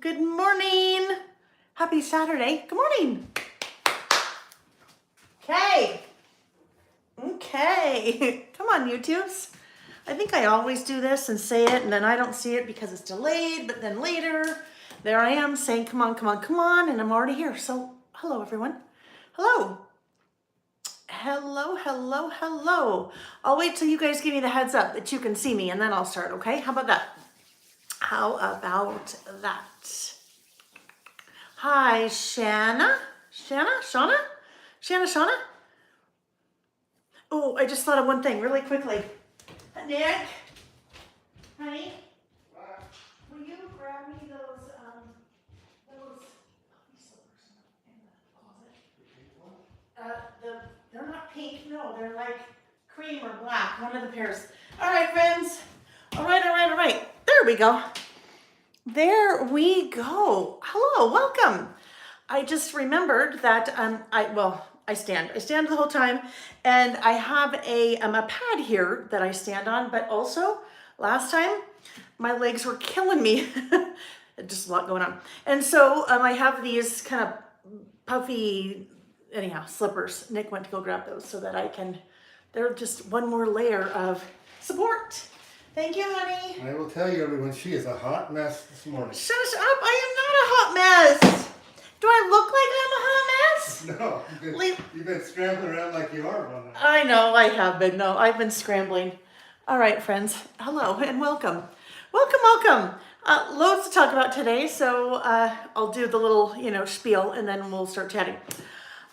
Good morning. Happy Saturday. Good morning. Okay. Come on, YouTubes. I think I always do this and say it, and then I don't see it because it's delayed, but then later, there I am saying, come on, and I'm already here. So, hello, everyone. Hello. Hello. I'll wait till you guys give me the heads up that you can see me, and then I'll start, okay? How about that? Hi, Shanna? Shauna? Oh, I just thought of one thing really quickly. Nick? Honey? Will you grab me those puppy slippers in the closet? They're not pink, no, they're like cream or black, one of the pairs. All right, friends. All right. There we go. Hello, welcome. I just remembered that I stand the whole time, and I have a pad here that I stand on, but also last time my legs were killing me. Just a lot going on. And so I have these kind of puffy, slippers. Nick went to go grab those so that they're just one more layer of support. Thank you, honey. I will tell you, everyone, she is a hot mess this morning. Shut up, I am not a hot mess. Do I look like I'm a hot mess? No, you've been scrambling around like you are one night. I know, I have been. No, I've been scrambling. All right, friends. Hello and welcome. Welcome. Loads to talk about today, so I'll do the little, spiel, and then we'll start chatting.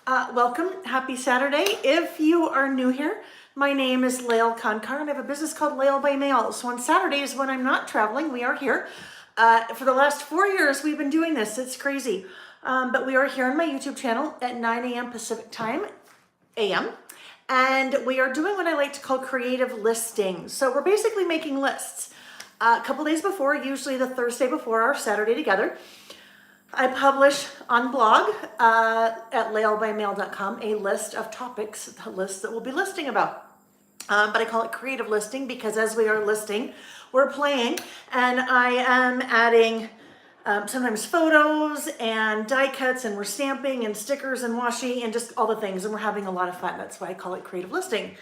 Welcome. Happy Saturday. If you are new here, my name is Lael Khankar, and I have a business called Lael by Mail. So on Saturdays when I'm not traveling, we are here. For the last 4 years, we've been doing this. It's crazy. But we are here on my YouTube channel at 9 a.m. Pacific time, a.m. And we are doing what I like to call creative listings. So we're basically making lists. A couple days before, usually the Thursday before our Saturday together, I publish on blog at laelbymail.com a list of topics, a list that we'll be listing about. But I call it creative listing because as we are listing, we're playing, and I am adding sometimes photos and die cuts, and we're stamping and stickers and washi and just all the things, and we're having a lot of fun. That's why I call it creative listing.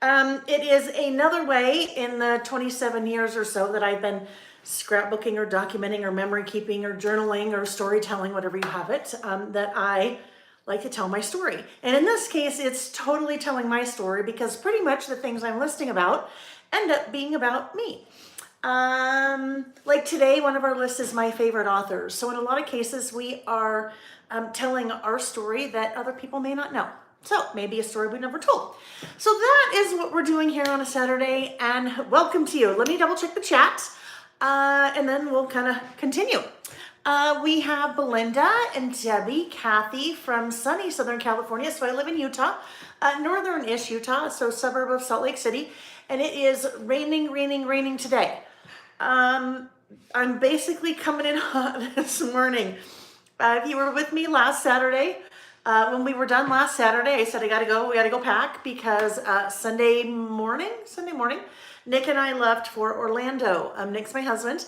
It is another way in the 27 years or so that I've been scrapbooking or documenting or memory keeping or journaling or storytelling, whatever you have it, that I like to tell my story. And in this case, it's totally telling my story because pretty much the things I'm listing about end up being about me. Like today, one of our lists is my favorite authors. So in a lot of cases, we are telling our story that other people may not know. So maybe a story we've never told. So that is what we're doing here on a Saturday, and welcome to you. Let me double check the chat, and then we'll kind of continue. We have Belinda and Debbie, Kathy from sunny Southern California. So I live in Utah, northern-ish Utah, so suburb of Salt Lake City, and it is raining today. I'm basically coming in hot this morning. If you were with me last Saturday, when we were done last Saturday, I said we gotta go pack because Sunday morning, Nick and I left for Orlando. Nick's my husband.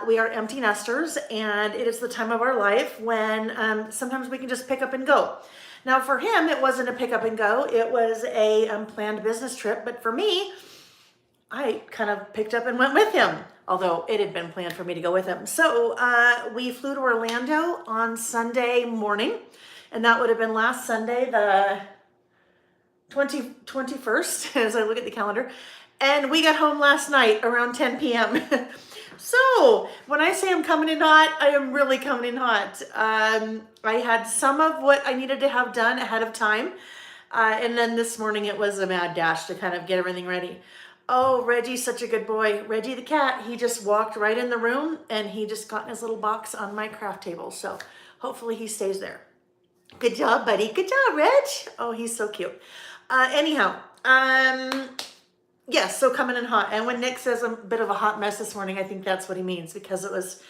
We are empty nesters, and it is the time of our life when sometimes we can just pick up and go. Now for him, it wasn't a pick up and go. It was a planned business trip, but for me, I kind of picked up and went with him, although it had been planned for me to go with him. So we flew to Orlando on Sunday morning, and that would have been last Sunday, the 21st, as I look at the calendar. And we got home last night around 10 p.m. So when I say I'm coming in hot, I am really coming in hot. I had some of what I needed to have done ahead of time. And then this morning it was a mad dash to kind of get everything ready. Oh, Reggie's such a good boy. Reggie the cat, he just walked right in the room, and he just got in his little box on my craft table. So hopefully he stays there. Good job, buddy. Good job, Reg. Oh, he's so cute. Yes, so coming in hot. And when Nick says I'm a bit of a hot mess this morning, I think that's what he means, because it was,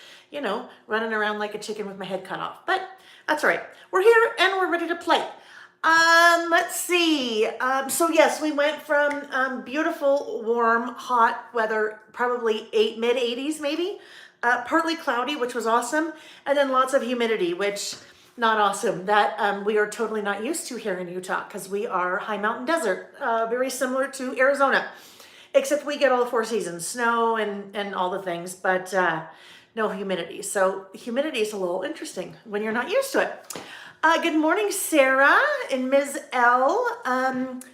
running around like a chicken with my head cut off. But that's all right. We're here and we're ready to play. Let's see. So yes, we went from beautiful, warm, hot weather, probably mid 80s maybe, Partly cloudy, which was awesome. And then lots of humidity, which not awesome. That we are totally not used to here in Utah because we are high mountain desert, very similar to Arizona, except we get all 4 seasons, snow and all the things, but no humidity. So humidity is a little interesting when you're not used to it. Good morning, Sarah and Ms. L.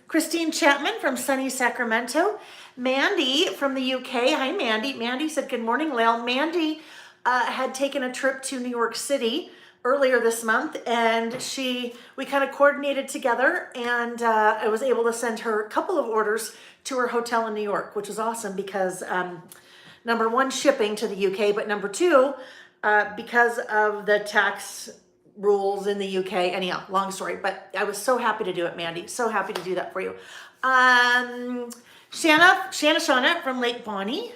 Christine Chapman from sunny Sacramento. Mandy from the UK. Hi, Mandy. Mandy said, good morning, Lael. Mandy had taken a trip to New York City earlier this month, and we kind of coordinated together, and I was able to send her a couple of orders to her hotel in New York, which was awesome because number one, shipping to the UK, but number two, because of the tax rules in the UK. Anyhow, long story, but I was so happy to do it, Mandy. So happy to do that for you. Shauna from Lake Bonnie.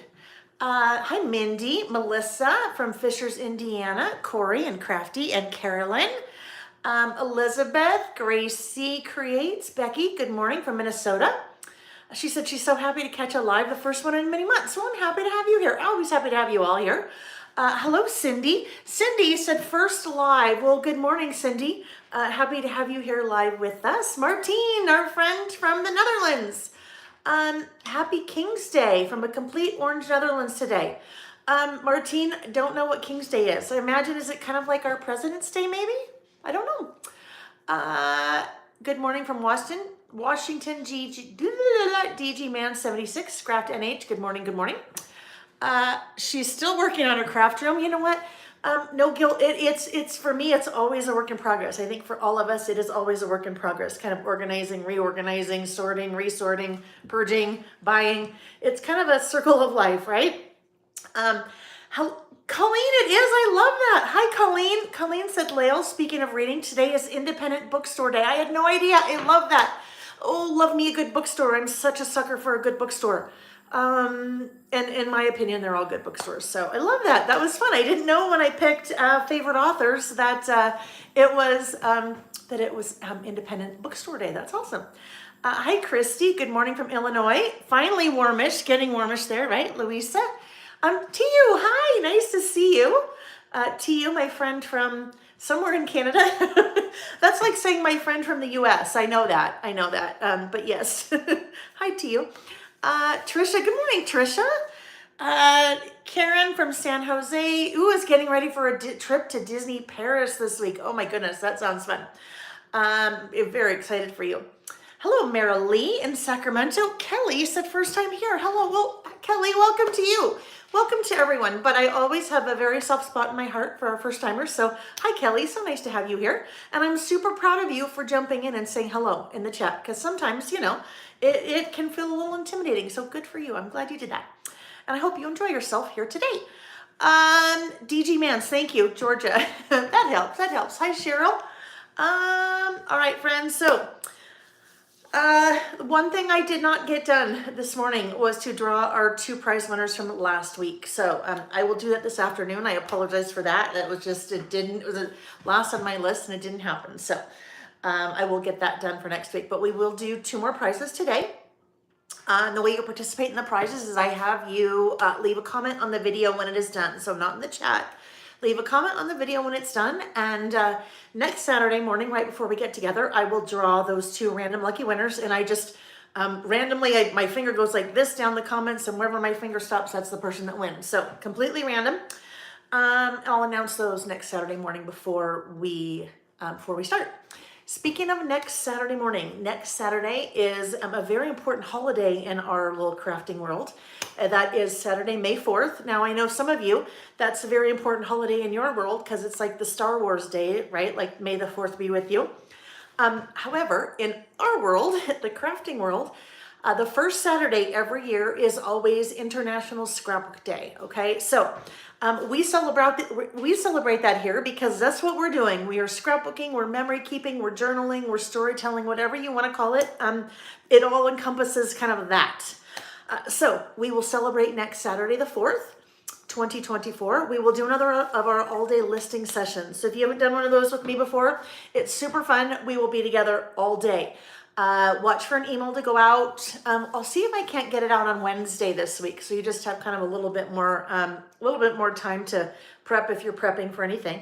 Hi, Mindy, Melissa from Fishers, Indiana, Corey and Crafty and Carolyn. Elizabeth, Gracie Creates, Becky, good morning from Minnesota. She said she's so happy to catch a live, the first one in many months. So I'm happy to have you here. Always happy to have you all here. Hello, Cindy. Cindy said first live. Well, good morning, Cindy. Happy to have you here live with us. Martine, our friend from the Netherlands. Happy King's Day from a complete orange Netherlands today. Martine, don't know what King's Day is. I imagine, is it kind of like our President's Day maybe? I don't know. Good morning from Washington, DG Man 76, Craft NH. Good morning, good morning. She's still working on her craft room. You know what? No guilt. It's for me, it's always a work in progress. I think for all of us, it is always a work in progress, kind of organizing, reorganizing, sorting, resorting, purging, buying. It's kind of a circle of life, right? Colleen, it is. I love that. Hi, Colleen. Colleen said, Lael, speaking of reading, today is Independent Bookstore Day. I had no idea. I love that. Oh, love me a good bookstore. I'm such a sucker for a good bookstore. And in my opinion, they're all good bookstores. So I love that. That was fun. I didn't know when I picked favorite authors that it was Independent Bookstore Day. That's awesome. Hi, Christy. Good morning from Illinois. Finally warmish, getting warmish there, right? Louisa. Tiyu, hi. Nice to see you. Tiyu, my friend from somewhere in Canada. That's like saying my friend from the US. I know that. But yes. Hi, Tiyu. Trisha, good morning, Trisha. Karen from San Jose, is getting ready for a trip to Disney Paris this week. Oh my goodness, that sounds fun. Very excited for you. Hello, Mara Lee in Sacramento. Kelly said first time here. Hello, well, Kelly, welcome to you. Welcome to everyone, but I always have a very soft spot in my heart for our first timers. So hi, Kelly, so nice to have you here. And I'm super proud of you for jumping in and saying hello in the chat, because sometimes, it can feel a little intimidating. So good for you. I'm glad you did that. And I hope you enjoy yourself here today. DG Mans, thank you, Georgia. That helps. Hi, Cheryl. All right, friends. So one thing I did not get done this morning was to draw our 2 prize winners from last week. So I will do that this afternoon. I apologize for that. It was the last on my list and it didn't happen. So I will get that done for next week, but we will do 2 more prizes today. And the way you participate in the prizes is I have you leave a comment on the video when it is done. So not in the chat. Leave a comment on the video when it's done. And next Saturday morning, right before we get together, I will draw those 2 random lucky winners. And I just randomly, my finger goes like this down the comments, and wherever my finger stops, that's the person that wins. So completely random. I'll announce those next Saturday morning before we start. Speaking of next Saturday morning, next Saturday is a very important holiday in our little crafting world. That is Saturday, May 4th. Now, I know some of you, that's a very important holiday in your world because it's like the Star Wars day, right? Like May the 4th be with you. However, in our world, the crafting world, the first Saturday every year is always International Scrapbook Day, okay? So we celebrate that here because that's what we're doing. We are scrapbooking, we're memory keeping, we're journaling, we're storytelling, whatever you want to call it. It all encompasses kind of that. So we will celebrate next Saturday the 4th, 2024. We will do another of our all-day listing sessions. So if you haven't done one of those with me before, it's super fun. We will be together all day. Watch for an email to go out. I'll see if I can't get it out on Wednesday this week. So you just have kind of a little bit more time to prep if you're prepping for anything.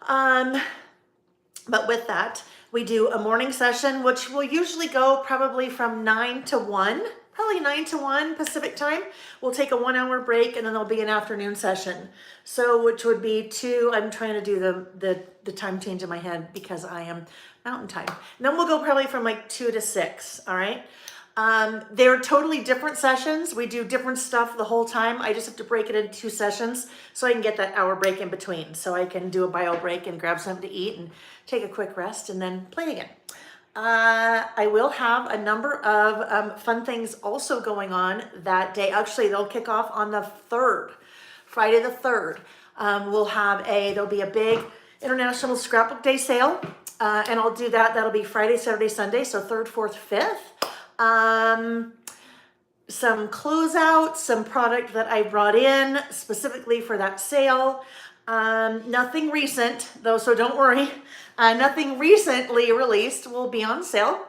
But with that, we do a morning session, which will usually go probably from 9 to 1, probably 9 to 1 Pacific time. We'll take a 1 hour break and then there'll be an afternoon session. So which would be 2, I'm trying to do the time change in my head because I am mountain time. And then we'll go probably from like 2 to 6, all right? They're totally different sessions. We do different stuff the whole time. I just have to break it into 2 sessions so I can get that hour break in between. So I can do a bio break and grab something to eat and take a quick rest and then play again. I will have a number of fun things also going on that day. Actually, they'll kick off on the 3rd, Friday the 3rd. There'll be a big International Scrapbook Day sale. And I'll do that. That'll be Friday, Saturday, Sunday. So 3rd, 4th, 5th. Some closeout, some product that I brought in specifically for that sale. Nothing recent though, so don't worry. Nothing recently released will be on sale.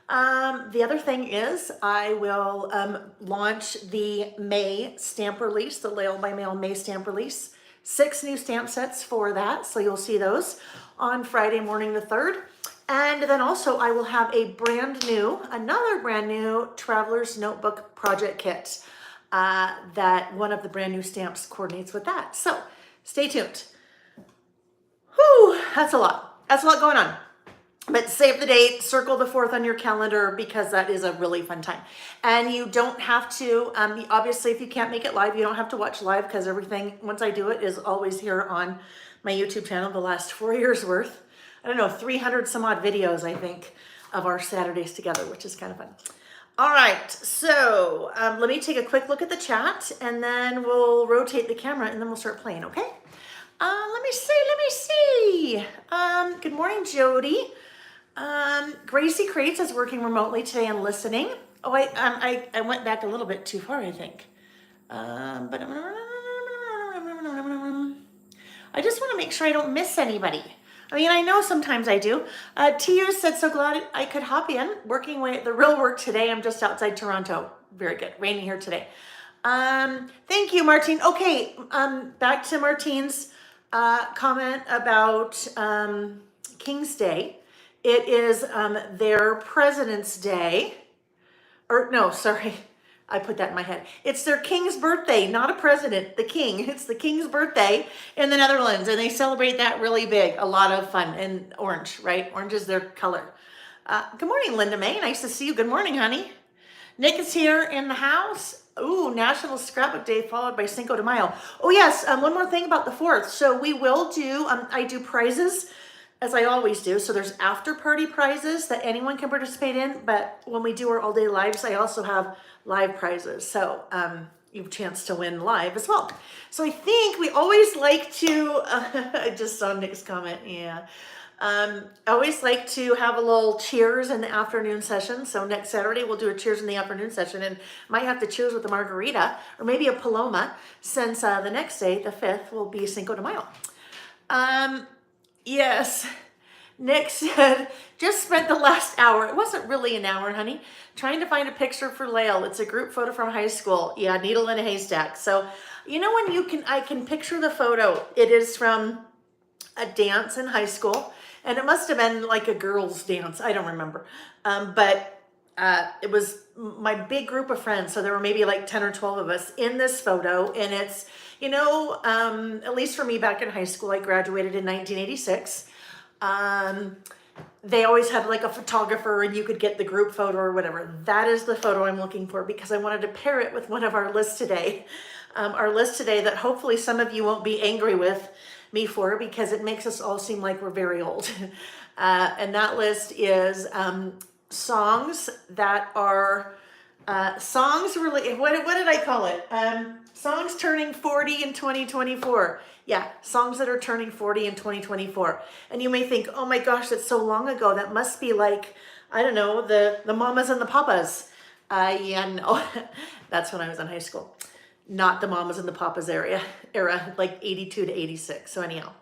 The other thing is I will launch the May stamp release, the Lael by Mail May stamp release. 6 new stamp sets for that, so you'll see those on Friday morning the 3rd. And then also I will have another brand new Traveler's Notebook Project Kit that one of the brand new stamps coordinates with that. So stay tuned. Whew, that's a lot. That's a lot going on. But save the date, circle the 4th on your calendar because that is a really fun time. And you don't have to, obviously if you can't make it live, you don't have to watch live because everything, once I do it, is always here on my YouTube channel, the last 4 years worth. I don't know, 300 some odd videos, I think, of our Saturdays together, which is kind of fun. All right, so let me take a quick look at the chat and then we'll rotate the camera and then we'll start playing, okay? Let me see. Good morning, Jody. Gracie Crates is working remotely today and listening. Oh, I went back a little bit too far, I think. But I just want to make sure I don't miss anybody. I mean, I know sometimes I do. TU said, so glad I could hop in. Working with the real work today. I'm just outside Toronto. Very good. Raining here today. Thank you, Martine. Okay, back to Martine's comment about King's Day. It is their President's Day. Or no, sorry. I put that in my head. It's their king's birthday, not a president, the king. It's the king's birthday in the Netherlands, and they celebrate that really big. A lot of fun. And orange, right? Orange is their color. Good morning, Linda May. Nice to see you. Good morning, honey. Nick is here in the house. Ooh, National Scrapbook Day followed by Cinco de Mayo. Oh, yes. One more thing about the 4th. So we will do, I do prizes as I always do. So there's after party prizes that anyone can participate in. But when we do our all day lives, I also have live prizes. So you have a chance to win live as well. So I think we always like to, I just saw Nick's comment. Yeah. I always like to have a little cheers in the afternoon session. So next Saturday, we'll do a cheers in the afternoon session and might have to cheers with a margarita or maybe a Paloma since the next day, the 5th, will be Cinco de Mayo. Yes. Nick said, just spent the last hour. It wasn't really an hour, honey. Trying to find a picture for Lael. It's a group photo from high school. Yeah, needle in a haystack. So, you know when I can picture the photo. It is from a dance in high school. And it must have been like a girls' dance. I don't remember. But it was my big group of friends. So there were maybe like 10 or 12 of us in this photo. And it's, you know, at least for me back in high school, I graduated in 1986. They always had like a photographer and you could get the group photo or whatever. That is the photo I'm looking for because I wanted to pair it with one of our lists today. Our list today that hopefully some of you won't be angry with me for because it makes us all seem like we're very old. And that list is songs that are songs really, what did I call it? Songs turning 40 in 2024. Yeah, songs that are turning 40 in 2024. And you may think, oh my gosh, that's so long ago. That must be like, I don't know, the mamas and the papas. Yeah, no, that's when I was in high school. Not the mamas and the papas era, like 82 to 86. So anyhow,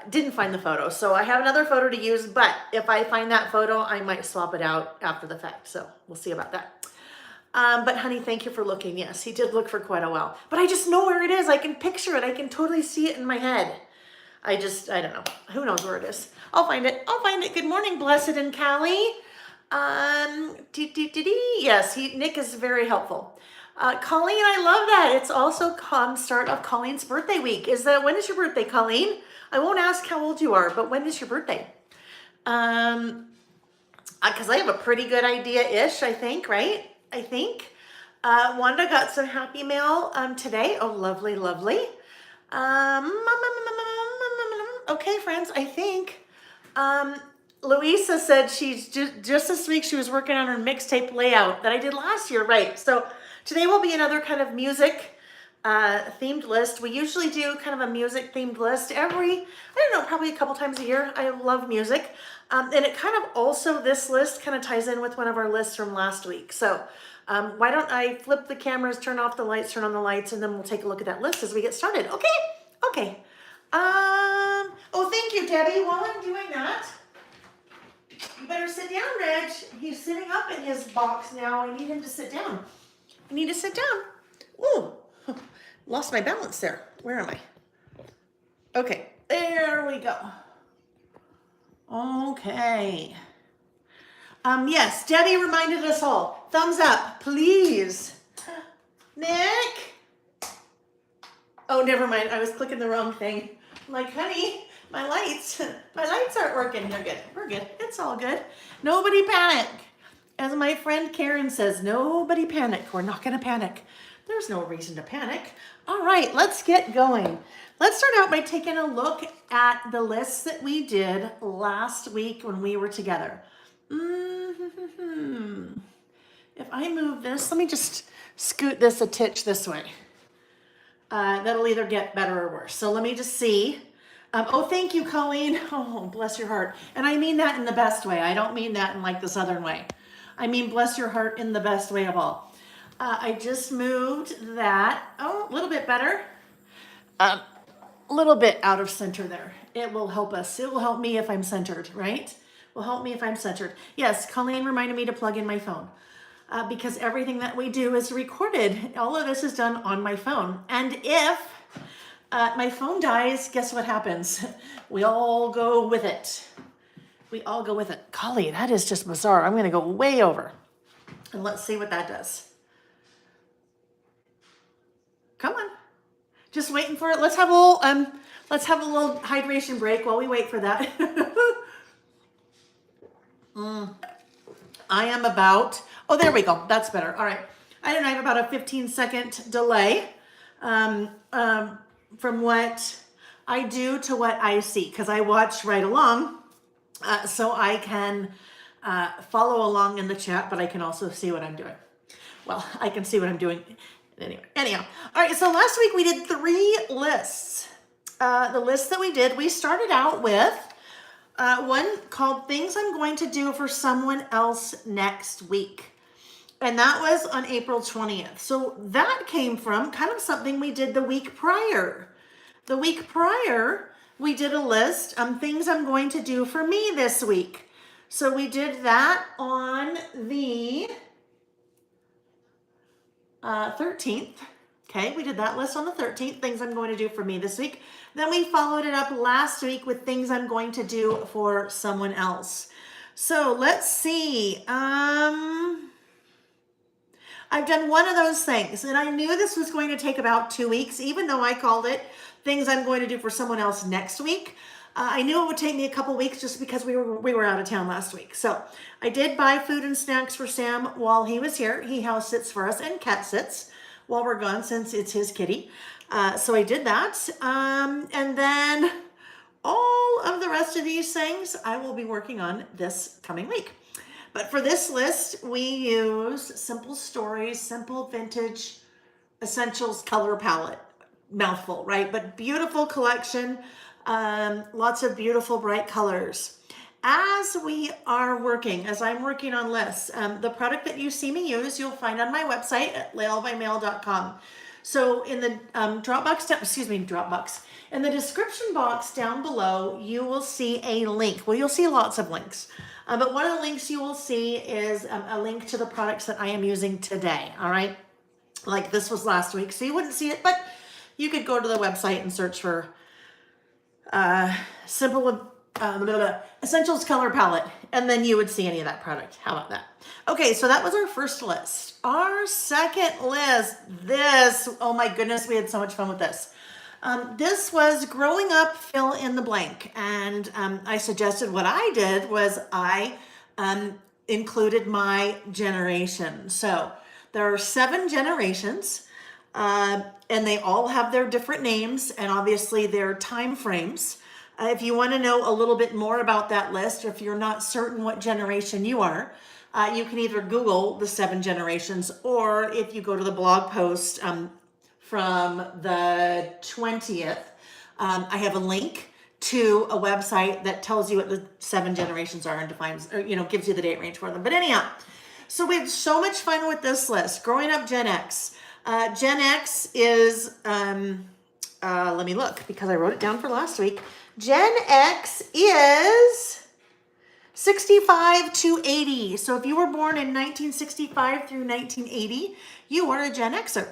Didn't find the photo, so I have another photo to use, but if I find that photo, I might swap it out after the fact, so we'll see about that. But honey, thank you for looking. Yes, he did look for quite a while, but I just know where it is. I can picture it. I can totally see it in my head. I don't know. Who knows where it is? I'll find it. Good morning, Blessed and Callie. Yes, Nick is very helpful. Colleen, I love that. It's also start of Colleen's birthday week. When is your birthday, Colleen? I won't ask how old you are, but when is your birthday? Because I have a pretty good idea-ish, I think, right? Wanda got some happy mail today. Oh, lovely, lovely. Okay, friends, I think Louisa said she's just this week she was working on her mixtape layout that I did last year, right? So today will be another kind of music themed list. We usually do kind of a music themed list probably a couple times a year. I love music. And it kind of also, this list kind of ties in with one of our lists from last week. So why don't I flip the cameras, turn off the lights, turn on the lights, and then we'll take a look at that list as we get started. Okay. Oh, thank you, Debbie. While I'm doing that, you better sit down, Reg. He's sitting up in his box now. I need him to sit down. Ooh, lost my balance there. Where am I? Okay, there we go. Okay. Yes, Debbie reminded us all. Thumbs up, please. Nick? Oh, never mind. I was clicking the wrong thing. I'm like, honey, my lights aren't working. They're good. We're good. It's all good. Nobody panic. As my friend Karen says, nobody panic. We're not going to panic. There's no reason to panic. All right, let's get going. Let's start out by taking a look at the lists that we did last week when we were together. If I move this, let me just scoot this a titch this way. That'll either get better or worse. So let me just see. Oh, thank you, Colleen. Oh, bless your heart. And I mean that in the best way. I don't mean that in like the Southern way. I mean, bless your heart in the best way of all. I just moved that. Oh, a little bit better. A little bit out of center there. It will help us. It will help me if I'm centered, right? Will help me if I'm centered. Yes, Colleen reminded me to plug in my phone. Because everything that we do is recorded. All of this is done on my phone. And if my phone dies, guess what happens? We all go with it. Golly, that is just bizarre. I'm going to go way over. And let's see what that does. Come on. Just waiting for it. Let's have a little hydration break while we wait for that. I am about, oh, there we go. That's better. All right. I have about a 15-second delay from what I do to what I see, because I watch right along, so I can follow along in the chat, but I can also see what I'm doing. Well, I can see what I'm doing anyhow. All right, so last week we did 3 lists. The list that we started out with one called Things I'm Going to Do for Someone Else Next Week. And that was on April 20th. So that came from kind of something we did the week prior. The week prior, we did a list of things I'm going to do for me this week. So we did that on the 13th. Okay, we did that list on the 13th, things I'm going to do for me this week. Then we followed it up last week with things I'm going to do for someone else. So let's see. I've done one of those things, and I knew this was going to take about 2 weeks, even though I called it things I'm going to do for someone else next week. I knew it would take me a couple weeks just because we were out of town last week. So I did buy food and snacks for Sam while he was here. He house sits for us and cat sits while we're gone since it's his kitty. So I did that. And then all of the rest of these things I will be working on this coming week. But for this list, we use Simple Stories, Simple Vintage Essentials color palette. Mouthful, right? But beautiful collection. Lots of beautiful bright colors. As I'm working on lists, the product that you see me use, you'll find on my website at laelbymail.com. So in the Dropbox, in the description box down below, you will see a link. Well, you'll see lots of links. But one of the links you will see is a link to the products that I am using today. All right. Like this was last week, so you wouldn't see it, but you could go to the website and search for simple essentials color palette, and then you would see any of that product. How about that? Okay, so that was our first list. Our second list, oh my goodness, we had so much fun with this. This was growing up, fill in the blank. And I suggested what I did was I included my generation. So there are 7 generations, and they all have their different names and obviously their time frames. If you want to know a little bit more about that list, or if you're not certain what generation you are, you can either Google the 7 generations, or if you go to the blog post from the 20th, I have a link to a website that tells you what the 7 generations are and defines, or gives you the date range for them. But anyhow, so we had so much fun with this list. Growing up, Gen X. Gen X is, let me look because I wrote it down for last week. Gen X is 65 to 80. So if you were born in 1965 through 1980, you are a Gen Xer.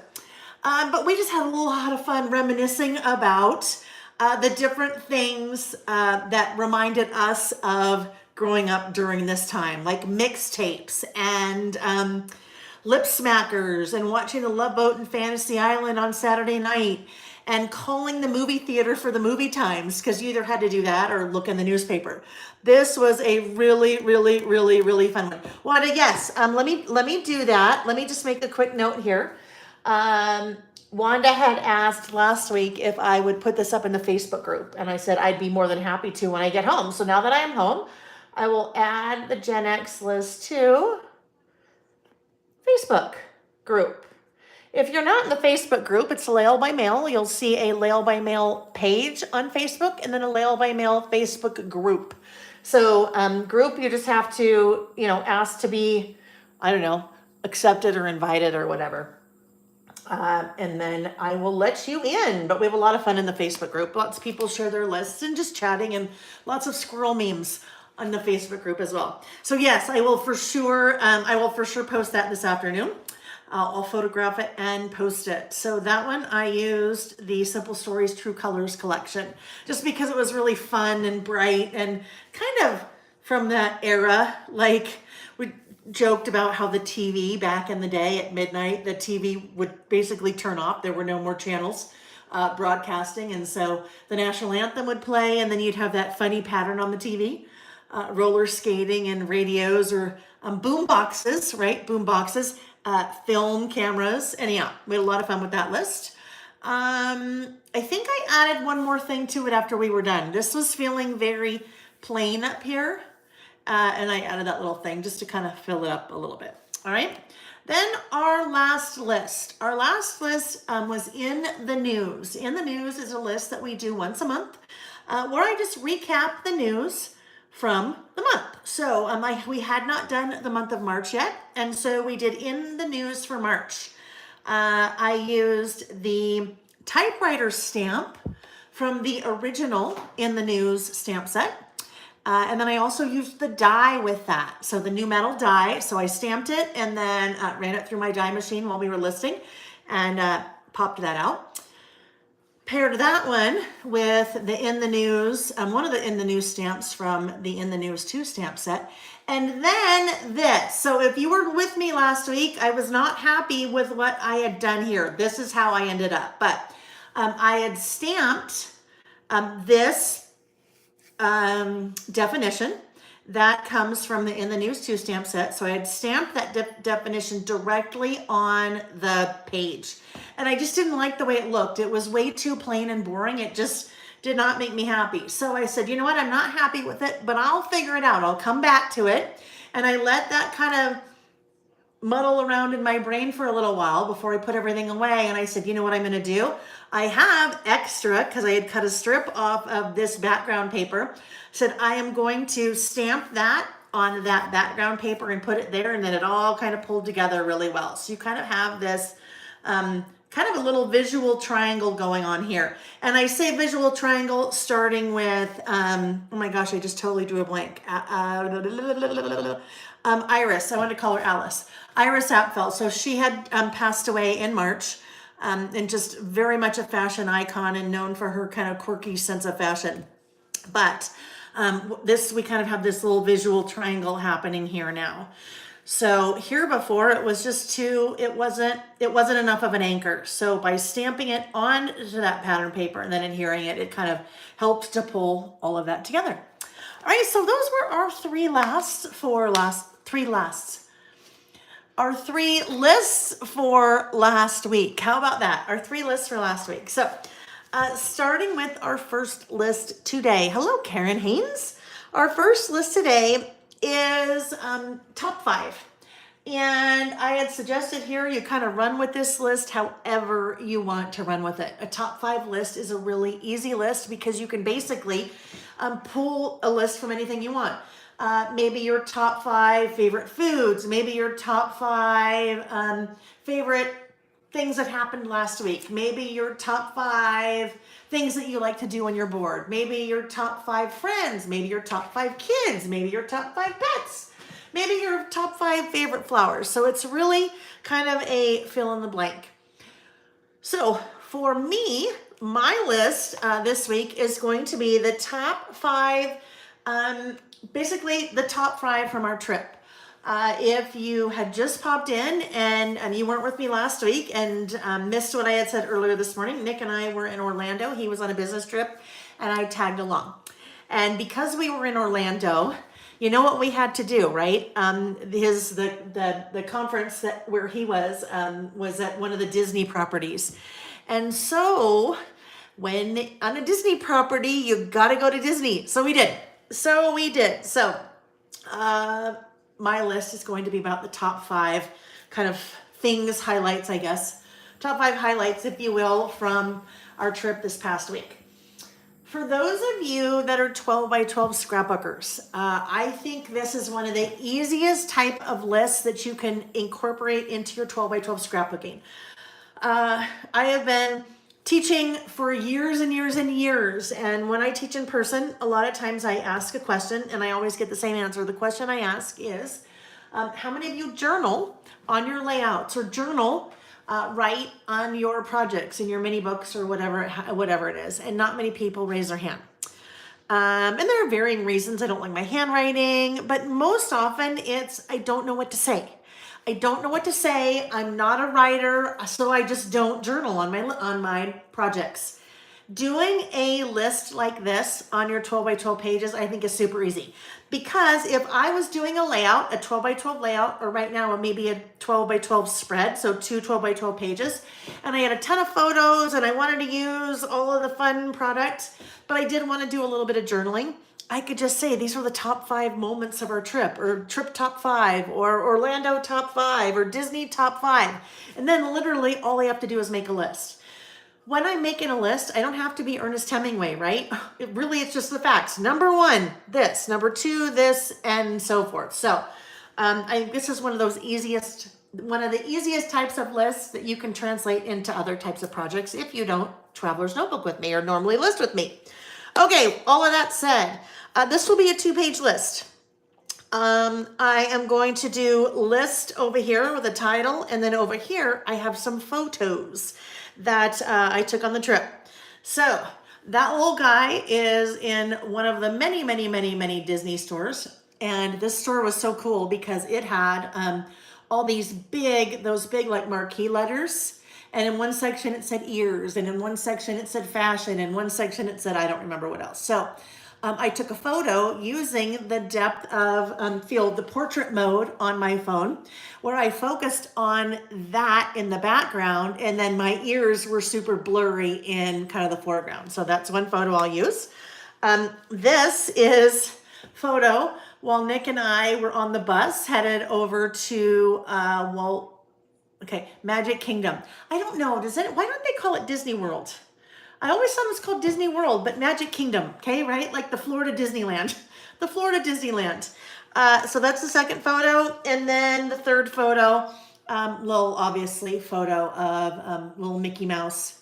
But we just had a lot of fun reminiscing about the different things that reminded us of growing up during this time, like mixtapes and lip smackers and watching The Love Boat and Fantasy Island on Saturday night and calling the movie theater for the movie times, because you either had to do that or look in the newspaper. This was a really, really, really, really fun one. Want to guess? Let me do that. Let me just make a quick note here. Wanda had asked last week if I would put this up in the Facebook group, and I said I'd be more than happy to when I get home. So now that I am home, I will add the Gen X list to Facebook group. If you're not in the Facebook group, it's Lael by Mail. You'll see a Lael by Mail page on Facebook and then a Lael by Mail Facebook group. So group, you just have to, ask to be, accepted or invited or whatever. And then I will let you in. But we have a lot of fun in the Facebook group. Lots of people share their lists and just chatting, and lots of squirrel memes on the Facebook group as well. So yes, I will for sure post that this afternoon. I'll photograph it and post it. So that one I used the Simple Stories True Colors collection, just because it was really fun and bright and kind of from that era. Like we joked about how the TV back in the day at midnight, the TV would basically turn off. There were no more channels broadcasting. And so the national anthem would play, and then you'd have that funny pattern on the TV, roller skating and radios or boom boxes, right? Boom boxes. Film cameras. Anyhow, we had a lot of fun with that list. I think I added one more thing to it after we were done. This was feeling very plain up here. And I added that little thing just to kind of fill it up a little bit. All right. Then our last list. Our last list was in the news. In the news is a list that we do once a month where I just recap the news from the month. So we had not done the month of March yet, and so we did in the news for March. I used the typewriter stamp from the original in the news stamp set, and then I also used the die with that. So the new metal die. So I stamped it and then ran it through my die machine while we were listing, and popped that out. Paired that one with the In the News, one of the In the News stamps from the In the News 2 stamp set. And then this. So if you were with me last week, I was not happy with what I had done here. This is how I ended up. But I had stamped this definition that comes from the In the News 2 stamp set. So I had stamped that definition directly on the page. And I just didn't like the way it looked. It was way too plain and boring. It just did not make me happy. So I said, you know what? I'm not happy with it, but I'll figure it out. I'll come back to it. And I let that kind of muddle around in my brain for a little while before I put everything away. And I said, you know what I'm going to do? I have extra, because I had cut a strip off of this background paper. Said I am going to stamp that on that background paper and put it there, and then it all kind of pulled together really well. So you kind of have this kind of a little visual triangle going on here. And I say visual triangle starting with, oh my gosh, I just totally drew a blank. Iris, I wanted to call her Alice. Iris Apfel. So she had passed away in March, and just very much a fashion icon and known for her kind of quirky sense of fashion. But we kind of have this little visual triangle happening here now. So here before it was just it wasn't enough of an anchor. So by stamping it onto that pattern paper and then adhering it, it kind of helped to pull all of that together. All right, so those were our three lists for last week. How about that? Our 3 lists for last week. So starting with our first list today. Hello, Karen Haynes. Our first list today is top 5. And I had suggested here you kind of run with this list however you want to run with it. A top 5 list is a really easy list because you can basically pull a list from anything you want. Maybe your top 5 favorite foods, maybe your top 5 favorite things that happened last week, maybe your top 5 things that you like to do on your board, maybe your top 5 friends, maybe your top 5 kids, maybe your top 5 pets, maybe your top 5 favorite flowers. So it's really kind of a fill in the blank. So for me, my list this week is going to be the top 5, basically the top 5 from our trip. If you had just popped in and you weren't with me last week and missed what I had said earlier this morning, Nick and I were in Orlando. He was on a business trip and I tagged along. And because we were in Orlando, you know what we had to do, right? The conference where he was at one of the Disney properties. And so when on a Disney property, you got to go to Disney. So we did. So my list is going to be about the top 5 kind of things, highlights, I guess. Top 5 highlights, if you will, from our trip this past week. For those of you that are 12 by 12 scrapbookers, I think this is one of the easiest type of lists that you can incorporate into your 12 by 12 scrapbooking. I have been teaching for years and years and years. And when I teach in person, a lot of times I ask a question and I always get the same answer. The question I ask is, how many of you journal on your layouts or journal write on your projects in your mini books or whatever it is? And not many people raise their hand. And there are varying reasons. I don't like my handwriting, but most often it's, I don't know what to say. I'm not a writer, so I just don't journal on my projects. Doing a list like this on your 12 by 12 pages, I think is super easy. Because if I was doing a layout, a 12 by 12 layout, or right now maybe a 12 by 12 spread, so 2 12 by 12 pages, and I had a ton of photos and I wanted to use all of the fun products, but I did want to do a little bit of journaling, I could just say these were the top 5 moments of our trip, or trip top 5, or Orlando top 5, or Disney top 5. And then literally all I have to do is make a list. When I'm making a list, I don't have to be Ernest Hemingway, right? It's just the facts. Number 1, this. Number 2, this, and so forth. So this is one of the easiest types of lists that you can translate into other types of projects if you don't Traveler's Notebook with me or normally list with me. Okay, all of that said, this will be a 2-page list. I am going to do list over here with a title, and then over here I have some photos that I took on the trip. So that little guy is in one of the many, many, many, many Disney stores. And this store was so cool because it had all those big like marquee letters. And in one section it said ears, and in one section it said fashion, and one section it said I don't remember what else. So I took a photo using the depth of field, the portrait mode on my phone, where I focused on that in the background, and then my ears were super blurry in kind of the foreground. So that's one photo I'll use. This is photo while Nick and I were on the bus headed over to Magic Kingdom. I don't know, why don't they call it Disney World? I always thought it was called Disney World, but Magic Kingdom, okay, right? Like the Florida Disneyland. So that's the second photo. And then the third photo, little, obviously, photo of little Mickey Mouse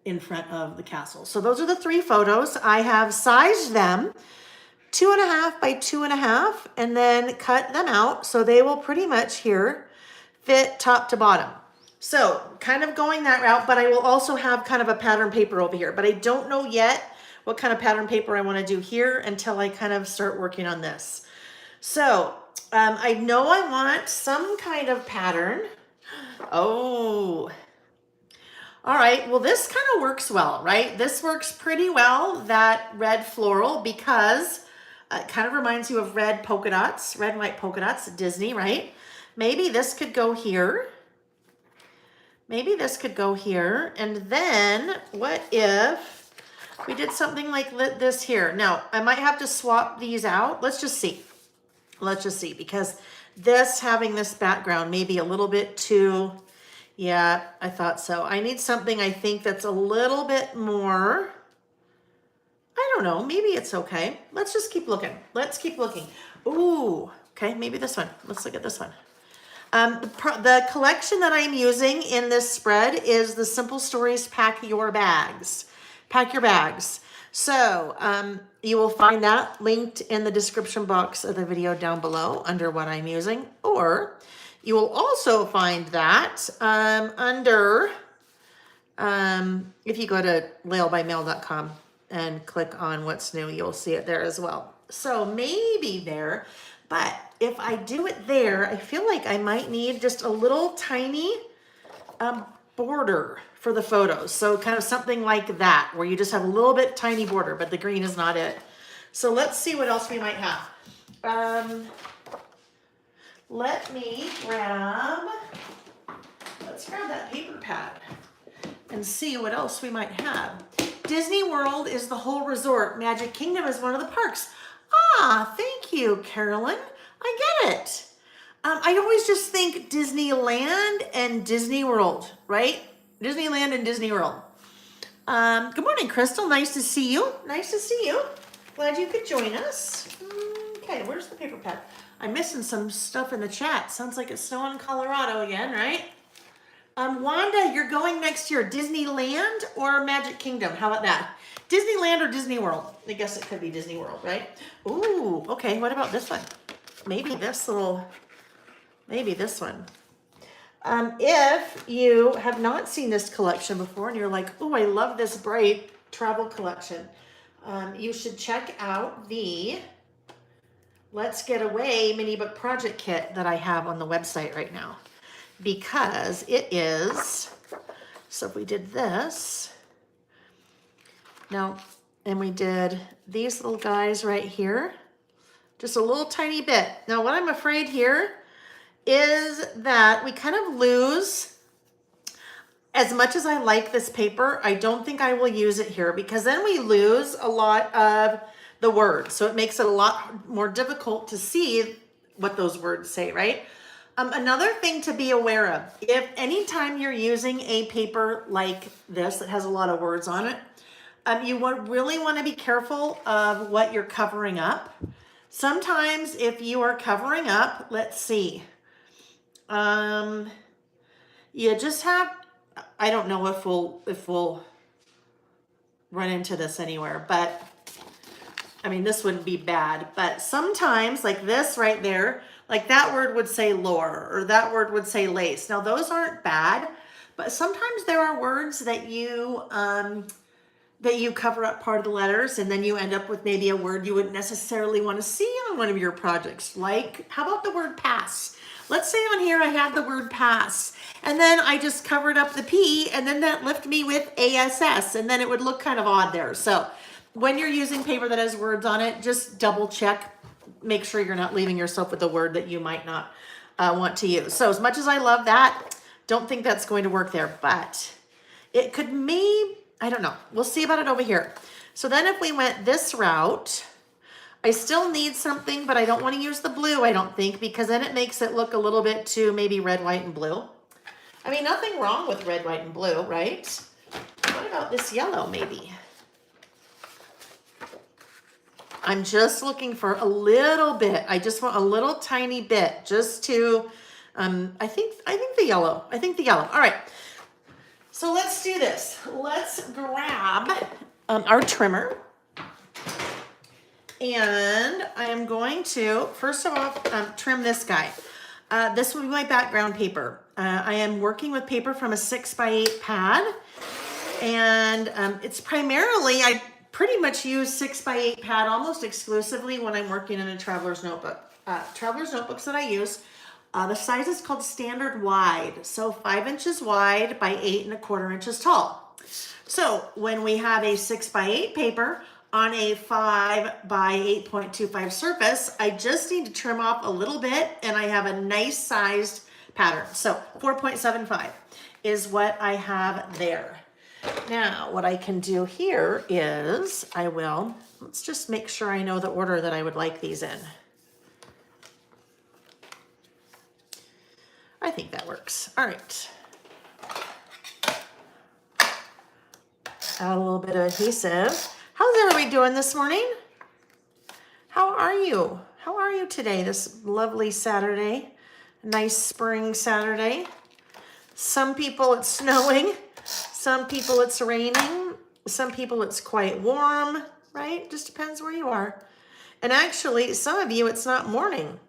in front of the castle. So those are the 3 photos. I have sized them 2.5 by 2.5 and then cut them out so they will pretty much here fit top to bottom. So kind of going that route, but I will also have kind of a pattern paper over here, but I don't know yet what kind of pattern paper I want to do here until I kind of start working on this. So I know I want some kind of pattern. Oh, all right. Well, this kind of works well, right? This works pretty well, that red floral, because it kind of reminds you of red polka dots, red and white polka dots, Disney, right? Maybe this could go here. Maybe this could go here. And then what if we did something like this here? Now, I might have to swap these out. Let's just see. Let's just see, because this having this background may be a little bit too, yeah, I thought so. I need something, I think, that's a little bit more, I don't know, maybe it's okay. Let's just keep looking. Let's keep looking. Ooh, okay, maybe this one. Let's look at this one. The collection that I'm using in this spread is the Simple Stories Pack Your Bags. Pack Your Bags. So you will find that linked in the description box of the video down below under what I'm using. Or you will also find that under, if you go to lailbymail.com and click on what's new, you'll see it there as well. So maybe there, but if I do it there, I feel like I might need just a little tiny border for the photos. So kind of something like that, where you just have a little bit tiny border, but the green is not it. So let's see what else we might have. Let's grab that paper pad and see what else we might have. Disney World is the whole resort. Magic Kingdom is one of the parks. Ah, thank you, Carolyn. I get it. I always just think Disneyland and Disney World, right? Disneyland and Disney World. Good morning, Crystal. Nice to see you. Nice to see you. Glad you could join us. Okay, where's the paper pad? I'm missing some stuff in the chat. Sounds like it's snowing in Colorado again, right? Wanda, you're going next year. Disneyland or Magic Kingdom? How about that? Disneyland or Disney World? I guess it could be Disney World, right? Ooh, okay. What about this one? Maybe this one. If you have not seen this collection before and you're like, oh, I love this bright travel collection, you should check out the Let's Get Away mini book project kit that I have on the website right now, because it is, so if we did this, now, and we did these little guys right here, just a little tiny bit. Now, what I'm afraid here is that we kind of lose, as much as I like this paper, I don't think I will use it here, because then we lose a lot of the words. So it makes it a lot more difficult to see what those words say, right? Another thing to be aware of, if anytime you're using a paper like this that has a lot of words on it, you really want to be careful of what you're covering up. Sometimes if you are covering up, let's see, you just have, I don't know if we'll run into this anywhere, but I mean, this wouldn't be bad, but sometimes like this right there, like that word would say lore, or that word would say lace. Now those aren't bad, but sometimes there are words that you cover up part of the letters, and then you end up with maybe a word you wouldn't necessarily want to see on one of your projects. Like, how about the word pass? Let's say on here I have the word pass, and then I just covered up the P, and then that left me with ASS, and then it would look kind of odd there. So when you're using paper that has words on it, just double check, make sure you're not leaving yourself with a word that you might not want to use. So as much as I love that, don't think that's going to work there, but it could maybe, I don't know. We'll see about it over here. So then if we went this route, I still need something, but I don't want to use the blue, I don't think, because then it makes it look a little bit too maybe red, white, and blue. I mean, nothing wrong with red, white, and blue, right? What about this yellow maybe? I'm just looking for a little bit. I just want a little tiny bit just to I think the yellow. I think the yellow. All right. So let's do this. Let's grab our trimmer. And I am going to, first of all, trim this guy. This will be my background paper. I am working with paper from a 6x8 pad. And it's primarily, I pretty much use 6x8 pad almost exclusively when I'm working in a traveler's notebook. Traveler's notebooks that I use, the size is called standard wide. So 5 inches wide by 8¼ inches tall. So when we have a 6x8 paper on a 5 by 8.25 surface, I just need to trim off a little bit and I have a nice sized pattern. So 4.75 is what I have there. Now, what I can do here is let's just make sure I know the order that I would like these in. I think that works. All right. Add a little bit of adhesive. How's everybody doing this morning? How are you? How are you today, this lovely Saturday? Nice spring Saturday. Some people it's snowing. Some people it's raining. Some people it's quite warm, right? Just depends where you are. And actually, some of you, it's not morning.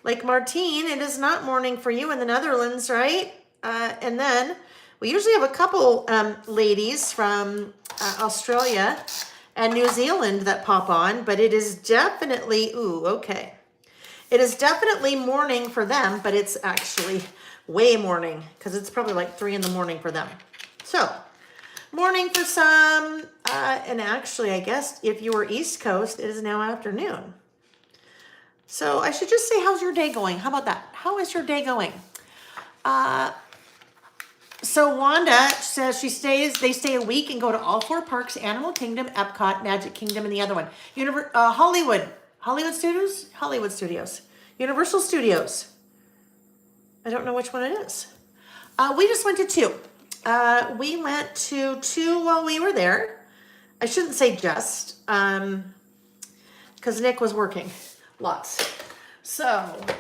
Like Martine, it is not morning for you in the Netherlands, right? And then we usually have a couple ladies from Australia and New Zealand that pop on, but it is definitely, it is definitely morning for them, but it's actually way morning because it's probably like 3 in the morning for them. So morning for some, and actually I guess if you were East Coast, it is now afternoon. So I should just say, how's your day going? How about that? How is your day going? So Wanda says they stay a week and go to all 4 parks: Animal Kingdom, Epcot, Magic Kingdom, and the other one. Hollywood Studios. Universal Studios. I don't know which one it is. We just went to 2. We went to 2 while we were there. I shouldn't say just, because Nick was working lots. So,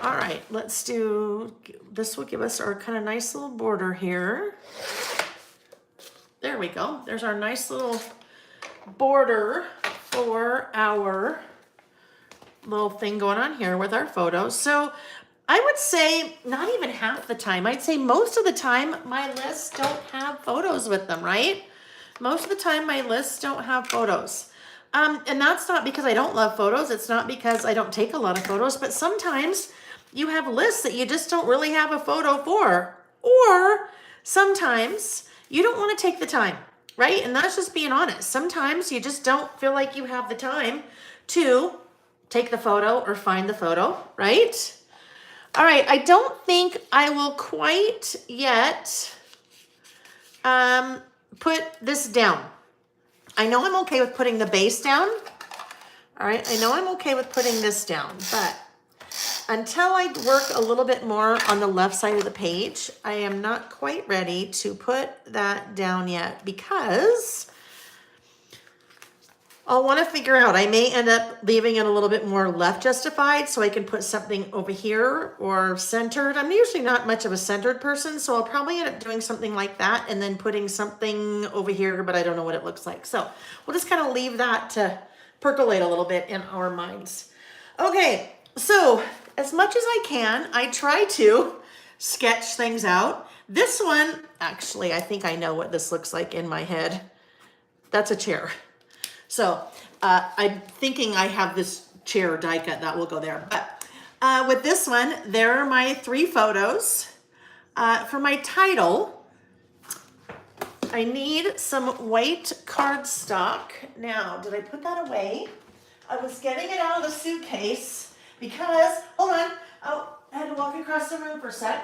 all right, let's do, this will give us our kind of nice little border here. There we go. There's our nice little border for our little thing going on here with our photos. So I would say not even half the time. I'd say most of the time my lists don't have photos with them, right? Most of the time my lists don't have photos. And that's not because I don't love photos. It's not because I don't take a lot of photos, but sometimes you have lists that you just don't really have a photo for. Or sometimes you don't want to take the time, right? And that's just being honest. Sometimes you just don't feel like you have the time to take the photo or find the photo, right? All right, I don't think I will quite yet put this down. I know I'm okay with putting the base down. All right, I know I'm okay with putting this down, but until I work a little bit more on the left side of the page, I am not quite ready to put that down yet because I'll want to figure out, I may end up leaving it a little bit more left justified so I can put something over here or centered. I'm usually not much of a centered person, so I'll probably end up doing something like that and then putting something over here, but I don't know what it looks like. So we'll just kind of leave that to percolate a little bit in our minds. Okay, so as much as I can, I try to sketch things out. This one, actually, I think I know what this looks like in my head. That's a chair. So I'm thinking I have this chair die cut that will go there. But with this one, there are my 3 photos. For my title, I need some white cardstock. Now, did I put that away? I was getting it out of the suitcase because, hold on, oh, I had to walk across the room for a sec.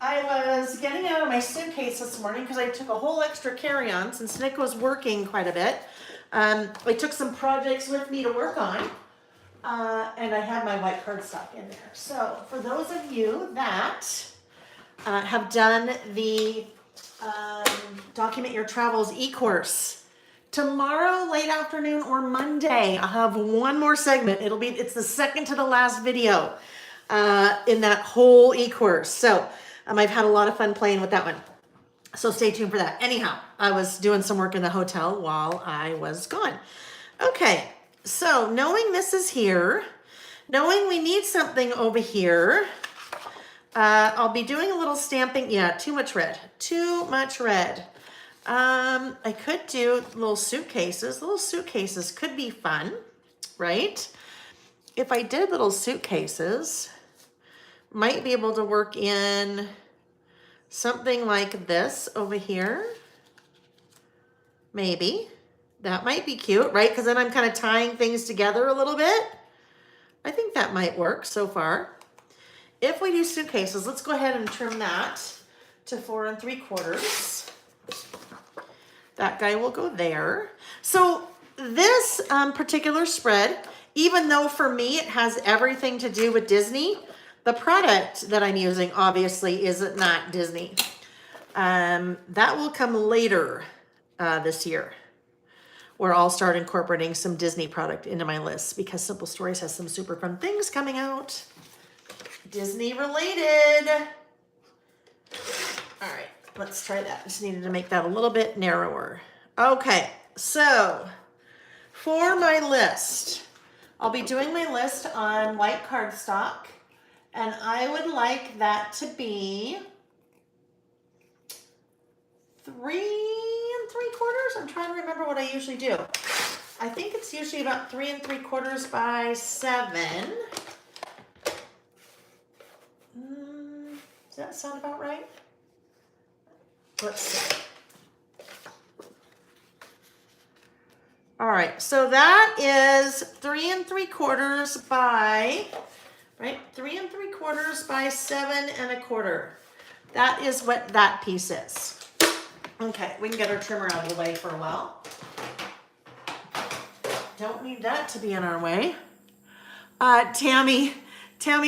I was getting it out of my suitcase this morning because I took a whole extra carry-on since Nick was working quite a bit. I took some projects with me to work on, and I had my white cardstock in there. So for those of you that have done the Document Your Travels e-course, tomorrow late afternoon or Monday, I'll have one more segment. It's the second to the last video. in that whole e-course. So I've had a lot of fun playing with that one. So stay tuned for that. Anyhow, I was doing some work in the hotel while I was gone. Okay, so knowing this is here, knowing we need something over here, I'll be doing a little stamping. Yeah, too much red. Too much red. I could do little suitcases. Little suitcases could be fun, right? If I did little suitcases, might be able to work in something like this over here. Maybe. That might be cute, right? Because then I'm kind of tying things together a little bit. I think that might work so far. If we do suitcases, let's go ahead and trim that to 4 3/4. That guy will go there. So this particular spread, even though for me it has everything to do with Disney, the product that I'm using obviously is not Disney. That will come later this year, where I'll start incorporating some Disney product into my list because Simple Stories has some super fun things coming out. Disney related. All right, let's try that. Just needed to make that a little bit narrower. Okay, so for my list, I'll be doing my list on white cardstock, and I would like that to be 3 3/4. I'm trying to remember what I usually do. I think it's usually about 3 3/4 by 7. Does that sound about right? Let's see. All right, so that is 3 3/4 by, right? 3 3/4 by 7 1/4. That is what that piece is. Okay, we can get our trimmer out of the way for a while. Don't need that to be in our way. Tammy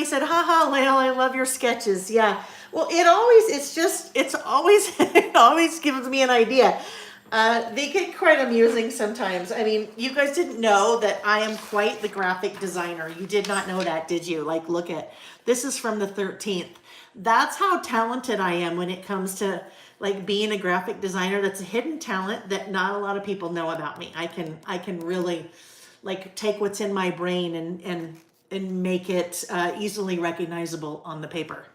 said, haha, Lael, I love your sketches. Yeah. Well, it always gives me an idea. They get quite amusing sometimes. I mean, you guys didn't know that I am quite the graphic designer. You did not know that, did you? Like, look at, this is from the 13th. That's how talented I am when it comes to like being a graphic designer. That's a hidden talent that not a lot of people know about me. I can really like take what's in my brain and make it easily recognizable on the paper.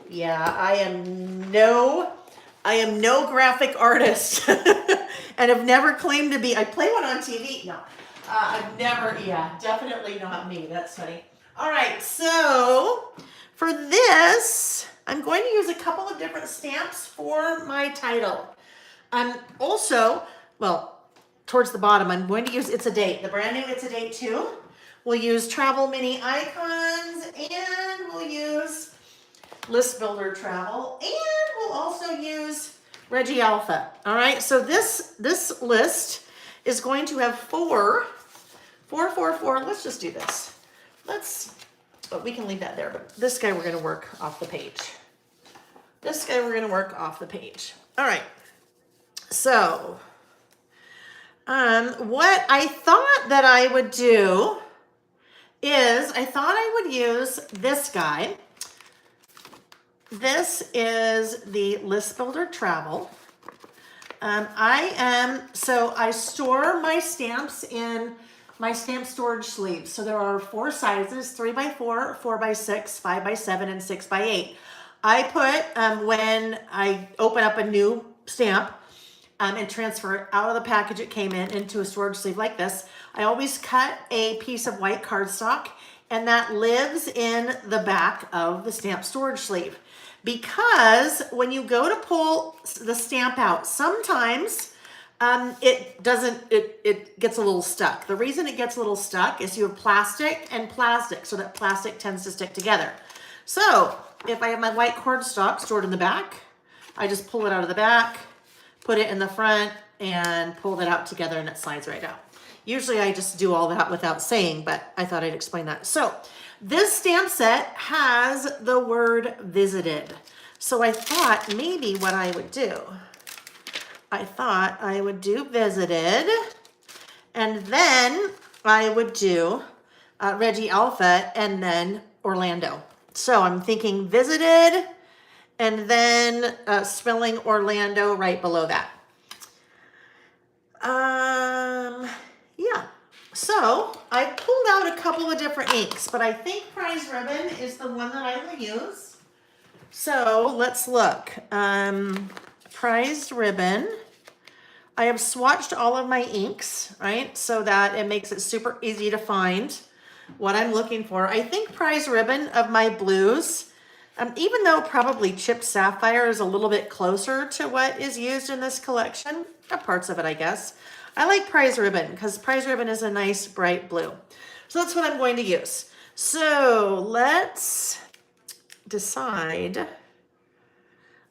Yeah, I am no graphic artist and have never claimed to be. I play one on TV. No, I've never, yeah, definitely not me. That's funny. All right, so for this, I'm going to use a couple of different stamps for my title. Also, well, towards the bottom, I'm going to use It's a Date. The brand new It's a Date 2. We'll use Travel Mini Icons, and we'll use List Builder Travel, and we'll also use Regie Alpha. All right, so this list is going to have 4. Let's just do this. But we can leave that there. But this guy we're going to work off the page. All right. So, what I thought that I would do is I thought I would use this guy. This is the List Builder Travel. I store my stamps in my stamp storage sleeves. So there are 4 sizes, 3x4, 4x6, 5x7, and 6x8. I put, when I open up a new stamp and transfer it out of the package it came in into a storage sleeve like this, I always cut a piece of white cardstock, and that lives in the back of the stamp storage sleeve. Because when you go to pull the stamp out, sometimes it gets a little stuck. The reason it gets a little stuck is you have plastic and plastic, so that plastic tends to stick together. So if I have my white cardstock stored in the back, I just pull it out of the back, put it in the front, and pull that out together, and it slides right out. Usually I just do all that without saying, but I thought I'd explain that. So this stamp set has the word visited. So I thought maybe what I would do, visited, and then I would do Regie Alpha, and then Orlando. So I'm thinking visited and then spelling Orlando right below that. Yeah. So I pulled out a couple of different inks, but I think Prize Ribbon is the one that I will use. So let's look. Prize Ribbon. I have swatched all of my inks, right? So that it makes it super easy to find what I'm looking for. I think Prize Ribbon of my blues, even though probably Chipped Sapphire is a little bit closer to what is used in this collection, parts of it, I guess. I like Prize Ribbon because Prize Ribbon is a nice bright blue. So that's what I'm going to use. So let's decide.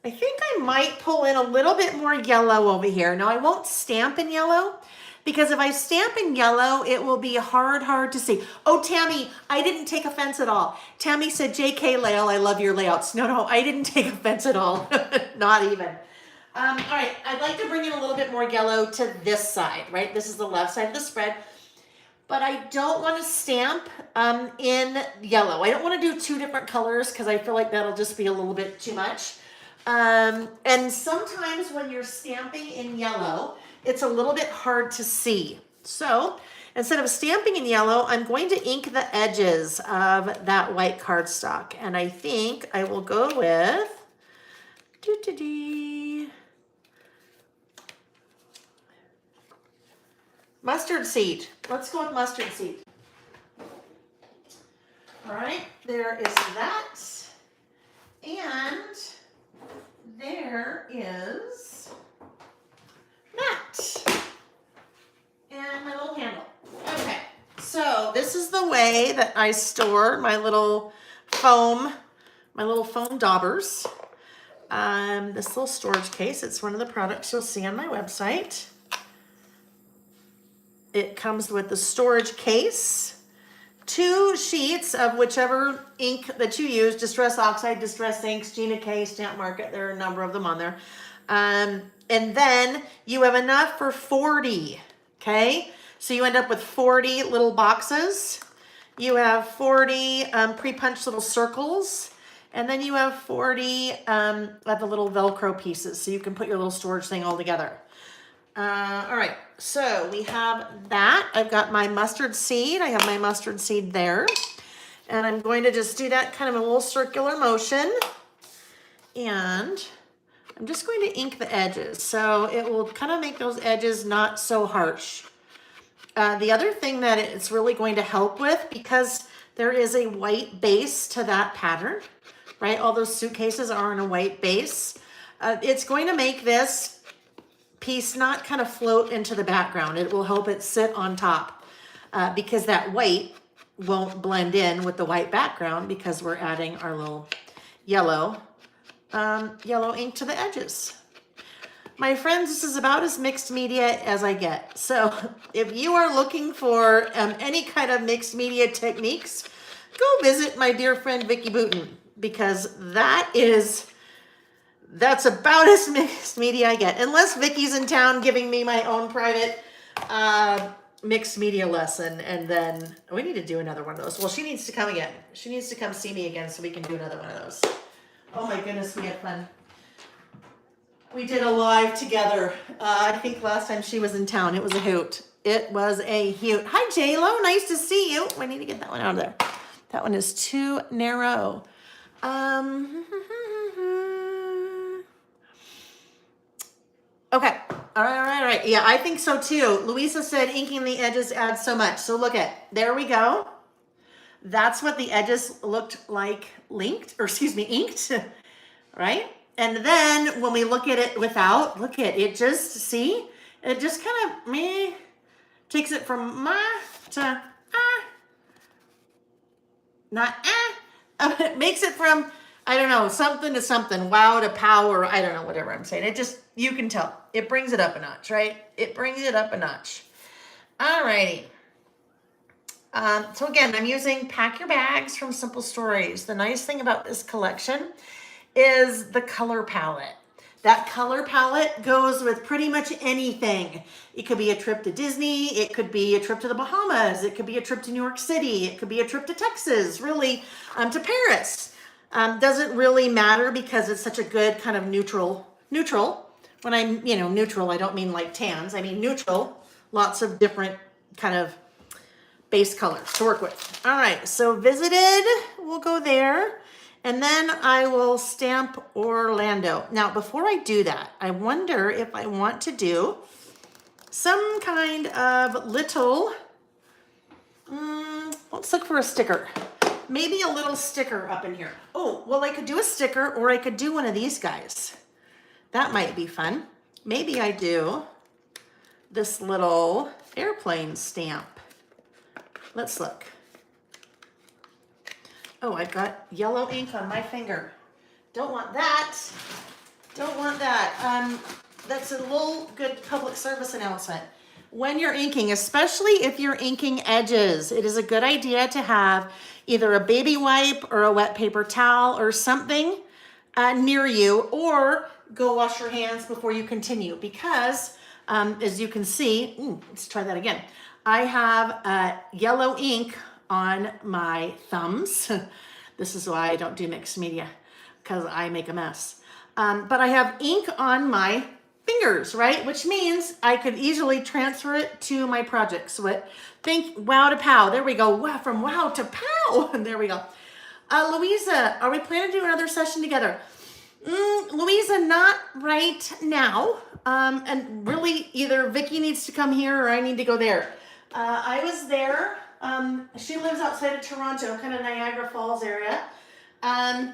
I think I might pull in a little bit more yellow over here. Now I won't stamp in yellow because if I stamp in yellow, it will be hard to see. Oh, Tammy, I didn't take offense at all. Tammy said, JK Lael, I love your layouts. No, I didn't take offense at all. Not even. All right, I'd like to bring in a little bit more yellow to this side, right? This is the left side of the spread. But I don't want to stamp in yellow. I don't want to do two different colors because I feel like that'll just be a little bit too much. And sometimes when you're stamping in yellow, it's a little bit hard to see. So instead of stamping in yellow, I'm going to ink the edges of that white cardstock. And I think I will go with mustard seed. Let's go with mustard seed. All right, there is that. And there is that. And my little handle. Okay, so this is the way that I store my little foam daubers. This little storage case, it's one of the products you'll see on my website. It comes with the storage case, 2 sheets of whichever ink that you use, Distress Oxide, Distress Inks, Gina K, Stamp Market, there are a number of them on there. And then you have enough for 40, okay? So you end up with 40 little boxes. You have 40 pre-punched little circles. And then you have 40 of the little Velcro pieces. So you can put your little storage thing all together. All right, so we have that. I've got my mustard seed. I have my mustard seed there. And I'm going to just do that kind of a little circular motion. And I'm just going to ink the edges. So it will kind of make those edges not so harsh. The other thing that it's really going to help with, because there is a white base to that pattern, right? All those suitcases are on a white base. It's going to make this piece not kind of float into the background. It will help it sit on top because that white won't blend in with the white background because we're adding our little yellow ink to the edges. My friends, this is about as mixed media as I get. So if you are looking for any kind of mixed media techniques, go visit my dear friend Vicki Booten, because that's about as mixed media I get. Unless Vicki's in town giving me my own private mixed media lesson, and then we need to do another one of those. Well, she needs to come again. She needs to come see me again so we can do another one of those. Oh my goodness, we had fun. We did a live together. I think last time she was in town. It was a hoot. It was a hoot. Hi, J-Lo. Nice to see you. I need to get that one out of there. That one is too narrow. Okay. All right. Yeah, I think so too. Louisa said inking the edges adds so much. So look there we go. That's what the edges looked like inked, right? And then when we look at it without, look at it, just see, it just kind of takes it from ma to not it makes it from, I don't know, something to something, wow to power, I don't know, whatever I'm saying. It just, you can tell, it brings it up a notch, right? It brings it up a notch. Alrighty. So again, I'm using Pack Your Bags from Simple Stories. The nice thing about this collection is the color palette. That color palette goes with pretty much anything. It could be a trip to Disney. It could be a trip to the Bahamas. It could be a trip to New York City. It could be a trip to Texas, really, to Paris. Doesn't really matter because it's such a good kind of neutral. When I'm, neutral, I don't mean like tans. I mean neutral. Lots of different kind of base colors to work with. All right, so visited, we'll go there. And then I will stamp Orlando. Now, before I do that, I wonder if I want to do some kind of little, let's look for a sticker. Maybe a little sticker up in here. Oh, well, I could do a sticker or I could do one of these guys. That might be fun. Maybe I do this little airplane stamp. Let's look. Oh, I've got yellow ink on my finger. Don't want that. Don't want that. That's a little good public service announcement. When you're inking, especially if you're inking edges, it is a good idea to have either a baby wipe or a wet paper towel or something near you, or go wash your hands before you continue because as you can see, let's try that again. I have yellow ink on my thumbs. This is why I don't do mixed media, because I make a mess. But I have ink on my fingers, right? Which means I could easily transfer it to my project. So think wow to pow. There we go. Wow, from wow to pow. And there we go. Louisa, are we planning to do another session together? Louisa, not right now. And really either Vicki needs to come here or I need to go there. I was there. She lives outside of Toronto, kind of Niagara Falls area. I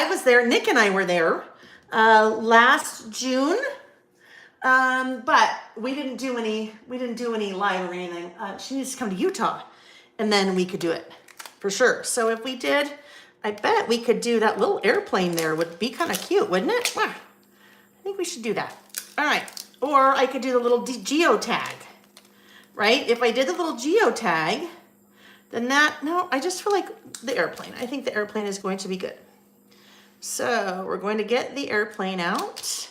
was there. Nick and I were there last June, but we didn't do any live or anything. She needs to come to Utah, and then we could do it for sure. So if we did, I bet we could do that little airplane there. Would be kind of cute, wouldn't it? I think we should do that. All right, or I could do the little geotag. Right? If I did the little geotag, then I just feel like the airplane. I think the airplane is going to be good. So we're going to get the airplane out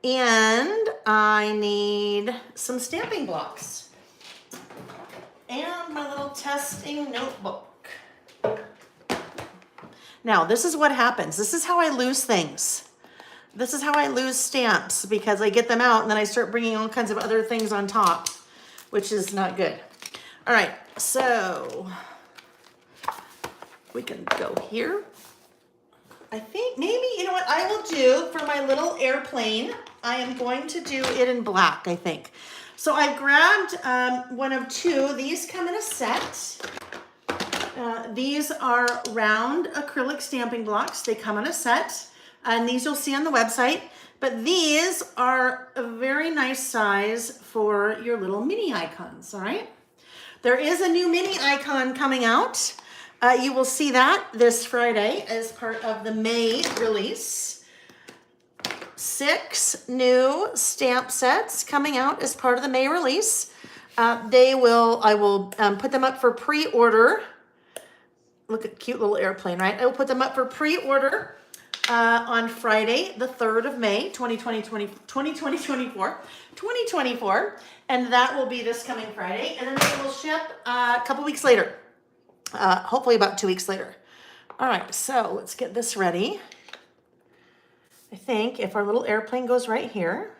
and I need some stamping blocks and my little testing notebook. Now, this is what happens. This is how I lose things. This is how I lose stamps because I get them out and then I start bringing all kinds of other things on top, which is not good. All right, so we can go here. I think maybe, you know what I will do for my little airplane, I am going to do it in black, I think. So I grabbed one of two. These come in a set. These are round acrylic stamping blocks. They come in a set, and these you'll see on the website. But these are a very nice size for your little mini icons, all right? There is a new mini icon coming out. You will see that this Friday as part of the May release. 6 new stamp sets coming out as part of the May release. I will put them up for pre-order. Look at cute little airplane, right? I will put them up for pre-order on Friday, the 3rd of May, 2024. And that will be this coming Friday. And then they will ship a couple weeks later. Hopefully about 2 weeks later. All right, so let's get this ready. I think if our little airplane goes right here,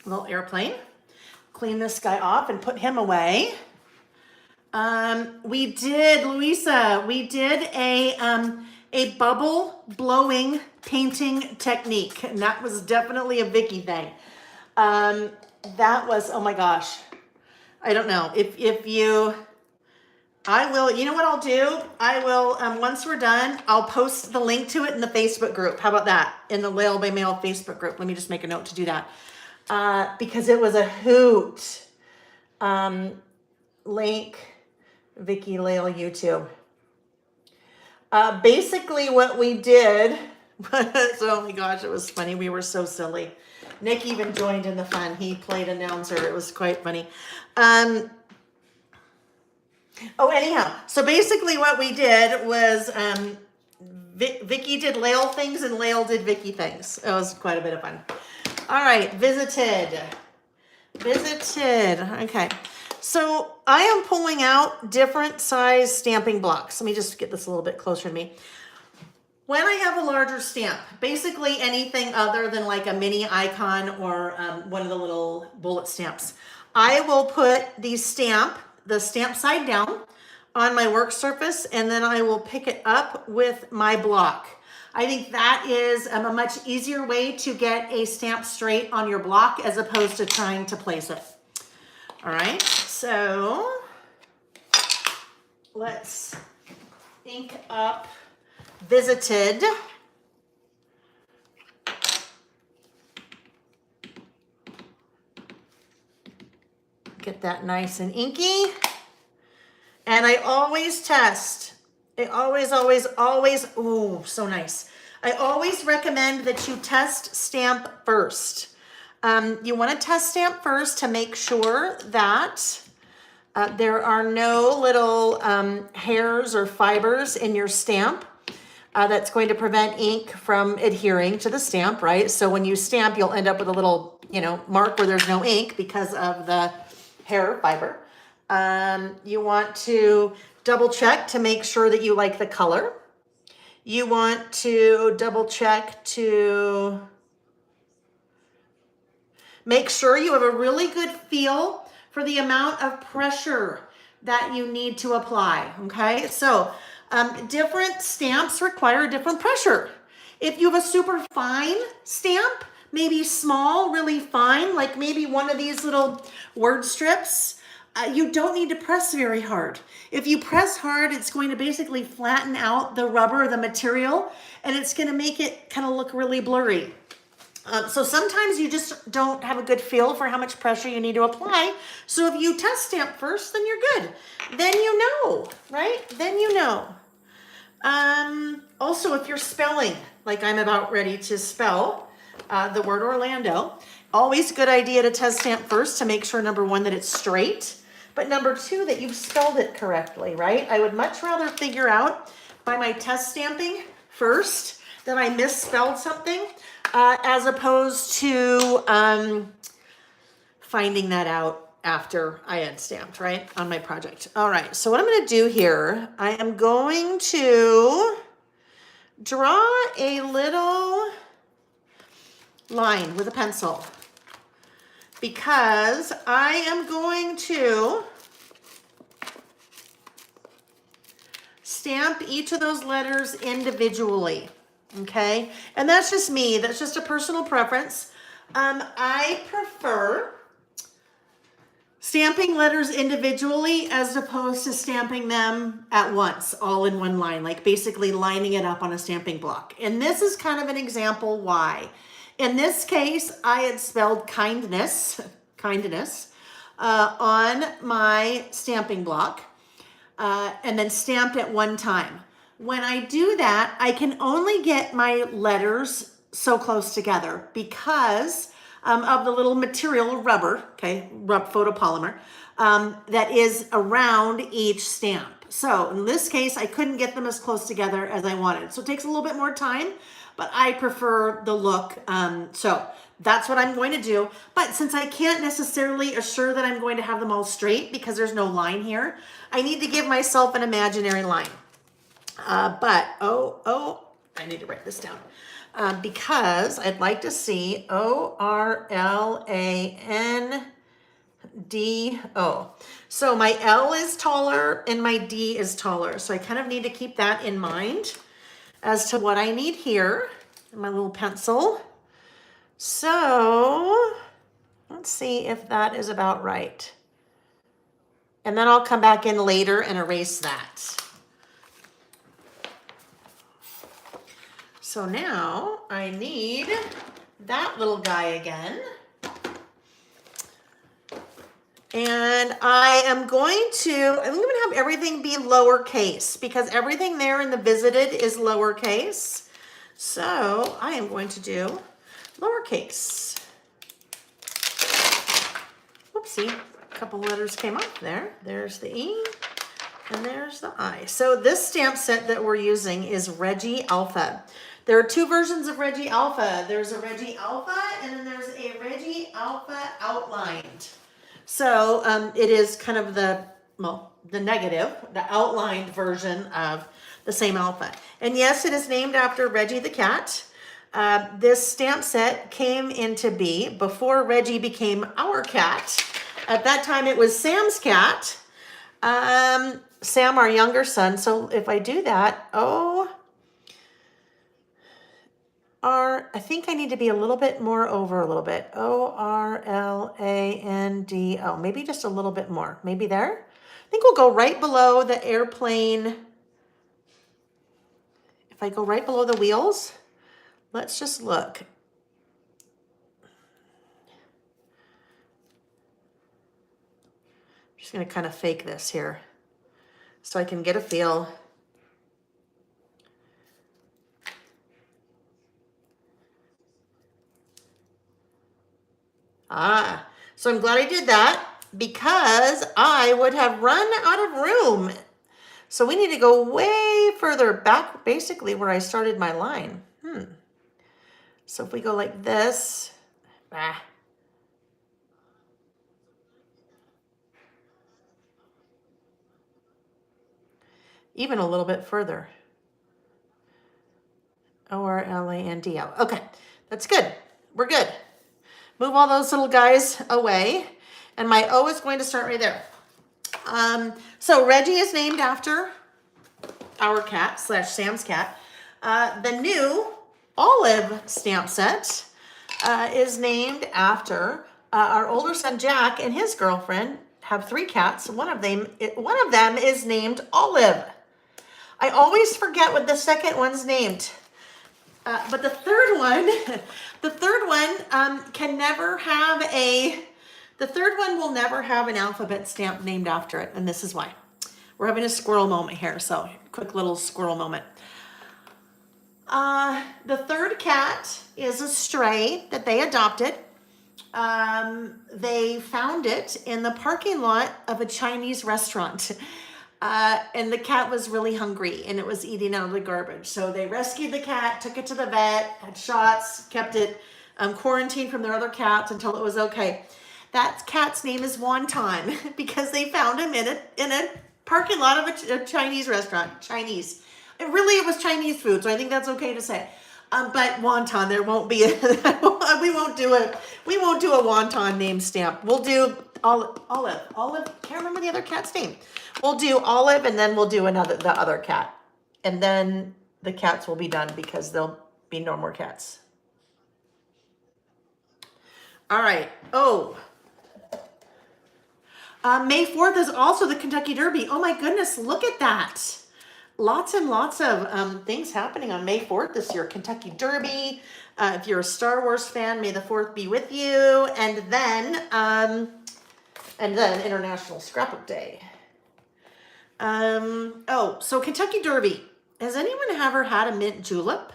little airplane, clean this guy off and put him away. Louisa, we did a bubble blowing painting technique, and that was definitely a Vicki thing. That was, oh my gosh, I don't know you know what I'll do? I will, once we're done, I'll post the link to it in the Facebook group. How about that? In the Lail by Mail Facebook group. Let me just make a note to do that. Because it was a hoot. Link, Vicki Lail YouTube. Basically what we did was, oh my gosh, it was funny. We were so silly. Nick even joined in the fun. He played announcer. It was quite funny. Anyhow, so basically what we did was Vicki did Lail things and Lail did Vicki things. It was quite a bit of fun. All right, visited. Okay, So I am pulling out different size stamping blocks. Let me just get this a little bit closer to me. When I have a larger stamp, basically anything other than like a mini icon or one of the little bullet stamps, I will put the stamp side down on my work surface, and then I will pick it up with my block. I think that is a much easier way to get a stamp straight on your block as opposed to trying to place it. All right, so let's ink up Visited. Get that nice and inky. And I always test. I always, ooh, so nice. I always recommend that you test stamp first. You want to test stamp first to make sure that there are no little hairs or fibers in your stamp. That's going to prevent ink from adhering to the stamp, right? So when you stamp, you'll end up with a little, mark where there's no ink because of the hair fiber. You want to double check to make sure that you like the color. You want to double check to make sure you have a really good feel for the amount of pressure that you need to apply, okay? So different stamps require different pressure. If you have a super fine stamp, maybe small, really fine, like maybe one of these little word strips, you don't need to press very hard. If you press hard, it's going to basically flatten out the rubber, the material, and it's going to make it kind of look really blurry. So sometimes you just don't have a good feel for how much pressure you need to apply. So if you test stamp first, then you're good. Then you know, right? Then you know. Also, if you're spelling, like I'm about ready to spell the word Orlando, always a good idea to test stamp first to make sure, number one, that it's straight, but number two, that you've spelled it correctly, right? I would much rather figure out by my test stamping first that I misspelled something as opposed to finding that out after I had stamped, right, on my project. All right, so what I'm going to do here, I am going to draw a little line with a pencil because I am going to stamp each of those letters individually, okay? And that's just me. That's just a personal preference. I prefer stamping letters individually as opposed to stamping them at once, all in one line, like basically lining it up on a stamping block. And this is kind of an example why. In this case, I had spelled kindness on my stamping block and then stamped at one time. When I do that, I can only get my letters so close together because of the little material rubber, okay, photopolymer, that is around each stamp. So in this case, I couldn't get them as close together as I wanted. So it takes a little bit more time, but I prefer the look. So that's what I'm going to do. But since I can't necessarily assure that I'm going to have them all straight because there's no line here, I need to give myself an imaginary line. I need to write this down. Because I'd like to see ORLANDO. So my L is taller and my D is taller. So I kind of need to keep that in mind as to what I need here in my little pencil. So let's see if that is about right. And then I'll come back in later and erase that. So now I need that little guy again. And I'm going to have everything be lowercase because everything there in the visited is lowercase. So I am going to do lowercase. Whoopsie, a couple letters came up there. There's the E and there's the I. So this stamp set that we're using is Regie Alpha. There are two versions of Regie Alpha. There's a Regie Alpha and then there's a Regie Alpha Outlined. So it is kind of the negative, the outlined version of the same alphabet. And yes, it is named after Reggie the cat. This stamp set came into be before Reggie became our cat. At that time, it was Sam's cat. Sam, our younger son. So if I do that, I think I need to be a little bit more over a little bit. Orlando. Maybe just a little bit more. Maybe there. I think we'll go right below the airplane. If I go right below the wheels, let's just look. I'm just going to kind of fake this here so I can get a feel. So I'm glad I did that because I would have run out of room. So we need to go way further back, basically where I started my line. So if we go like this, even a little bit further. Orlando. Okay, that's good. We're good. Move all those little guys away. And my O is going to start right there. So Reggie is named after our cat / Sam's cat. The new olive stamp set is named after our older son Jack and his girlfriend have 3 cats. One of them is named Olive. I always forget what the second one's named. But the third one can never have the third one will never have an alphabet stamp named after it. And this is why. We're having a squirrel moment here. So quick little squirrel moment. The third cat is a stray that they adopted. They found it in the parking lot of a Chinese restaurant. And the cat was really hungry and it was eating out of the garbage. So they rescued the cat, took it to the vet, had shots, kept it quarantined from their other cats until it was okay. That cat's name is Wonton because they found him in a parking lot of a Chinese restaurant. Chinese. It was Chinese food, so I think that's okay to say. But wonton, there won't be we won't do a wonton name stamp. We'll do Olive. Can't remember the other cat's name. We'll do Olive, and then we'll do the other cat, and then the cats will be done because there'll be no more cats. All right. May 4th is also the Kentucky Derby. Oh my goodness, look at that. Lots and lots of things happening on May 4th this year. Kentucky Derby. If you're a Star Wars fan, May the 4th be with you. And then International Scrapbook Day. So Kentucky Derby. Has anyone ever had a mint julep?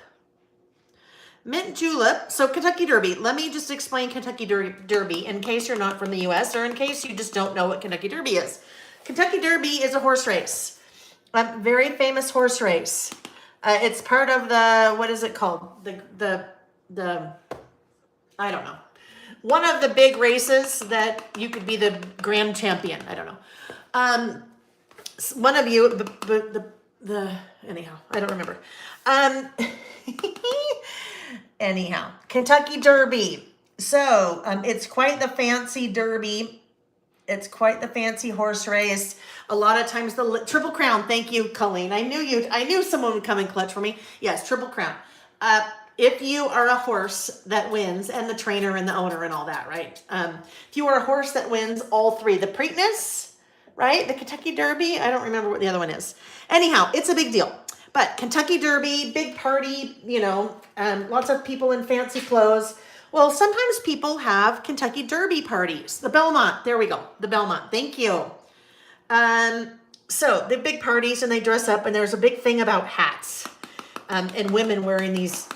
Mint julep. So Kentucky Derby. Let me just explain Kentucky Derby in case you're not from the U.S. or in case you just don't know what Kentucky Derby is. Kentucky Derby is a horse race. A very famous horse race. It's part of what is it called? The I don't know. One of the big races that you could be the grand champion. I don't know. One of you, anyhow, I don't remember. Anyhow, Kentucky Derby. So it's quite the fancy derby. It's quite the fancy horse race. A lot of times the Triple Crown. Thank you, Colleen. I knew someone would come and clutch for me. Yes, Triple Crown. If you are a horse that wins, and the trainer and the owner and all that, right? If you are a horse that wins all 3, the Preakness, right? The Kentucky Derby. I don't remember what the other one is. Anyhow, it's a big deal. But Kentucky Derby, big party, lots of people in fancy clothes. Well, sometimes people have Kentucky Derby parties. The Belmont, there we go. The Belmont, thank you. So the big parties and they dress up and there's a big thing about hats. And women wearing these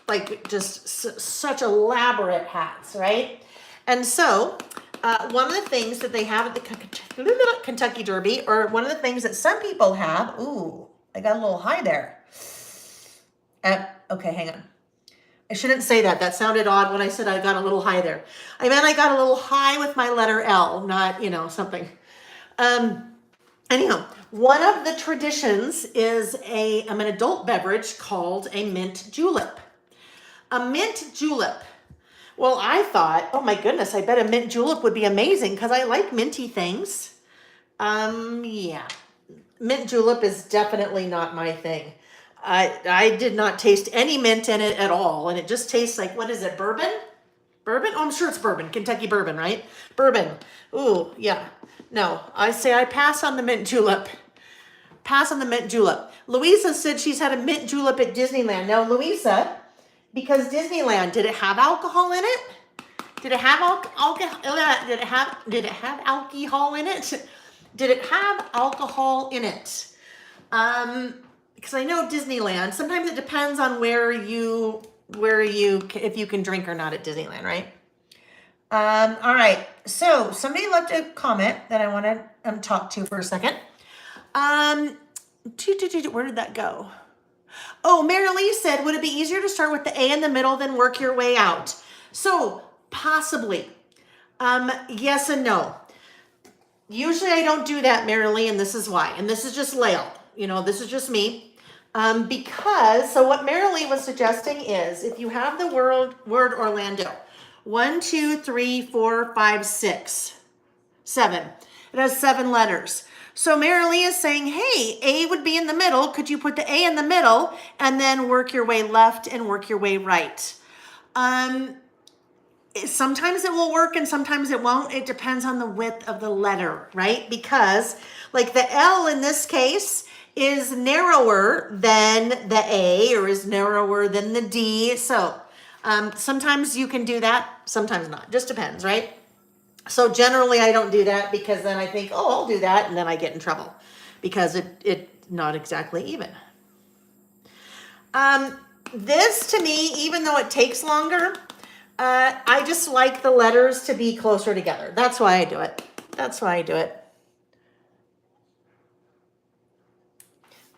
such elaborate hats, right? And so one of the things that they have at the Kentucky Derby, or one of the things that some people have, ooh, I got a little high there. Okay, hang on. I shouldn't say that. That sounded odd when I said I got a little high there. I meant I got a little high with my letter L, not, something. Anyhow, one of the traditions is an adult beverage called a mint julep. A mint julep. Well, I thought, oh my goodness, I bet a mint julep would be amazing because I like minty things. Yeah. Mint julep is definitely not my thing. I did not taste any mint in it at all, and it just tastes like, what is it, bourbon? Bourbon? Oh, I'm sure it's bourbon. Kentucky bourbon, right? Bourbon. Ooh, yeah. No, I say I pass on the mint julep. Pass on the mint julep. Louisa said she's had a mint julep at Disneyland. Now, Louisa, because Disneyland, did it have alcohol in it? Did it have alcohol? Did it have alcohol in it? Did it have alcohol in it? Because I know Disneyland, sometimes it depends on if you can drink or not at Disneyland, right? All right. So somebody left a comment that I want to talk to for a second. Where did that go? Oh, Mary Lee said, would it be easier to start with the A in the middle than work your way out? So possibly. Yes and no. Usually I don't do that, Mary Lee, and this is why. And this is just layout. This is just me. So what Mary Lee was suggesting is if you have the word Orlando, 1, 2, 3, 4, 5, 6, 7. It has 7 letters. So Mary Lee is saying, hey, A would be in the middle. Could you put the A in the middle and then work your way left and work your way right? Sometimes it will work and sometimes it won't. It depends on the width of the letter, right? Because like the L in this case is narrower than the A or is narrower than the D. So sometimes you can do that, sometimes not. Just depends, right? So generally I don't do that because then I think, oh, I'll do that. And then I get in trouble because it's not exactly even. This to me, even though it takes longer, I just like the letters to be closer together. That's why I do it.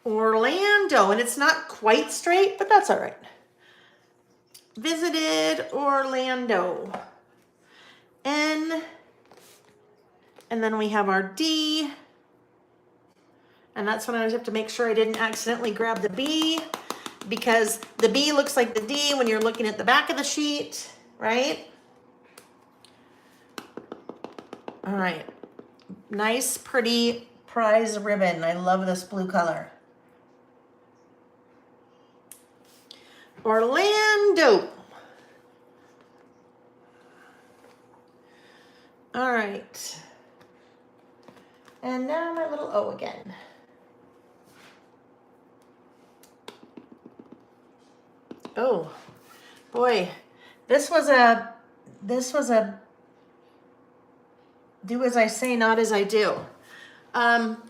Orlando, and it's not quite straight, but that's all right. Visited Orlando. N, and then we have our D, and that's when I have to make sure I didn't accidentally grab the B, because the B looks like the D when you're looking at the back of the sheet, right? All right, nice, pretty prize ribbon. I love this blue color. Orlando. All right. And now my little O again. Oh, boy. This was a do as I say, not as I do.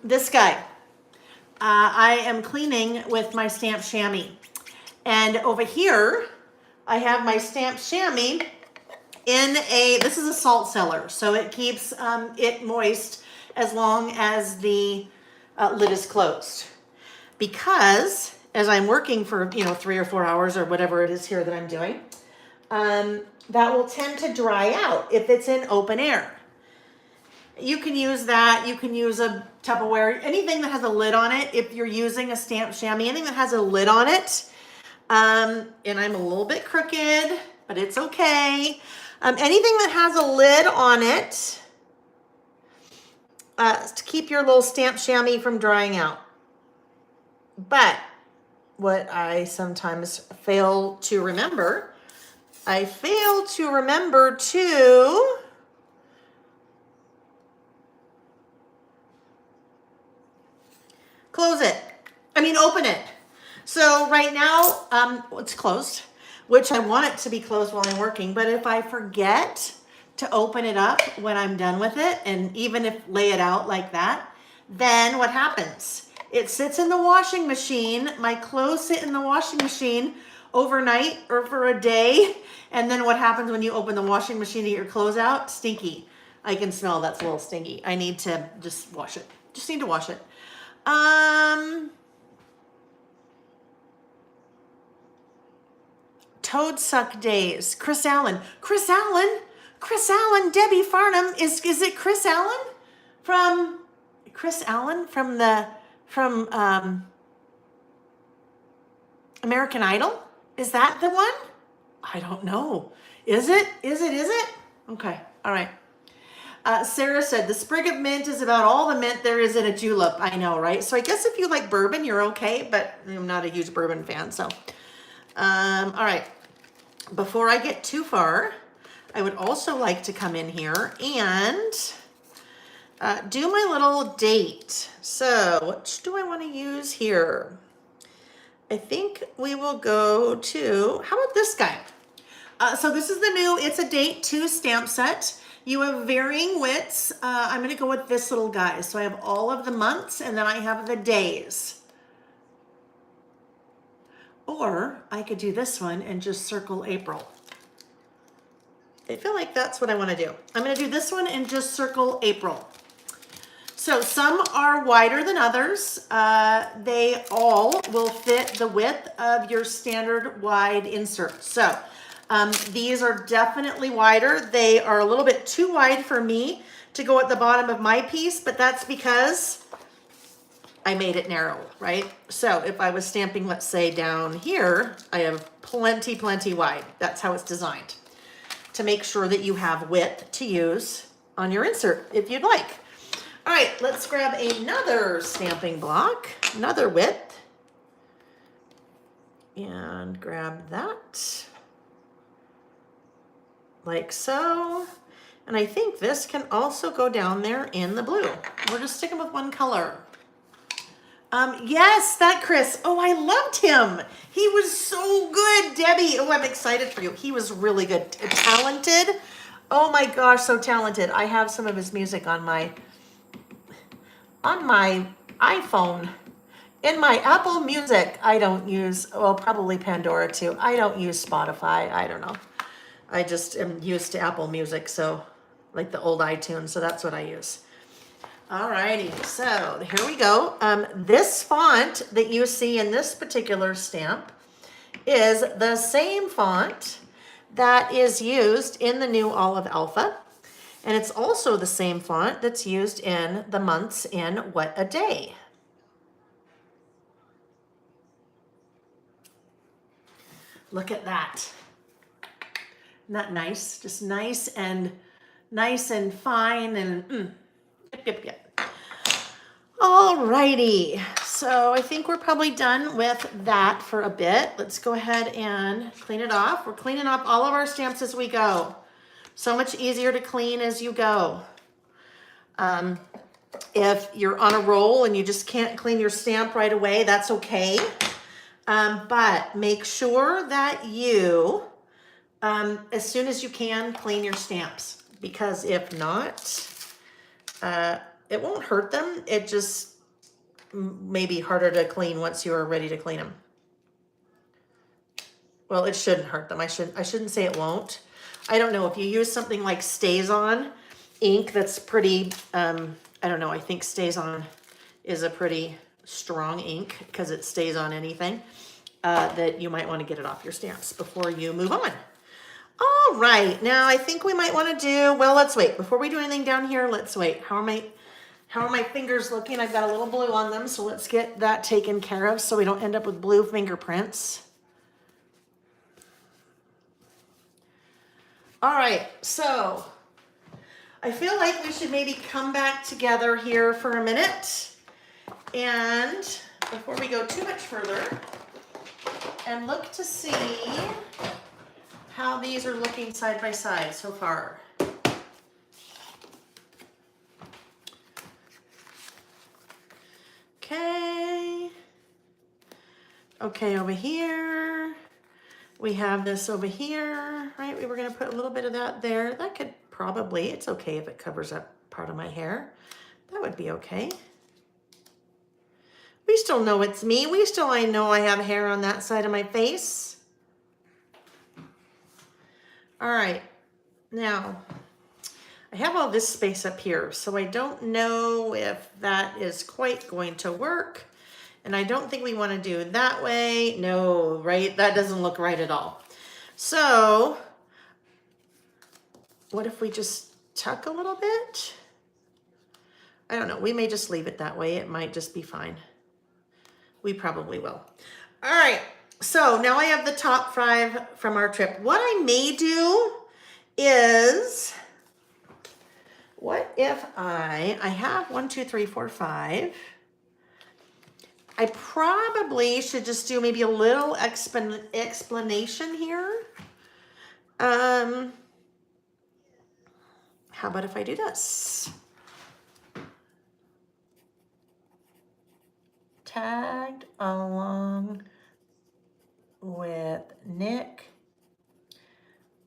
This guy. I am cleaning with my stamped chamois. And over here, I have my stamped chamois this is a salt cellar, so it keeps it moist as long as the lid is closed. Because as I'm working for 3 or 4 hours or whatever it is here that I'm doing, that will tend to dry out if it's in open air. You can use that. You can use a Tupperware, anything that has a lid on it. If you're using a stamped chamois, anything that has a lid on it. And I'm a little bit crooked, but it's okay. Anything that has a lid on it to keep your little stamped chamois from drying out. But what I sometimes fail to remember, to close it. Open it. So right now, it's closed, which I want it to be closed while I'm working. But if I forget to open it up when I'm done with it, and even if lay it out like that, then what happens? It sits in the washing machine. My clothes sit in the washing machine overnight or for a day. And then what happens when you open the washing machine to get your clothes out? Stinky. I can smell that's a little stinky. I need to just wash it. Just need to wash it. Toad Suck Days. Chris Allen. Chris Allen? Chris Allen, Debbie Farnham. Is it Chris Allen? From American Idol? Is that the one? I don't know. Is it? Okay, all right. Sarah said, the sprig of mint is about all the mint there is in a julep. I know, right? So I guess if you like bourbon, you're okay, but I'm not a huge bourbon fan, so. All right, before I get too far, I would also like to come in here and do my little date. So what do I want to use here? I think we will go to, how about this guy? So this is the new It's a Date 2 stamp set. You have varying widths. I'm going to go with this little guy. So I have all of the months and then I have the days. Or I could do this one and just circle April. I feel like that's what I want to do. I'm going to do this one and just circle April. So some are wider than others. They all will fit the width of your standard wide insert. So these are definitely wider. They are a little bit too wide for me to go at the bottom of my piece, but that's because I made it narrow, right? So if I was stamping, let's say down here, I have plenty wide. That's how it's designed to make sure that you have width to use on your insert if you'd like. All right, let's grab another stamping block, another width, and grab that. Like so. And I think this can also go down there in the blue. We're just sticking with one color. Yes, that Chris. Oh, I loved him. He was so good, Debbie. Oh, I'm excited for you. He was really good. Talented. Oh my gosh, so talented. I have some of his music on my iPhone. In my Apple Music, I don't use, well, probably Pandora too. I don't use Spotify. I don't know. I just am used to Apple Music, so like the old iTunes, so that's what I use. Alrighty, so here we go. This font that you see in this particular stamp is the same font that is used in the new Olive Alpha, and it's also the same font that's used in the months in What a Day. Look at that. Not nice, just nice and fine and yep. Alrighty, so I think we're probably done with that for a bit. Let's go ahead and clean it off. We're cleaning up all of our stamps as we go. So much easier to clean as you go. If you're on a roll and you just can't clean your stamp right away, that's okay. But make sure that you as soon as you can, clean your stamps, because if not, it won't hurt them. It just may be harder to clean once you are ready to clean them. Well, it shouldn't hurt them. I shouldn't say it won't. I don't know if you use something like StazOn ink that's pretty, I don't know, I think StazOn is a pretty strong ink because it stays on anything, that you might want to get it off your stamps before you move on. All right, now I think we might want to do, well, let's wait. Before we do anything down here, let's wait. How are my fingers looking? I've got a little blue on them, so let's get that taken care of so we don't end up with blue fingerprints. All right, so I feel like we should maybe come back together here for a minute. And before we go too much further, and look to see how these are looking side by side so far. Okay. Okay, over here. We have this over here, right? We were gonna put a little bit of that there. That could probably, it's okay if it covers up part of my hair. That would be okay. We still know it's me. I know I have hair on that side of my face. All right, now I have all this space up here, so I don't know if that is quite going to work. And I don't think we want to do it that way. No, right? That doesn't look right at all. So what if we just tuck a little bit? I don't know. We may just leave it that way. It might just be fine. We probably will. All right. So now I have the top 5 from our trip. What I may do is, what if I have 1, 2, 3, 4, 5. I probably should just do maybe a little explanation here. How about if I do this? Tagged along with Nick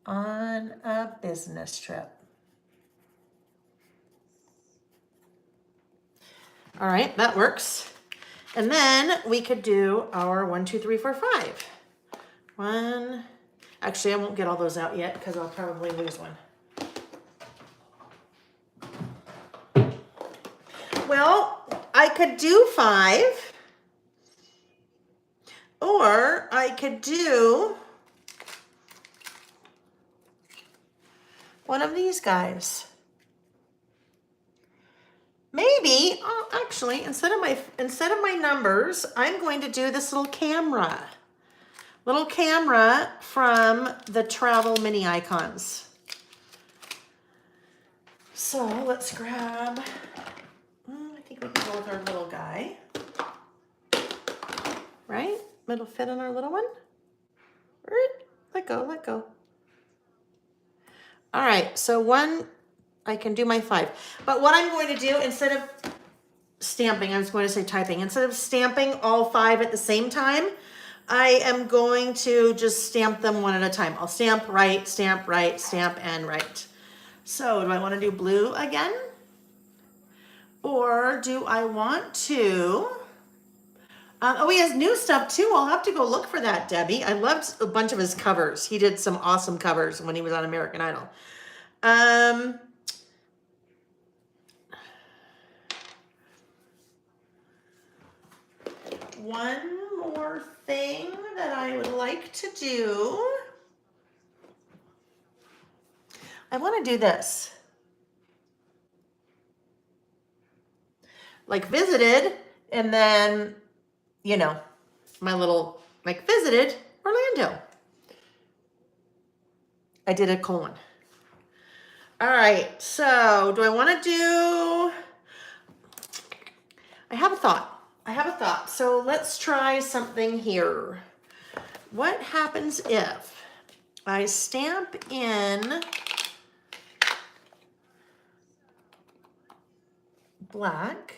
on a business trip. All right, that works. And then we could do our 1, 2, 3, 4, 5. 1. Actually, I won't get all those out yet because I'll probably lose one. Well, I could do 5. Or I could do one of these guys. Maybe, actually, instead of my numbers, I'm going to do this little camera. Little camera from the travel mini icons. So let's grab, I think we can go with our little guy. Right? It'll fit on our little one. Let go, let go. All right, so 1, I can do my 5. But what I'm going to do, instead of stamping, I was going to say typing, instead of stamping all 5 at the same time, I am going to just stamp them one at a time. I'll stamp, stamp, and write. So do I want to do blue again? Or do I want to... oh, he has new stuff too. I'll have to go look for that, Debbie. I loved a bunch of his covers. He did some awesome covers when he was on American Idol. One more thing that I would like to do. I want to do this. Like visited, and then, you know, my little, like visited Orlando. I did a colon. All right, so do I want to do, I have a thought. So let's try something here. What happens if I stamp in black,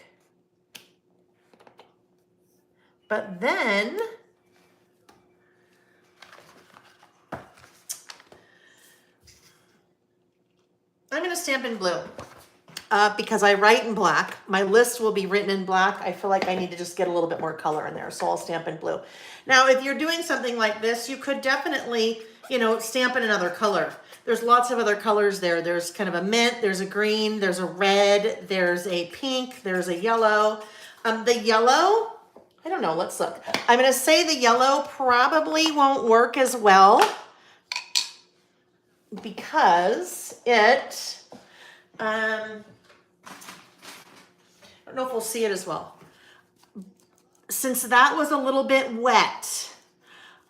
but then I'm going to stamp in blue because I write in black. My list will be written in black. I feel like I need to just get a little bit more color in there, so I'll stamp in blue. Now, if you're doing something like this, you could definitely, you know, stamp in another color. There's lots of other colors there. There's kind of a mint, there's a green, there's a red, there's a pink, there's a yellow. The yellow, I don't know, let's look. I'm going to say the yellow probably won't work as well because it, I don't know if we'll see it as well. Since that was a little bit wet,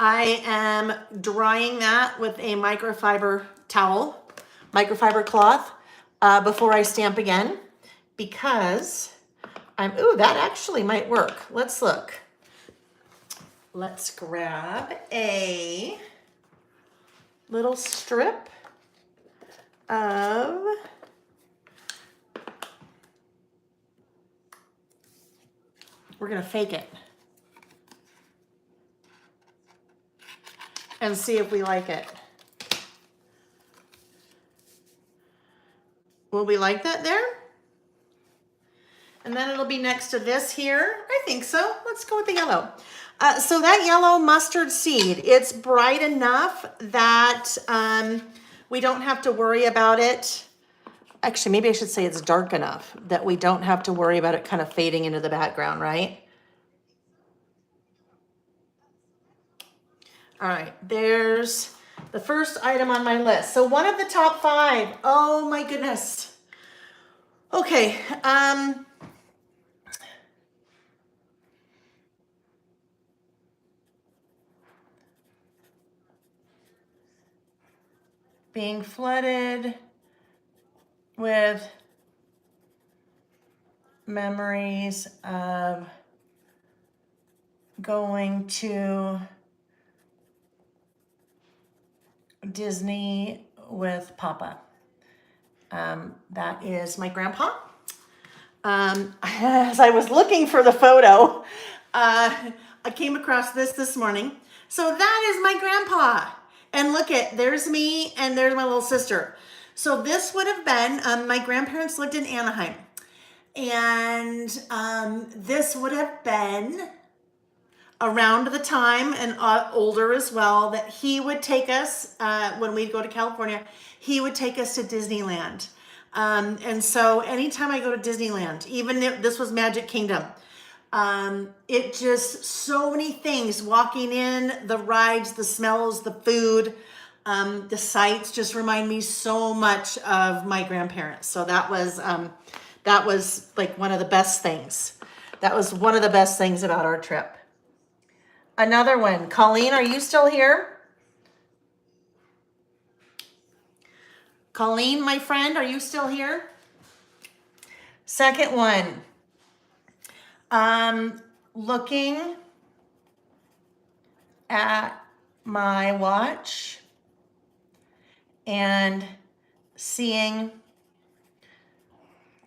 I am drying that with a microfiber towel, microfiber cloth, before I stamp again, because ooh, that actually might work. Let's look. Let's grab a little strip of we're gonna fake it and see if we like it. Will we like that there? And then it'll be next to this here. I think so. Let's go with the yellow. So that yellow mustard seed, it's bright enough that we don't have to worry about it. Actually, maybe I should say it's dark enough that we don't have to worry about it kind of fading into the background, right? All right, there's The first item on my list. So one of the top 5. Oh my goodness. Okay. Being flooded with memories of going to Disney with Papa. That is my grandpa. As I was looking for the photo, I came across this morning. So that is my grandpa. And look there's me and there's my little sister. So this would have been, my grandparents lived in Anaheim. And this would have been around the time, and older as well, that he would take us, when we'd go to California, he would take us to Disneyland. And so anytime I go to Disneyland, even if this was Magic Kingdom, it just, so many things, walking in, the rides, the smells, the food, the sights just remind me so much of my grandparents. So that was like one of the best things. That was one of the best things about our trip. Another one. Colleen, are you still here? Colleen, my friend, are you still here? Second one. Looking at my watch and seeing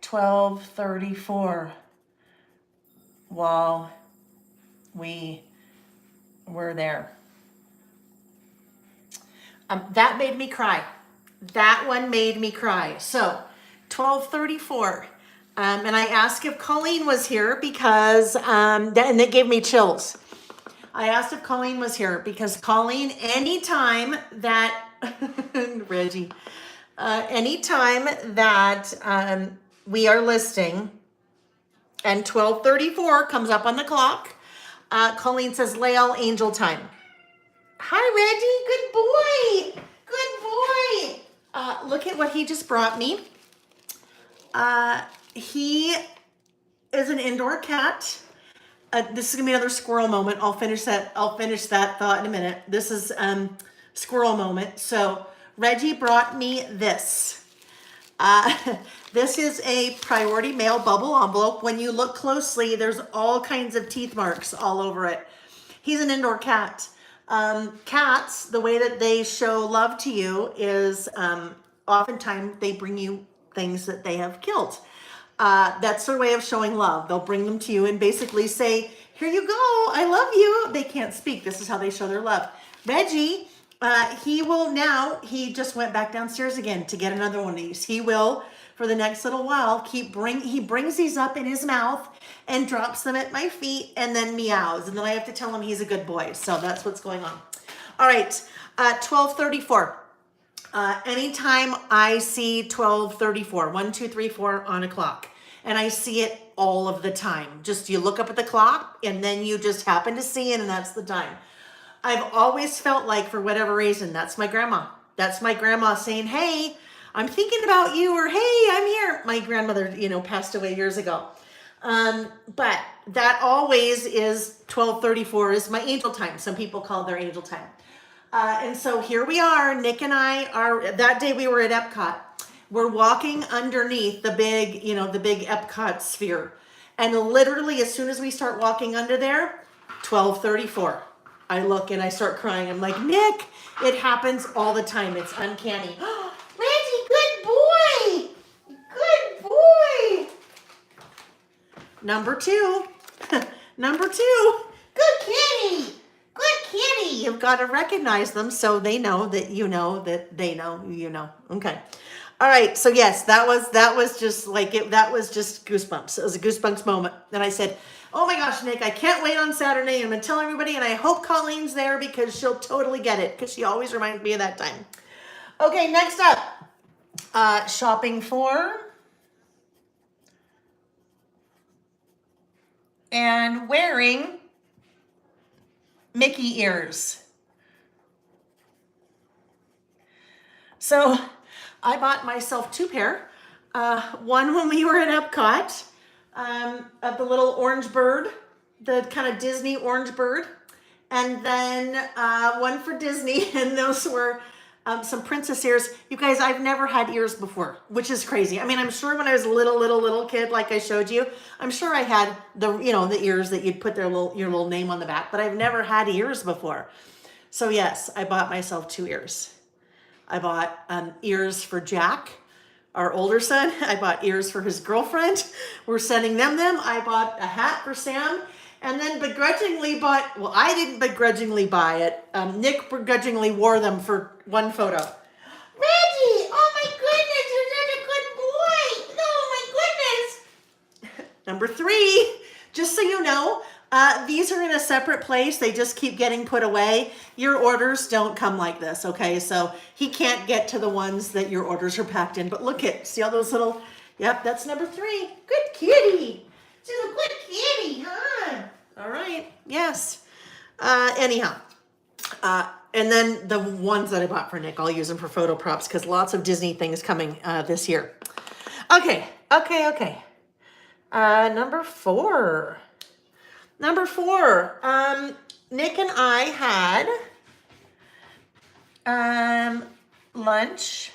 12:34 while we were there. That made me cry. That one made me cry. So 12:34. And I asked if Colleen was here because, and it gave me chills. I asked if Colleen was here because Colleen, anytime that, Reggie, anytime that we are listing and 12:34 comes up on the clock, Colleen says, Lael, angel time. Hi, Reggie. Good boy. Good boy. Look at what he just brought me. He is an indoor cat. This is gonna be another squirrel moment. I'll finish that thought in a minute. This is squirrel moment. So Reggie brought me this. This is a Priority Mail bubble envelope. When you look closely, there's all kinds of teeth marks all over it. He's an indoor cat. Cats, the way that they show love to you is oftentimes they bring you things that they have killed. That's their way of showing love. They'll bring them to you and basically say, here you go, I love you. They can't speak. This is how they show their love. Reggie, he just went back downstairs again to get another one of these. He will, for the next little while, he brings these up in his mouth and drops them at my feet and then meows. And then I have to tell him he's a good boy. So that's what's going on. All right, 12:34. Anytime I see 12:34, 1, 2, 3, 4 on a clock, and I see it all of the time. Just you look up at the clock and then you just happen to see it and that's the time. I've always felt like, for whatever reason, that's my grandma. That's my grandma saying, hey, I'm thinking about you, or hey, I'm here. My grandmother, passed away years ago. But that always is 12:34 is my angel time. Some people call it their angel time. And so here we are, Nick and I are, that day we were at Epcot. We're walking underneath the big Epcot sphere. And literally as soon as we start walking under there, 12:34. I look and I start crying. I'm like, Nick, it happens all the time. It's uncanny. Reggie, good boy. Good boy. Number 2. Number 2. Good kitty. Good kitty. You've got to recognize them so they know that you know that they know you know. Okay. All right. So yes, that was just like it. That was just goosebumps. It was a goosebumps moment. And I said, oh my gosh, Nick, I can't wait on Saturday. I'm going to tell everybody, and I hope Colleen's there because she'll totally get it because she always reminds me of that time. Okay, next up, shopping for and wearing Mickey ears. So I bought myself two pair. One when we were in Epcot, of the little orange bird, the kind of Disney orange bird. And then one for Disney, and those were some princess ears. You guys, I've never had ears before, which is crazy. I mean, I'm sure when I was a little kid, like I showed you, I'm sure I had the, the ears that you'd put your little name on the back, but I've never had ears before. So yes, I bought myself two ears. I bought ears for Jack, our older son. I bought ears for his girlfriend. We're sending them. I bought a hat for Sam. And then begrudgingly bought, well, I didn't begrudgingly buy it. Nick begrudgingly wore them for one photo. Reggie, oh my goodness, you're such a good boy. Oh my goodness. Number 3, just so you know, these are in a separate place. They just keep getting put away. Your orders don't come like this, okay? So he can't get to the ones that your orders are packed in. But look at, see all those little, yep, that's number 3. Good kitty. She's a good kitty, huh? All right, yes. Anyhow, and then the ones that I bought for Nick, I'll use them for photo props because lots of Disney things coming this year. Okay. Number 4. Nick and I had lunch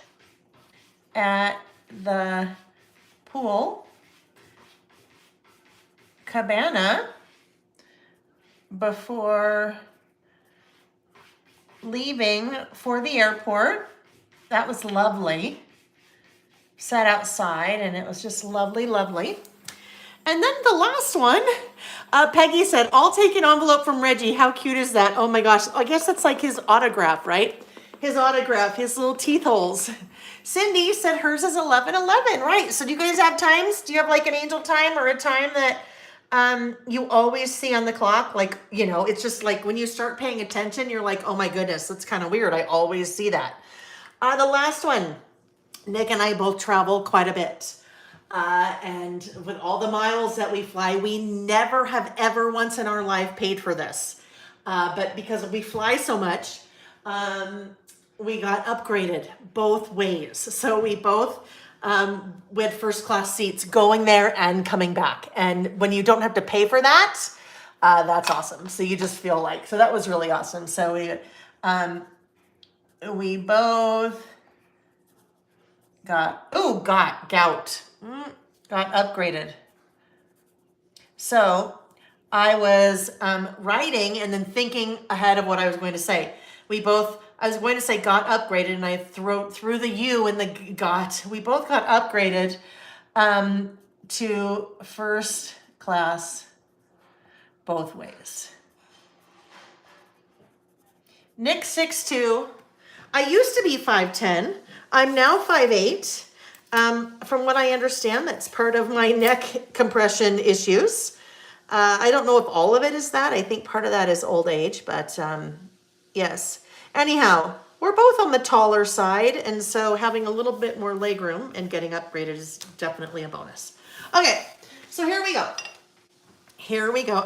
at the pool cabana before leaving for the airport. That was lovely. Sat outside and it was just lovely. And then the last one, Peggy said, I'll take an envelope from Reggie. How cute is that? Oh my gosh. I guess that's like his autograph, right? His autograph, his little teeth holes. Cindy said hers is 11:11, right? So do you guys have times? Do you have like an angel time or a time that you always see on the clock? Like, it's just like when you start paying attention, you're like, oh my goodness, that's kind of weird. I always see that. The last one, Nick and I both travel quite a bit. And with all the miles that we fly, we never have ever once in our life paid for this. But because we fly so much, we got upgraded both ways. So we both we had first class seats going there and coming back. And when you don't have to pay for that, that's awesome. So you just feel like, so that was really awesome. So we both got gout. Got upgraded. So I was writing and then thinking ahead of what I was going to say. I was going to say got upgraded, and I threw the U in the got. We both got upgraded to first class both ways. Nick 6'2". I used to be 5'10". I'm now 5'8". From what I understand, that's part of my neck compression issues. I don't know if all of it is that. I think part of that is old age, but yes. Anyhow, we're both on the taller side, and so having a little bit more leg room and getting upgraded is definitely a bonus. Okay, so here we go.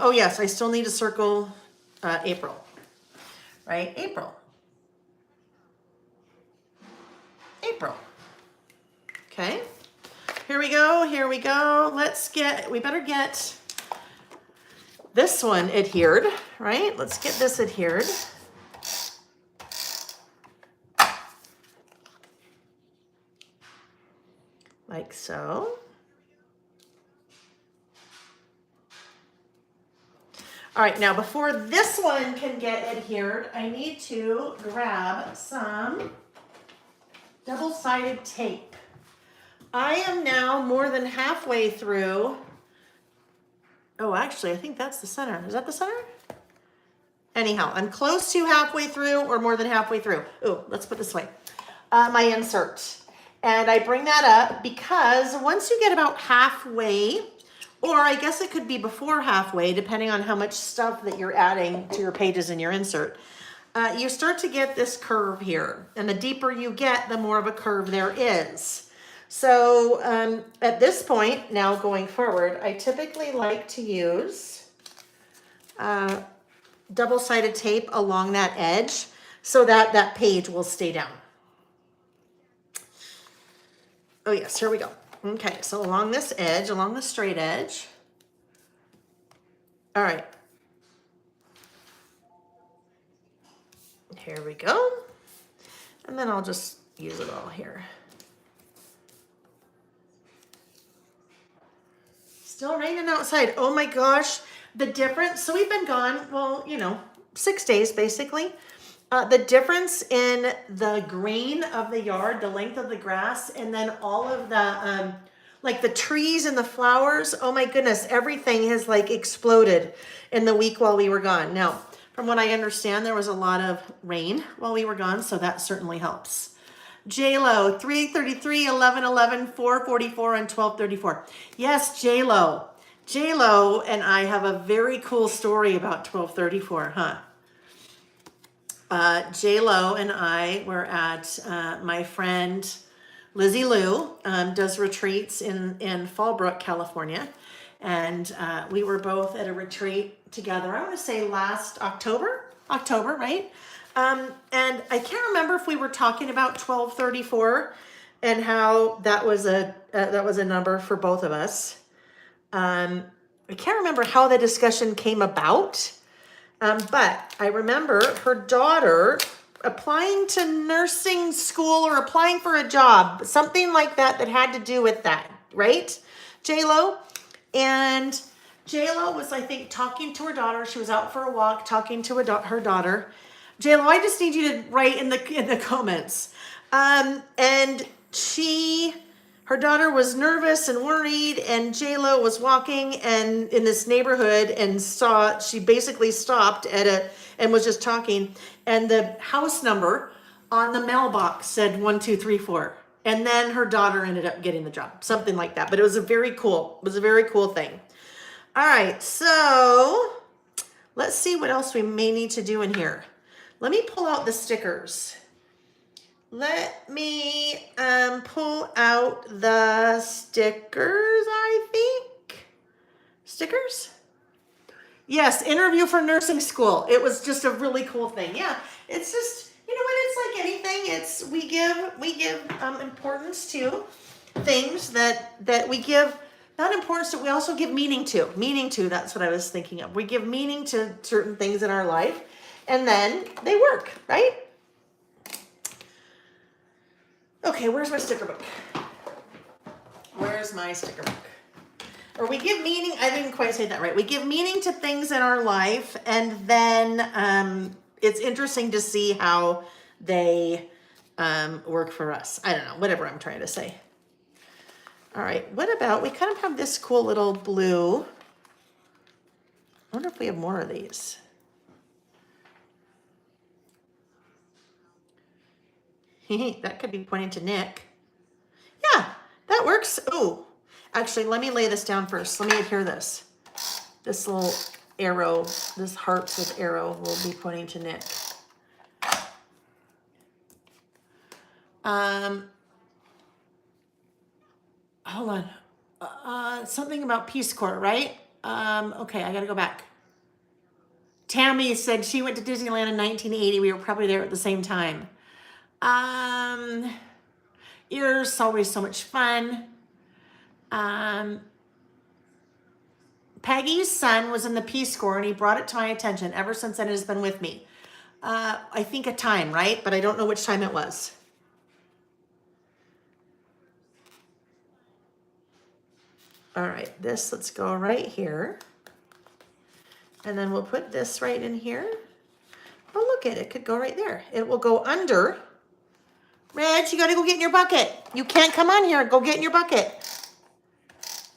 Oh yes, I still need to circle April, right? April. Okay, here we go. We better get this one adhered, right? Let's get this adhered. Like so. All right, now before this one can get adhered, I need to grab some double-sided tape. I am now more than halfway through. Oh, actually, I think that's the center. Is that the center? Anyhow, I'm close to halfway through or more than halfway through. Oh, let's put it this way. My insert. And I bring that up because once you get about halfway, or I guess it could be before halfway, depending on how much stuff that you're adding to your pages in your insert, you start to get this curve here. And the deeper you get, the more of a curve there is. So at this point, now going forward, I typically like to use double-sided tape along that edge so that that page will stay down. Oh yes, here we go. Okay, so along this edge, along the straight edge. All right. Here we go. And then I'll just use it all here. Still raining outside. Oh my gosh, the difference. So we've been gone, well, 6 days basically. The difference in the green of the yard, the length of the grass, and then all of the, like the trees and the flowers. Oh my goodness, everything has like exploded in the week while we were gone. Now, from what I understand, there was a lot of rain while we were gone, so that certainly helps. J-Lo, 333, 1111, 444, and 1234. Yes, J-Lo. J-Lo and I have a very cool story about 1234, huh? J-Lo and I were at my friend Lizzie Lou, does retreats in Fallbrook, California. And we were both at a retreat together, I want to say last October, right? And I can't remember if we were talking about 1234 and how that was a number for both of us. I can't remember how the discussion came about. But I remember her daughter applying to nursing school or applying for a job, something like that had to do with that, right? J-Lo? And J-Lo was, I think, talking to her daughter. She was out for a walk talking to her daughter. J-Lo, I just need you to write in the comments. And her daughter was nervous and worried, and J-Lo was walking and in this neighborhood and she basically stopped and was just talking. And the house number on the mailbox said 1234. And then her daughter ended up getting the job, something like that. But it was a very cool thing. All right, so let's see what else we may need to do in here. Let me pull out the stickers. Let me pull out the stickers, I think. Stickers? Yes, interview for nursing school. It was just a really cool thing. Yeah, it's just, you know what, it's like anything. We give importance to things that we give, not importance to, we also give meaning to. Meaning to, that's what I was thinking of. We give meaning to certain things in our life, and then they work, right? Okay, where's my sticker book? Where's my sticker book? Or we give meaning, I didn't quite say that right. We give meaning to things in our life, and then it's interesting to see how they work for us. I don't know, whatever I'm trying to say. All right, what about, we kind of have this cool little blue. I wonder if we have more of these. That could be pointing to Nick. Yeah, that works. Oh, actually, let me lay this down first. Let me hear this. This little arrow, this hearts with arrow will be pointing to Nick. Hold on. Something about Peace Corps, right? Okay, I gotta go back. Tammy said she went to Disneyland in 1980. We were probably there at the same time. Ears, always so much fun. Peggy's son was in the Peace Corps and he brought it to my attention. Ever since then, it has been with me. I think a time, right? But I don't know which time it was. All right, let's go right here. And then we'll put this right in here. Oh, look it could go right there. It will go under. Reg, you gotta go get in your bucket. You can't come on here. Go get in your bucket.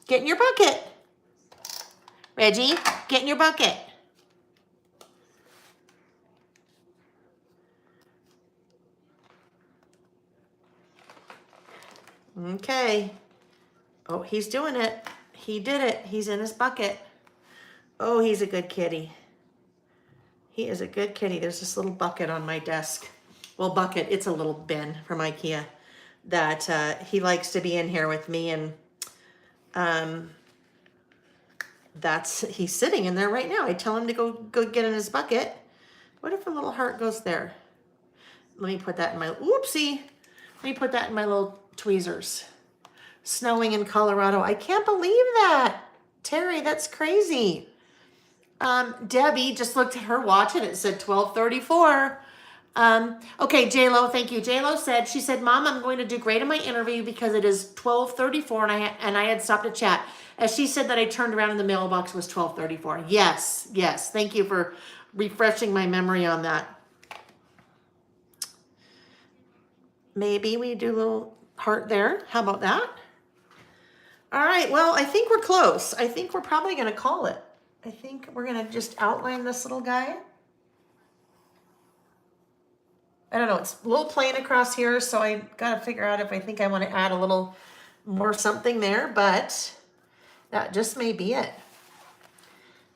Get in your bucket. Reggie, get in your bucket. Okay. Oh, he's doing it. He did it. He's in his bucket. Oh, he's a good kitty. He is a good kitty. There's this little bucket on my desk. Well, bucket, it's a little bin from IKEA that he likes to be in here with me, and he's sitting in there right now. I tell him to go get in his bucket. What if a little heart goes there? Let me put that in my, oopsie. Let me put that in my little tweezers. snowing in Colorado. I can't believe that. Terry, that's crazy. Debbie just looked at her watch and it said 12:34. Okay, J-Lo, thank you. J-Lo said, she said, Mom, I'm going to do great in my interview because it is 12:34 and I had stopped to chat. As she said that I turned around and the mailbox was 12:34. Yes, yes. Thank you for refreshing my memory on that. Maybe we do a little heart there. How about that? All right, well, I think we're close. I think we're probably going to call it. I think we're going to just outline this little guy. I don't know, it's a little plain across here, so I got to figure out if I think I want to add a little more something there, but that just may be it.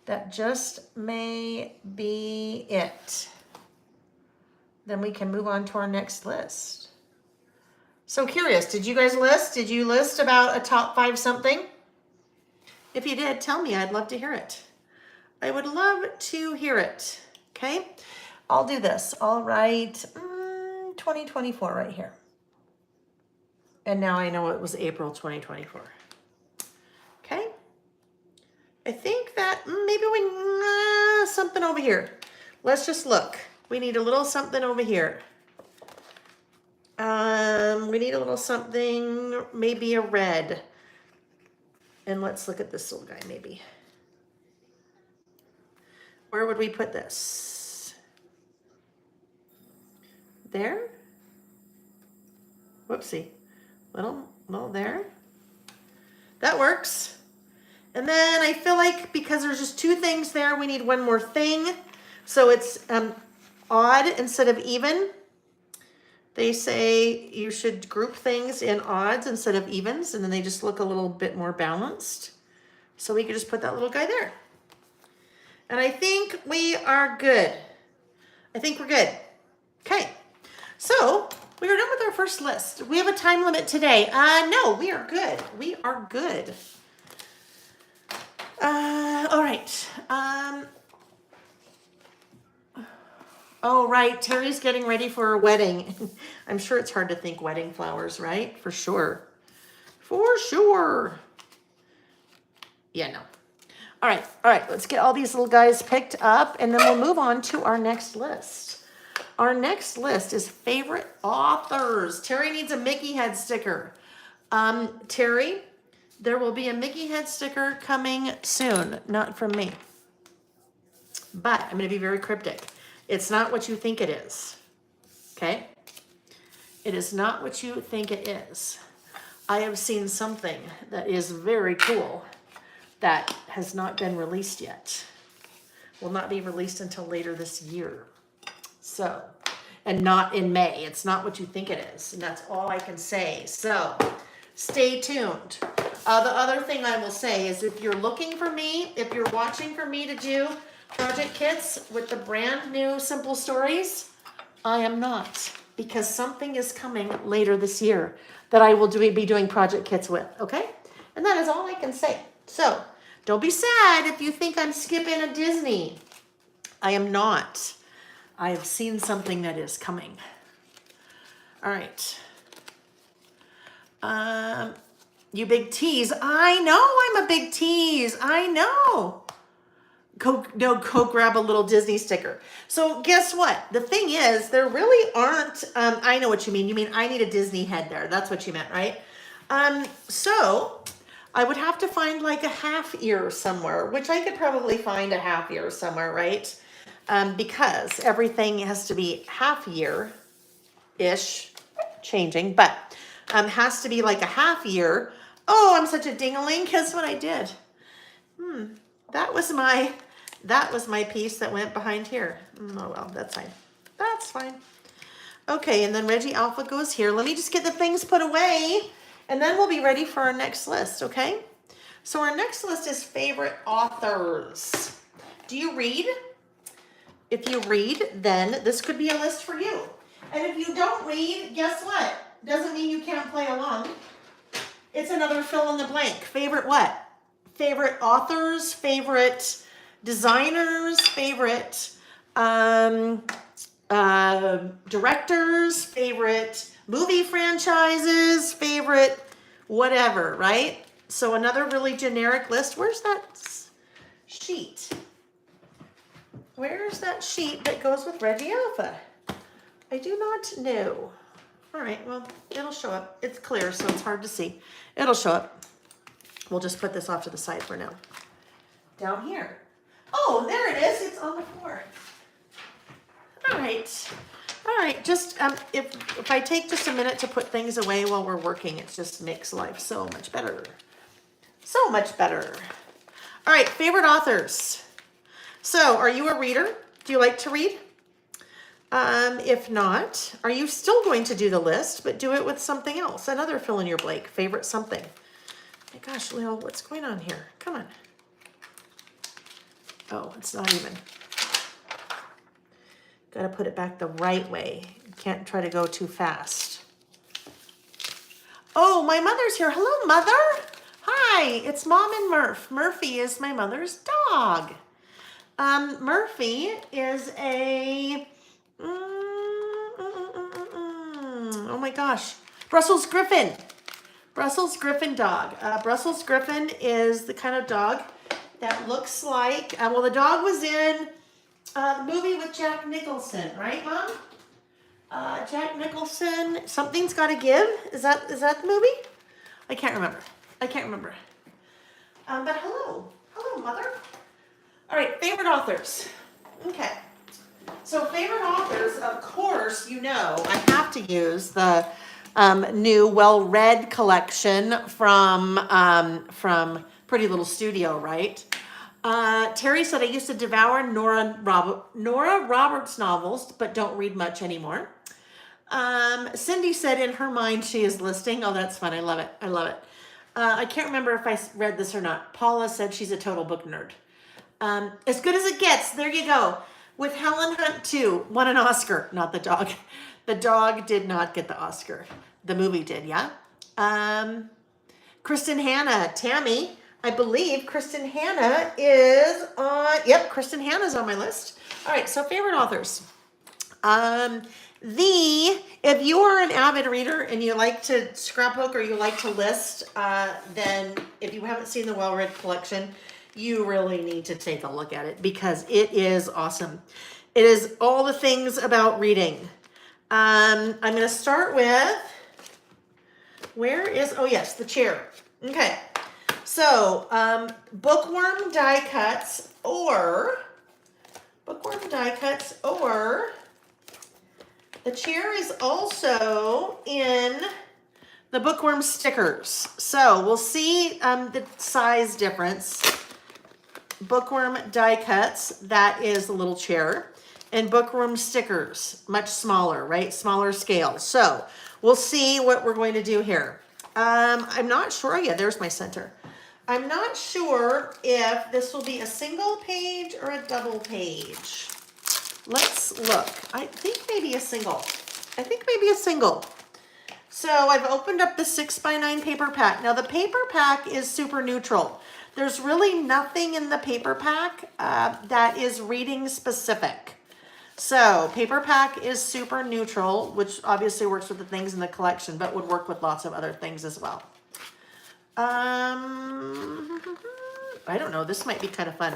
That just may be it. Then we can move on to our next list. So curious, did you guys list? Did you list about a top 5 something? If you did, tell me. I'd love to hear it. I would love to hear it. Okay, I'll do this. All right, 2024 right here. And now I know it was April 2024. Okay. I think that maybe we, something over here. Let's just look. We need a little something over here. We need a little something, maybe a red. And let's look at this little guy maybe. Where would we put this? There? Whoopsie. Little there. That works. And then I feel like because there's just 2 things there, we need one more thing. So it's odd instead of even. They say you should group things in odds instead of evens, and then they just look a little bit more balanced. So we could just put that little guy there. And I think we are good. I think we're good. Okay. So we are done with our first list. We have a time limit today. No, we are good. We are good. All right. Oh, right. Terry's getting ready for a wedding. I'm sure it's hard to think wedding flowers, right? For sure. For sure. Yeah, no. All right. All right. Let's get all these little guys picked up and then we'll move on to our next list. Our next list is favorite authors. Terry needs a Mickey head sticker. Terry, there will be a Mickey head sticker coming soon. Not from me. But I'm going to be very cryptic. It's not what you think it is, okay? It is not what you think it is. I have seen something that is very cool that has not been released yet. Will not be released until later this year. So, and not in May. It's not what you think it is, and that's all I can say. So, stay tuned. The other thing I will say is if you're looking for me, if you're watching for me to do project kits with the brand new Simple Stories, I am not, because something is coming later this year that I will be doing project kits with, okay? And that is all I can say. So don't be sad if you think I'm skipping a Disney. I am not. I have seen something that is coming. All right. You big tease. I know I'm a big tease. I know. Go grab a little Disney sticker. So guess what? The thing is, there really aren't, I know what you mean. You mean I need a Disney head there. That's what you meant, right? So I would have to find like a half ear somewhere, which I could probably find a half ear somewhere, right? Because everything has to be half year-ish, changing, but has to be like a half year. Oh, I'm such a ding-a-ling. Guess what I did? That was my piece that went behind here. Oh, well, that's fine. That's fine. Okay, and then Reggie Alpha goes here. Let me just get the things put away, and then we'll be ready for our next list, okay? So our next list is favorite authors. Do you read? If you read, then this could be a list for you. And if you don't read, guess what? Doesn't mean you can't play along. It's another fill in the blank. Favorite what? Favorite authors, favorite designers, favorite directors, favorite movie franchises, favorite whatever, right? So another really generic list. Where's that sheet? Where's that sheet that goes with Reggie Alpha? I do not know. All right, well, it'll show up. It's clear, so it's hard to see. It'll show up. We'll just put this off to the side for now. Down here. Oh, there it is. It's on the floor. All right. All right, just if I take just a minute to put things away while we're working, it just makes life so much better. So much better. All right, favorite authors. So, are you a reader? Do you like to read? If not, are you still going to do the list, but do it with something else? Another fill in your blank, favorite something. My gosh, Leo, what's going on here? Come on. Oh, it's not even. Got to put it back the right way. You can't try to go too fast. Oh, my mother's here. Hello, Mother. Hi, it's Mom and Murph. Murphy is my mother's dog. Murphy is a, oh my gosh, Brussels Griffin. Brussels Griffin dog. Brussels Griffin is the kind of dog that looks like, well, the dog was in the movie with Jack Nicholson, right, Mom? Jack Nicholson, Something's Gotta Give. Is that the movie? I can't remember. But hello. Hello, Mother. All right, favorite authors. Okay. So favorite authors, of course, you know, I have to use the new well-read collection from Pretty Little Studio, right? Terry said I used to devour Nora Roberts novels, but don't read much anymore. Cindy said in her mind she is listing. Oh, that's fun. I love it. I can't remember if I read this or not. Paula said she's a total book nerd. As good as it gets. There you go. With Helen Hunt too, won an Oscar. Not the dog. The dog did not get the Oscar. The movie did, yeah. Kristen Hanna, Tammy. I believe Kristen Hanna is on. Yep, Kristen Hanna's on my list. All right, so favorite authors. If you are an avid reader and you like to scrapbook or you like to list, then if you haven't seen the well-read collection, you really need to take a look at it because it is awesome. It is all the things about reading. I'm going to start with, oh yes, the chair. Okay, so bookworm die cuts or the chair is also in the bookworm stickers. So we'll see the size difference. Bookworm die cuts, that is the little chair. And bookworm stickers, much smaller, right? Smaller scale. So we'll see what we're going to do here. I'm not sure yet. There's my center. I'm not sure if this will be a single page or a double page. Let's look. I think maybe a single. So I've opened up the 6x9 paper pack. Now the paper pack is super neutral. There's really nothing in the paper pack that is reading specific. So paper pack is super neutral, which obviously works with the things in the collection, but would work with lots of other things as well. I don't know, this might be kind of fun.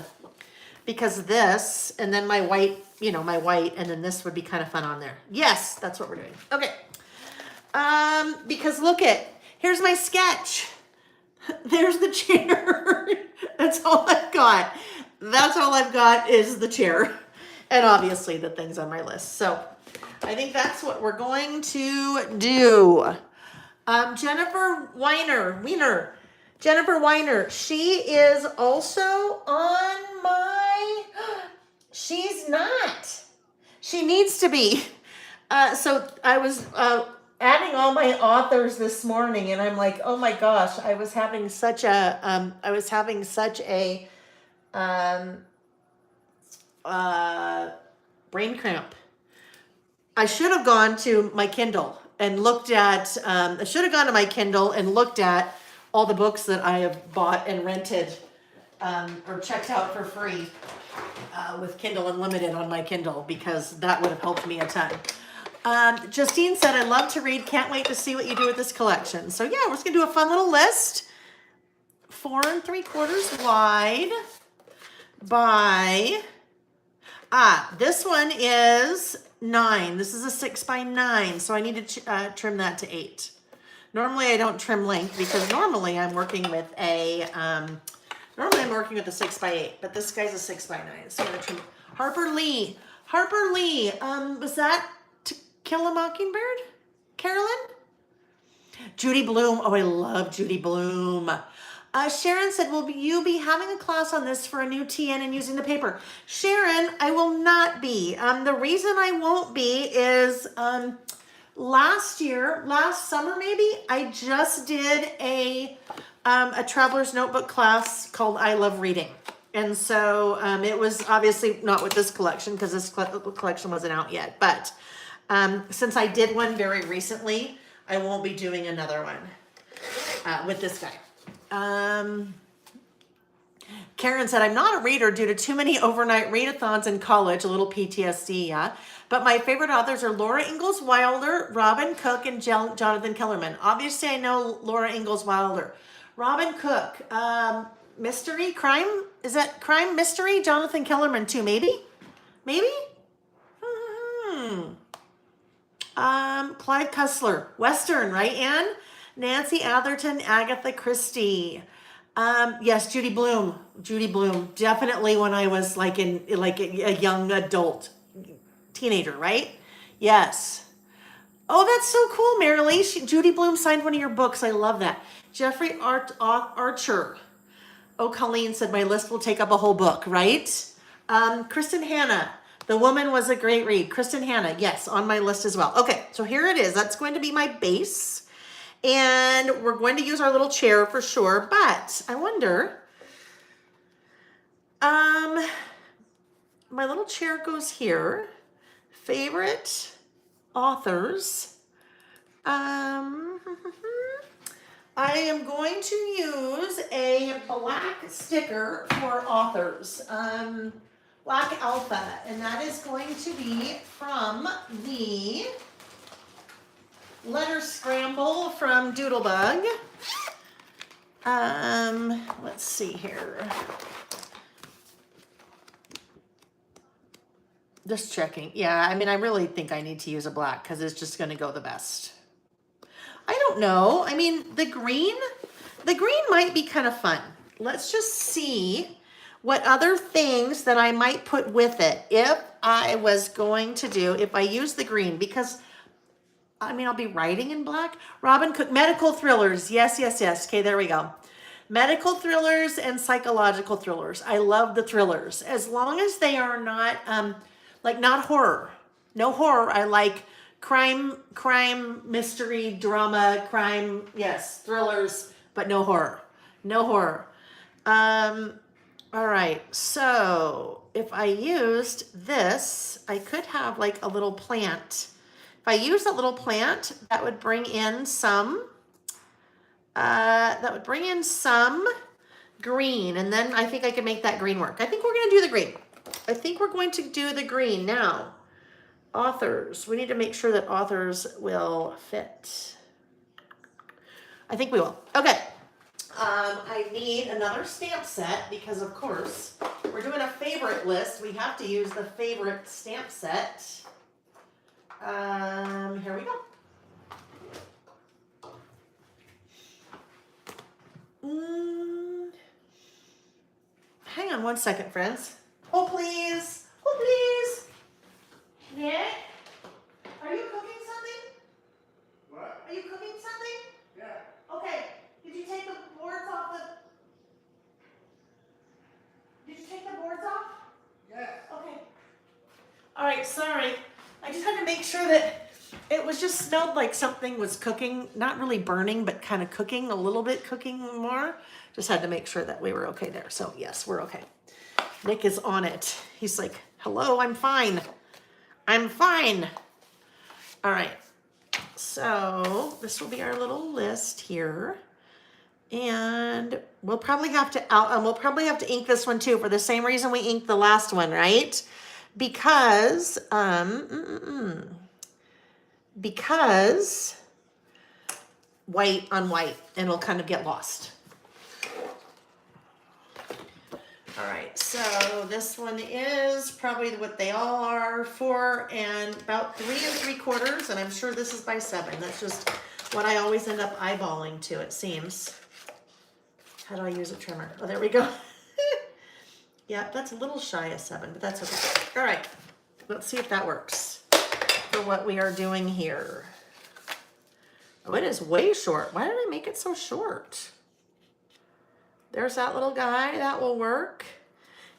Because this, and then my white, and then this would be kind of fun on there. Yes, that's what we're doing. Okay. Because here's my sketch. There's the chair. That's all I've got. That's all I've got is the chair. And obviously the things on my list. So I think that's what we're going to do. Jennifer Weiner. Jennifer Weiner. She is also on my... She's not. She needs to be. So I was adding all my authors this morning, and I'm like, oh my gosh, I was having such a brain cramp. I should have gone to my Kindle and looked at. I should have gone to my Kindle and looked at all the books that I have bought and rented or checked out for free with Kindle Unlimited on my Kindle, because that would have helped me a ton. Justine said, I love to read. Can't wait to see what you do with this collection. So yeah, we're just gonna do a fun little list. 4 3/4 wide by, this one is 9. This is a 6 by 9. So I need to trim that to 8. Normally I don't trim length because normally I'm working with a, normally I'm working with a 6 by 8, but this guy's a 6 by 9. So I'm gonna trim. Harper Lee, was that To Kill a Mockingbird? Carolyn? Judy Bloom. Oh, I love Judy Bloom. Sharon said, will you be having a class on this for a new TN and using the paper? Sharon, I will not be. The reason I won't be is last summer maybe, I just did a traveler's notebook class called I Love Reading. And so it was obviously not with this collection because this collection wasn't out yet. But since I did one very recently, I won't be doing another one with this guy. Karen said, I'm not a reader due to too many overnight readathons in college, a little PTSD, yeah. But my favorite authors are Laura Ingalls Wilder, Robin Cook, and Jonathan Kellerman. Obviously, I know Laura Ingalls Wilder. Robin Cook, mystery, crime? Is that crime, mystery? Jonathan Kellerman too, maybe? Maybe? Clive Cussler, Western, right, Anne? Nancy Atherton, Agatha Christie. Yes, Judy Bloom. Judy Bloom. Definitely when I was like a young adult, teenager, right? Yes. Oh, that's so cool, Marilee. Judy Bloom signed one of your books. I love that. Jeffrey Archer. Oh, Colleen said my list will take up a whole book, right? Kristen Hanna. The Woman was a great read. Kristen Hanna, yes, on my list as well. Okay, so here it is. That's going to be my base. And we're going to use our little chair for sure, but I wonder, my little chair goes here. Favorite authors. I am going to use a black sticker for authors. Black Alpha, and that is going to be from the Letter Scramble from Doodlebug. Let's see here. Just checking. Yeah, I mean, I really think I need to use a black because it's just going to go the best. I don't know. I mean, the green might be kind of fun. Let's just see what other things that I might put with it if I was going to do, if I use the green, because I mean, I'll be writing in black. Robin Cook, medical thrillers. Yes, yes, yes. Okay, there we go. Medical thrillers and psychological thrillers. I love the thrillers. As long as they are not, not horror. No horror. I like crime, mystery, drama, crime. Yes, thrillers, but no horror. No horror. All right, so if I used this, I could have like a little plant. If I use a little plant, that would bring in some, green, and then I think I can make that green work. I think we're gonna do the green. I think we're going to do the green. Now, authors, we need to make sure that authors will fit. I think we will. Okay. I need another stamp set because, of course, we're doing a favorite list. We have to use the favorite stamp set. Here we go. Hang on one second, friends. Oh, please. Oh, please. Nick, are you cooking something? What? Are you cooking something? Yeah. Okay. Did you take the boards off Did you take the boards off? Yes. Okay. All right, sorry. I just had to make sure that it was just smelled like something was cooking, not really burning, but kind of cooking, a little bit cooking more. Just had to make sure that we were okay there. So yes, we're okay. Nick is on it. He's like, hello, I'm fine. I'm fine. All right. So this will be our little list here. And we'll probably have to ink this one too for the same reason we inked the last one, right? Because because white on white, and it'll kind of get lost. All right, so this one is probably what they all are, 4 and about 3 3/4, and I'm sure this is by 7. That's just what I always end up eyeballing to, it seems. How do I use a trimmer? Oh, there we go. Yeah, that's a little shy of 7, but that's okay. All right, let's see if that works for what we are doing here. Oh, it is way short. Why did I make it so short? There's that little guy, that will work.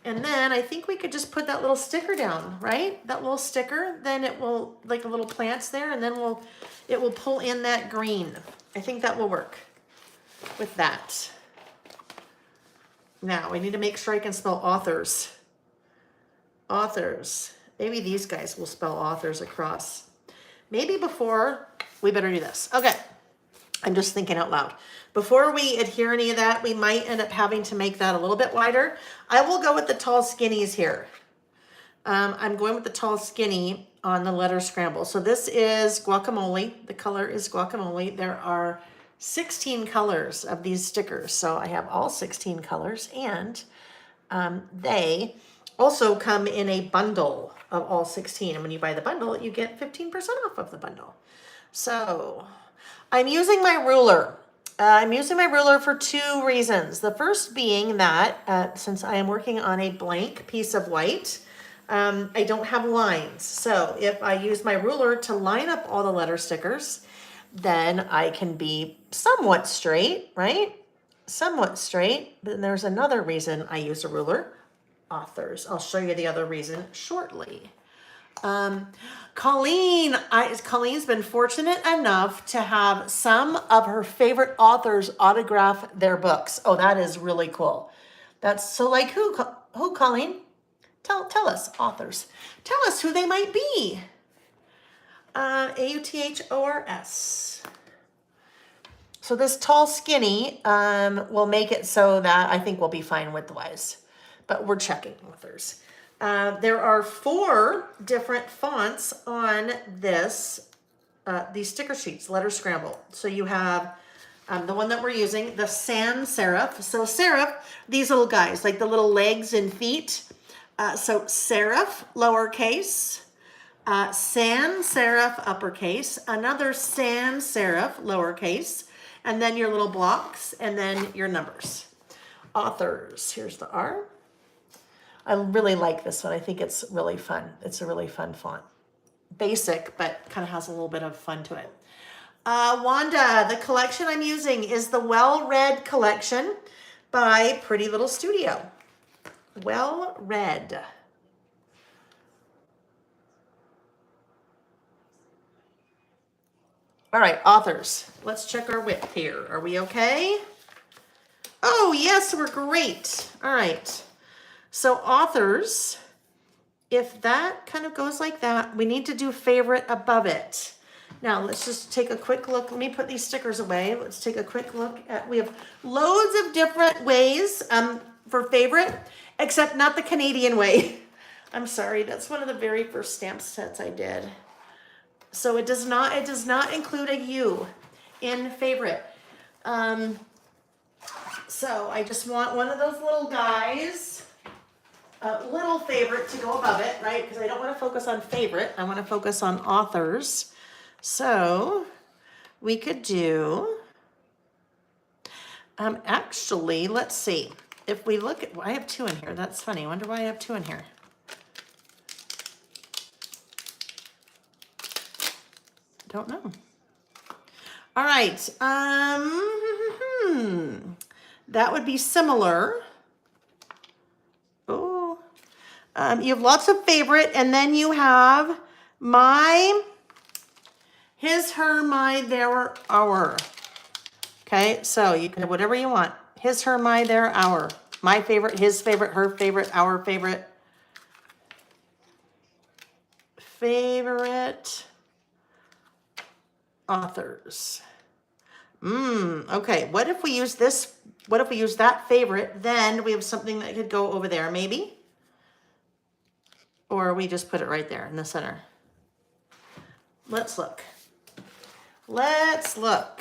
And then I think we could just put that little sticker down, right? That little sticker, then it will, like a little plants there, and then it will pull in that green. I think that will work with that. Now, we need to make sure I can spell authors. Authors. Maybe these guys will spell authors across. Maybe before, we better do this. Okay, I'm just thinking out loud. Before we adhere any of that, we might end up having to make that a little bit wider. I will go with the tall skinnies here. I'm going with the tall skinny on the letter scramble. So this is guacamole. The color is guacamole. There are 16 colors of these stickers. So I have all 16 colors, and they also come in a bundle of all 16. And when you buy the bundle, you get 15% off of the bundle. So I'm using my ruler. I'm using my ruler for 2 reasons. The first being that since I am working on a blank piece of white, I don't have lines. So if I use my ruler to line up all the letter stickers, then I can be somewhat straight, right? Somewhat straight. Then there's another reason I use a ruler. Authors. I'll show you the other reason shortly. Colleen's been fortunate enough to have some of her favorite authors autograph their books. Oh, that is really cool. That's so, like, who Colleen? Tell us, authors. Tell us who they might be. Authors. So this tall skinny will make it so that I think we'll be fine width-wise, but we're checking authors. There are 4 different fonts on this, these sticker sheets, letter scramble. So you have the one that we're using, the sans serif. So serif, these little guys, like the little legs and feet. So serif, lowercase, sans serif, uppercase, another sans serif, lowercase, and then your little blocks, and then your numbers. Authors, here's the R. I really like this one. I think it's really fun. It's a really fun font. Basic, but kind of has a little bit of fun to it. Wanda, the collection I'm using is the Well Read collection by Pretty Little Studio. Well Read. All right, authors. Let's check our width here. Are we okay? Oh, yes, we're great. All right. So authors, if that kind of goes like that, we need to do favorite above it. Now let's just take a quick look. Let me put these stickers away. Let's take a quick look at, we have loads of different ways for favorite, except not the Canadian way. I'm sorry, that's one of the very first stamp sets I did. So it does not include a U in favorite. So I just want one of those little guys, a little favorite to go above it, right? Because I don't want to focus on favorite. I want to focus on authors. So we could do, actually, let's see. If we look at, well, I have 2 in here. That's funny. I wonder why I have 2 in here. Don't know. All right. That would be similar. Oh, you have lots of favorite, and then you have my, his, her, my, their, our. Okay, so you can have whatever you want. His, her, my, their, our. My favorite, his favorite, her favorite, our favorite. Favorite authors. Okay, what if we use this? What if we use that favorite? Then we have something that could go over there, maybe? Or we just put it right there in the center. Let's look. let's look.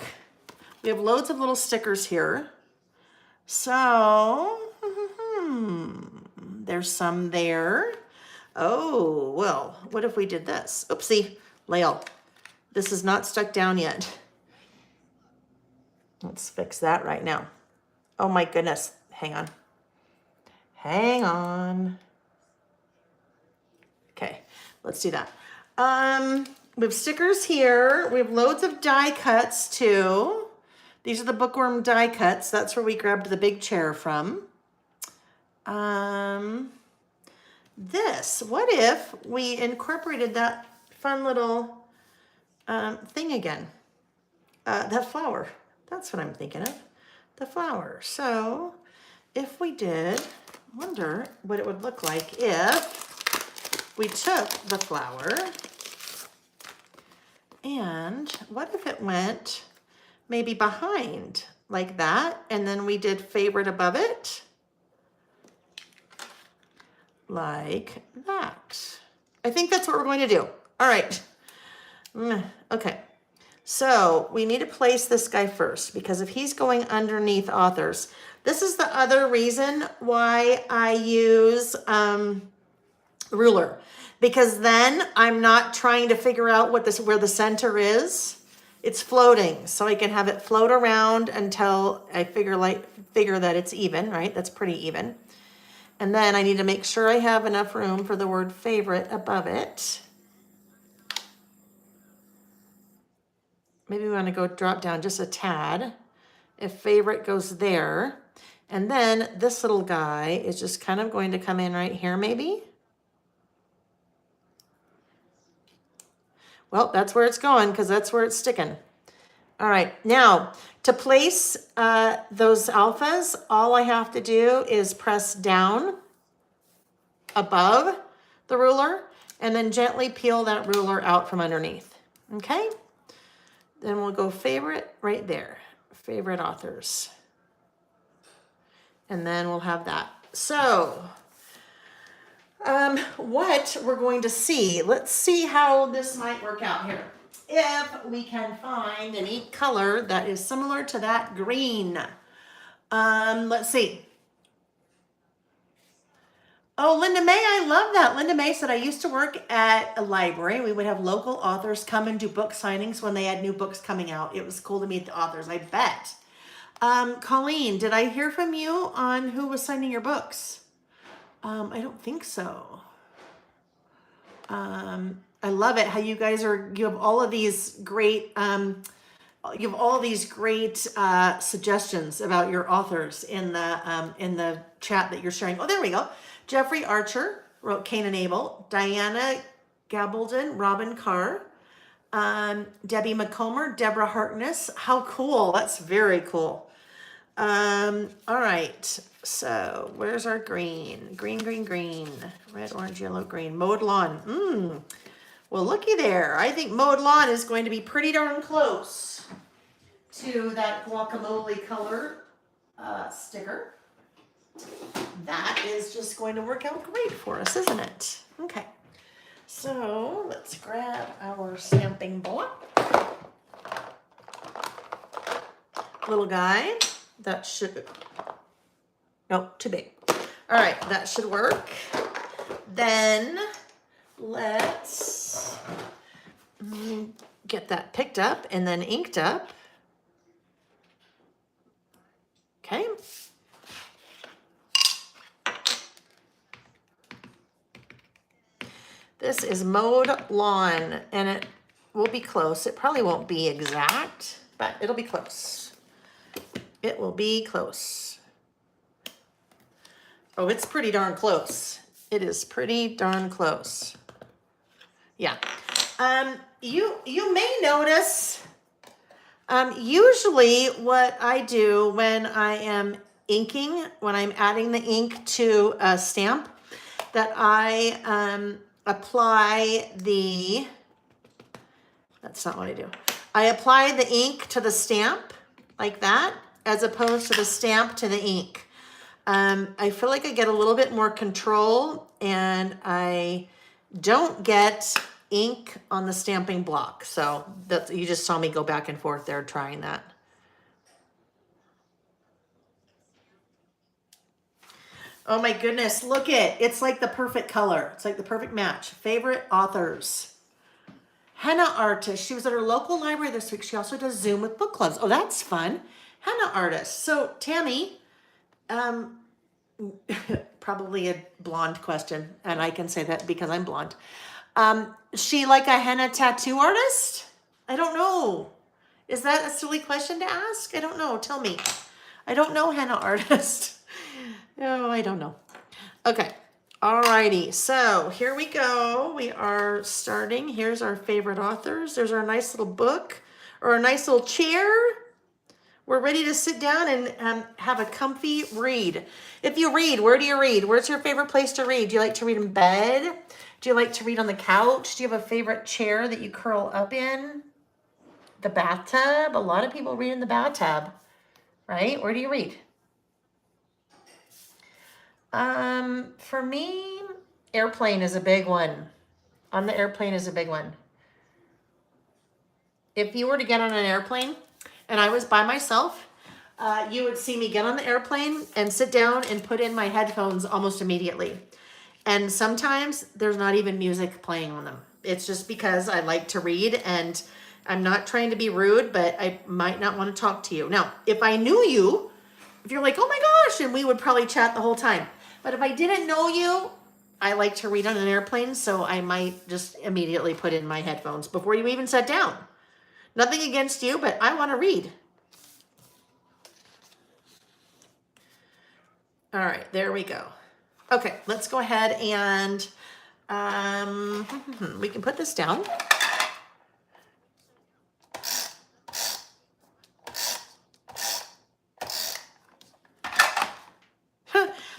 We have loads of little stickers here. So, there's some there. Oh, well, what if we did this? Oopsie, Lael, this is not stuck down yet. Let's fix that right now. Oh my goodness, hang on. Hang on. Okay, let's do that. We have stickers here. We have loads of die cuts too. These are the bookworm die cuts. That's where we grabbed the big chair from. This, what if we incorporated that fun little thing again? That flower. That's what I'm thinking of. The flower. So if we did, wonder what it would look like if we took the flower and what if it went maybe behind like that, and then we did favorite above it like that. I think that's what we're going to do. All right. Okay. So we need to place this guy first, because if he's going underneath authors, this is the other reason why I use ruler, because then I'm not trying to figure out where the center is. It's floating, so I can have it float around until I figure that it's even, right? That's pretty even. And then I need to make sure I have enough room for the word favorite above it. Maybe we want to go drop down just a tad. If favorite goes there. And then this little guy is just kind of going to come in right here maybe. Well, that's where it's going because that's where it's sticking. All right, now to place those alphas, all I have to do is press down above the ruler and then gently peel that ruler out from underneath, okay? Then we'll go favorite right there, favorite authors. And then we'll have that. So, what we're going to see, let's see how this might work out here. If we can find any color that is similar to that green. Let's see. Oh, Linda May, I love that. Linda May said, I used to work at a library. We would have local authors come and do book signings when they had new books coming out. It was cool to meet the authors, I bet. Colleen, did I hear from you on who was signing your books? I don't think so. I love it how you guys you have all of these great, suggestions about your authors in the chat that you're sharing. Oh, there we go. Jeffrey Archer wrote Cain and Abel. Diana Gabaldon, Robin Carr. Debbie McComber, Deborah Harkness. How cool. That's very cool. All right. So where's our green? Green, green, green. Red, orange, yellow, green. Mowed lawn. Well, looky there. I think mowed lawn is going to be pretty darn close to that guacamole color sticker. That is just going to work out great for us, isn't it? Okay. So let's grab our stamping block. Little guy. That should, nope, too big. All right, that should work. Then let's get that picked up and then inked up. Okay. This is mowed lawn, and it will be close. It probably won't be exact, but it'll be close. It will be close. Oh, it's pretty darn close. It is pretty darn close. Yeah. You may notice, usually what I do when I am inking, when I'm adding the ink to a stamp, that I apply the, that's not what I do. I apply the ink to the stamp like that, as opposed to the stamp to the ink. I feel like I get a little bit more control, and I don't get ink on the stamping block. So that's, you just saw me go back and forth there trying that. Oh my goodness, look it's like the perfect color. It's like the perfect match. Favorite authors. Henna artist. She was at her local library this week. She also does Zoom with book clubs. Oh, that's fun. Henna artist. So Tammy, probably a blonde question, and I can say that because I'm blonde. She like a henna tattoo artist? I don't know. Is that a silly question to ask? I don't know. Tell me. I don't know henna artist. No, I don't know. Okay. Alrighty. So here we go. We are starting. Here's our favorite authors. There's our nice little book or a nice little chair. We're ready to sit down and have a comfy read. If you read, where do you read? Where's your favorite place to read? Do you like to read in bed? Do you like to read on the couch? Do you have a favorite chair that you curl up in? The bathtub? A lot of people read in the bathtub, right? Where do you read? For me, airplane is a big one. On the airplane is a big one. If you were to get on an airplane and I was by myself, you would see me get on the airplane and sit down and put in my headphones almost immediately. And sometimes there's not even music playing on them. It's just because I like to read and I'm not trying to be rude, but I might not want to talk to you. Now, if I knew you, if you're like, oh my gosh, and we would probably chat the whole time. But if I didn't know you, I like to read on an airplane, so I might just immediately put in my headphones before you even sat down. Nothing against you, but I want to read. All right, there we go. Okay, let's go ahead and we can put this down.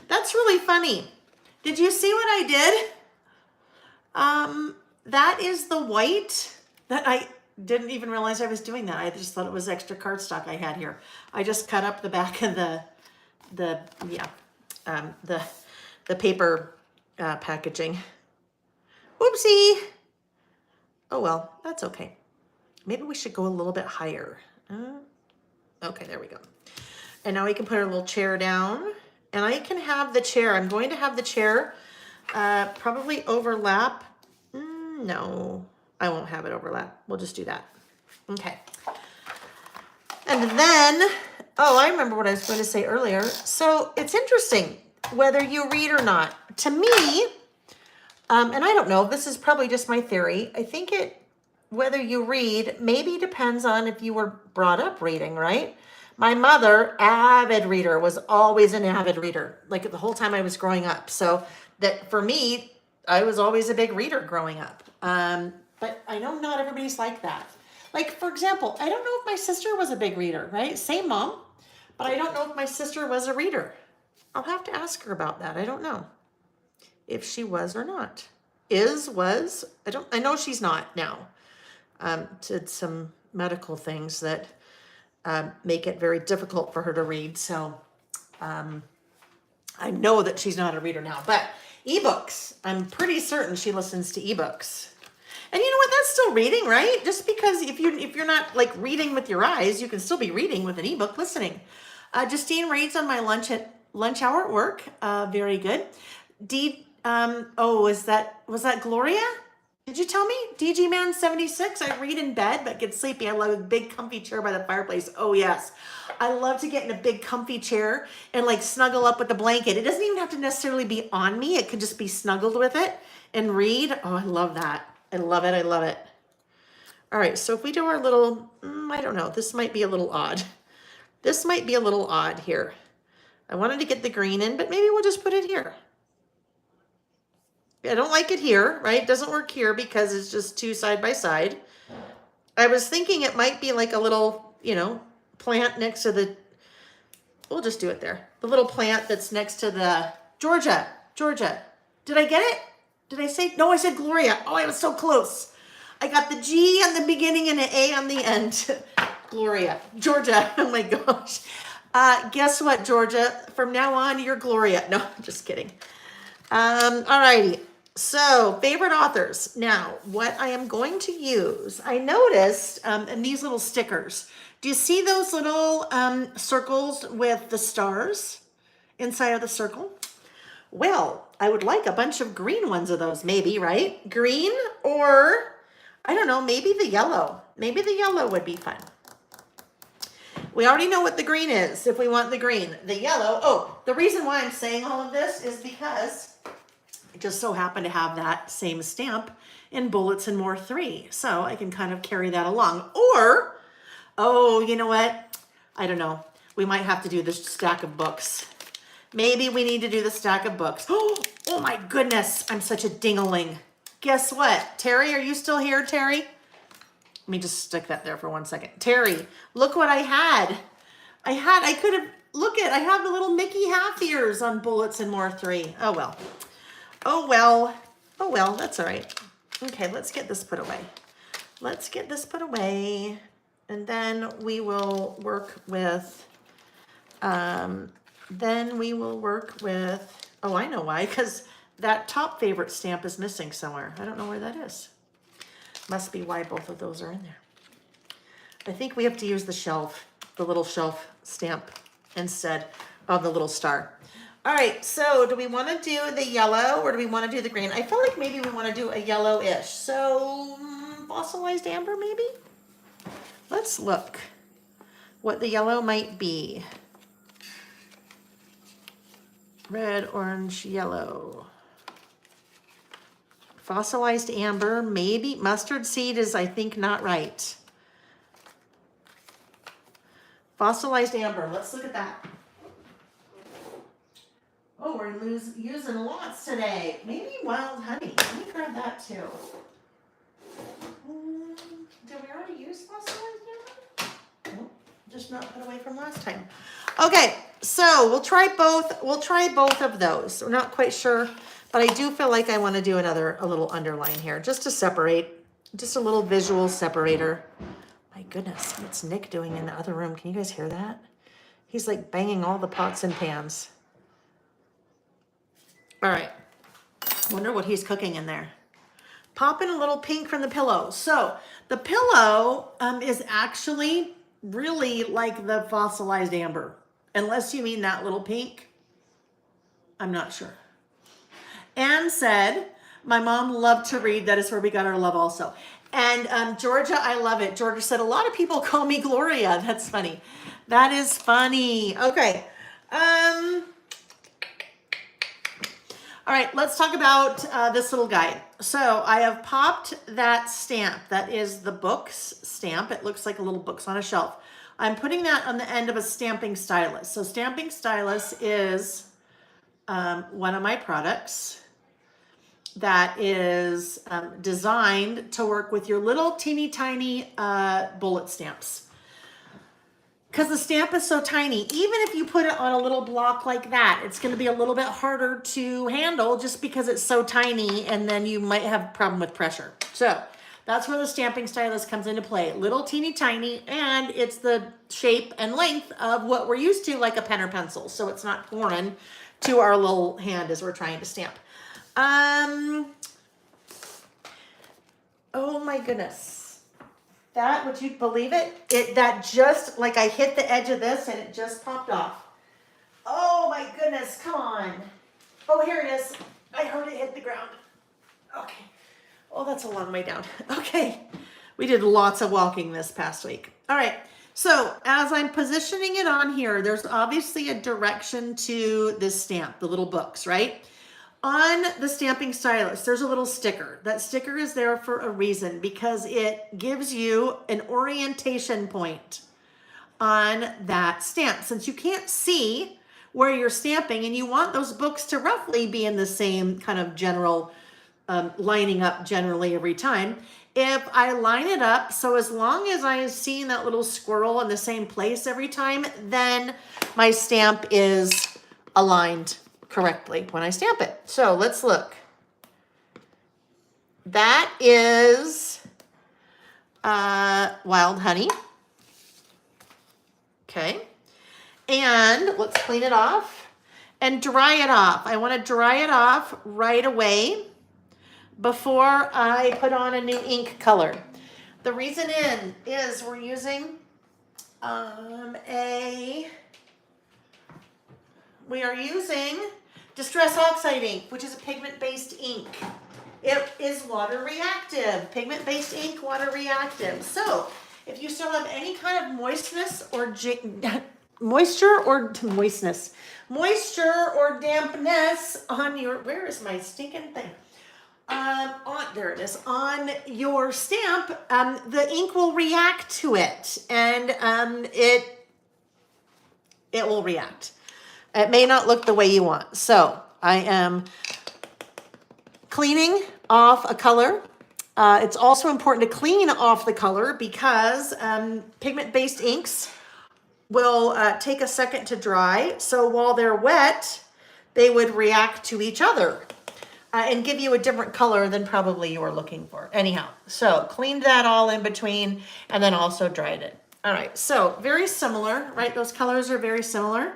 That's really funny. Did you see what I did? That is the white that I didn't even realize I was doing that. I just thought it was extra cardstock I had here. I just cut up the back of the paper packaging. Whoopsie. Oh well, that's okay. Maybe we should go a little bit higher. Okay, there we go. And now we can put our little chair down. And I can have the chair. I'm going to have the chair probably overlap. No, I won't have it overlap. We'll just do that. Okay. And then, oh, I remember what I was going to say earlier. So it's interesting whether you read or not. To me, and I don't know, this is probably just my theory. I think whether you read maybe depends on if you were brought up reading, right? My mother, avid reader, was always an avid reader, like the whole time I was growing up. So that for me, I was always a big reader growing up. But I know not everybody's like that. Like, for example, I don't know if my sister was a big reader, right? Same mom, but I don't know if my sister was a reader. I'll have to ask her about that. I don't know if she was or not. Was, I know she's not now. Did some medical things that make it very difficult for her to read. So I know that she's not a reader now, but ebooks, I'm pretty certain she listens to ebooks. And you know what? That's still reading, right? Just because if you're not like reading with your eyes, you can still be reading with an ebook listening. Justine reads on my lunch hour at work. Very good. Was that Gloria? Did you tell me? DG Man 76. I read in bed but get sleepy. I love a big comfy chair by the fireplace. Oh yes. I love to get in a big comfy chair and like snuggle up with the blanket. It doesn't even have to necessarily be on me. It could just be snuggled with it and read. Oh, I love that. I love it. I love it. All right. So if we do our little, I don't know, this might be a little odd. This might be a little odd here. I wanted to get the green in, but maybe we'll just put it here. I don't like it here, right? It doesn't work here because it's just two side by side. I was thinking it might be like a little, plant next to we'll just do it there. The little plant that's next to the Georgia. Did I get it? Did I say? No, I said Gloria. Oh, I was so close. I got the G on the beginning and an A on the end. Gloria. Georgia. Oh my gosh. Guess what, Georgia? From now on, you're Gloria. No, just kidding. All righty. So, favorite authors. Now, what I am going to use, I noticed in these little stickers. Do you see those little circles with the stars inside of the circle? Well, I would like a bunch of green ones of those, maybe, right? Green, or I don't know, maybe the yellow. Maybe the yellow would be fun. We already know what the green is if we want the green. The yellow, oh, the reason why I'm saying all of this is because I just so happen to have that same stamp in Bullets and More 3. So I can kind of carry that along. Or, oh, you know what? I don't know. We might have to do this stack of books. Maybe we need to do the stack of books. Oh my goodness, I'm such a dingaling. Guess what? Terry, are you still here, Terry? Let me just stick that there for 1 second. Terry, look what I had. I have the little Mickey half ears on Bullets and More 3. Oh well. Oh well. Oh well, that's all right. Okay, let's get this put away. Let's get this put away. And then we will work with, oh, I know why, because that top favorite stamp is missing somewhere. I don't know where that is. Must be why both of those are in there. I think we have to use the little shelf stamp instead of the little star. All right, so do we want to do the yellow or do we want to do the green? I feel like maybe we want to do a yellow-ish. So fossilized amber, maybe? Let's look what the yellow might be. Red, orange, yellow. Fossilized amber, maybe. Mustard seed is, I think, not right. Fossilized amber, let's look at that. Oh, we're using lots today. Maybe wild honey. Let me grab that too. Did we already use fossilized amber? Nope, just not put away from last time. Okay, so we'll try both. We'll try both of those. We're not quite sure, but I do feel like I want to do a little underline here, just to separate, just a little visual separator. My goodness, what's Nick doing in the other room? Can you guys hear that? He's like banging all the pots and pans. All right, wonder what he's cooking in there. Popping a little pink from the pillow. So the pillow is actually really like the fossilized amber. Unless you mean that little pink. I'm not sure. Anne said, my mom loved to read. That is where we got our love also. And Georgia, I love it. Georgia said, a lot of people call me Gloria. That's funny. That is funny. Okay. All right, let's talk about this little guy. So I have popped that stamp. That is the books stamp. It looks like a little books on a shelf. I'm putting that on the end of a stamping stylus. So stamping stylus is one of my products that is designed to work with your little teeny tiny bullet stamps. Because the stamp is so tiny, even if you put it on a little block like that, it's going to be a little bit harder to handle just because it's so tiny, and then you might have a problem with pressure. So that's where the stamping stylus comes into play. Little teeny tiny, and it's the shape and length of what we're used to, like a pen or pencil. So it's not foreign to our little hand as we're trying to stamp. Oh my goodness. That, would you believe it? That just, like I hit the edge of this and it just popped off. Oh my goodness, come on. Oh, here it is. I heard it hit the ground. Okay. Oh, that's a long way down. Okay. We did lots of walking this past week. All right. So as I'm positioning it on here, there's obviously a direction to this stamp, the little books, right? On the stamping stylus, there's a little sticker. That sticker is there for a reason, because it gives you an orientation point on that stamp. Since you can't see where you're stamping and you want those books to roughly be in the same kind of general lining up generally every time, if I line it up, so as long as I'm seeing that little squirrel in the same place every time, then my stamp is aligned correctly when I stamp it. So let's look. That is wild honey. Okay. And let's clean it off and dry it off. I want to dry it off right away. before I put on a new ink color. The reason is we're using we are using Distress Oxide ink, which is a pigment-based ink. It is water reactive, pigment-based ink, water reactive. So if you still have any kind of moistness or moisture or dampness on your, where is my stinking thing? There it is, on your stamp, the ink will react to it, and it will react. It may not look the way you want. So I am cleaning off a color. It's also important to clean off the color because pigment-based inks will take a second to dry. So while they're wet, they would react to each other and give you a different color than probably you were looking for. Anyhow, so cleaned that all in between and then also dried it. All right, so very similar, right? Those colors are very similar.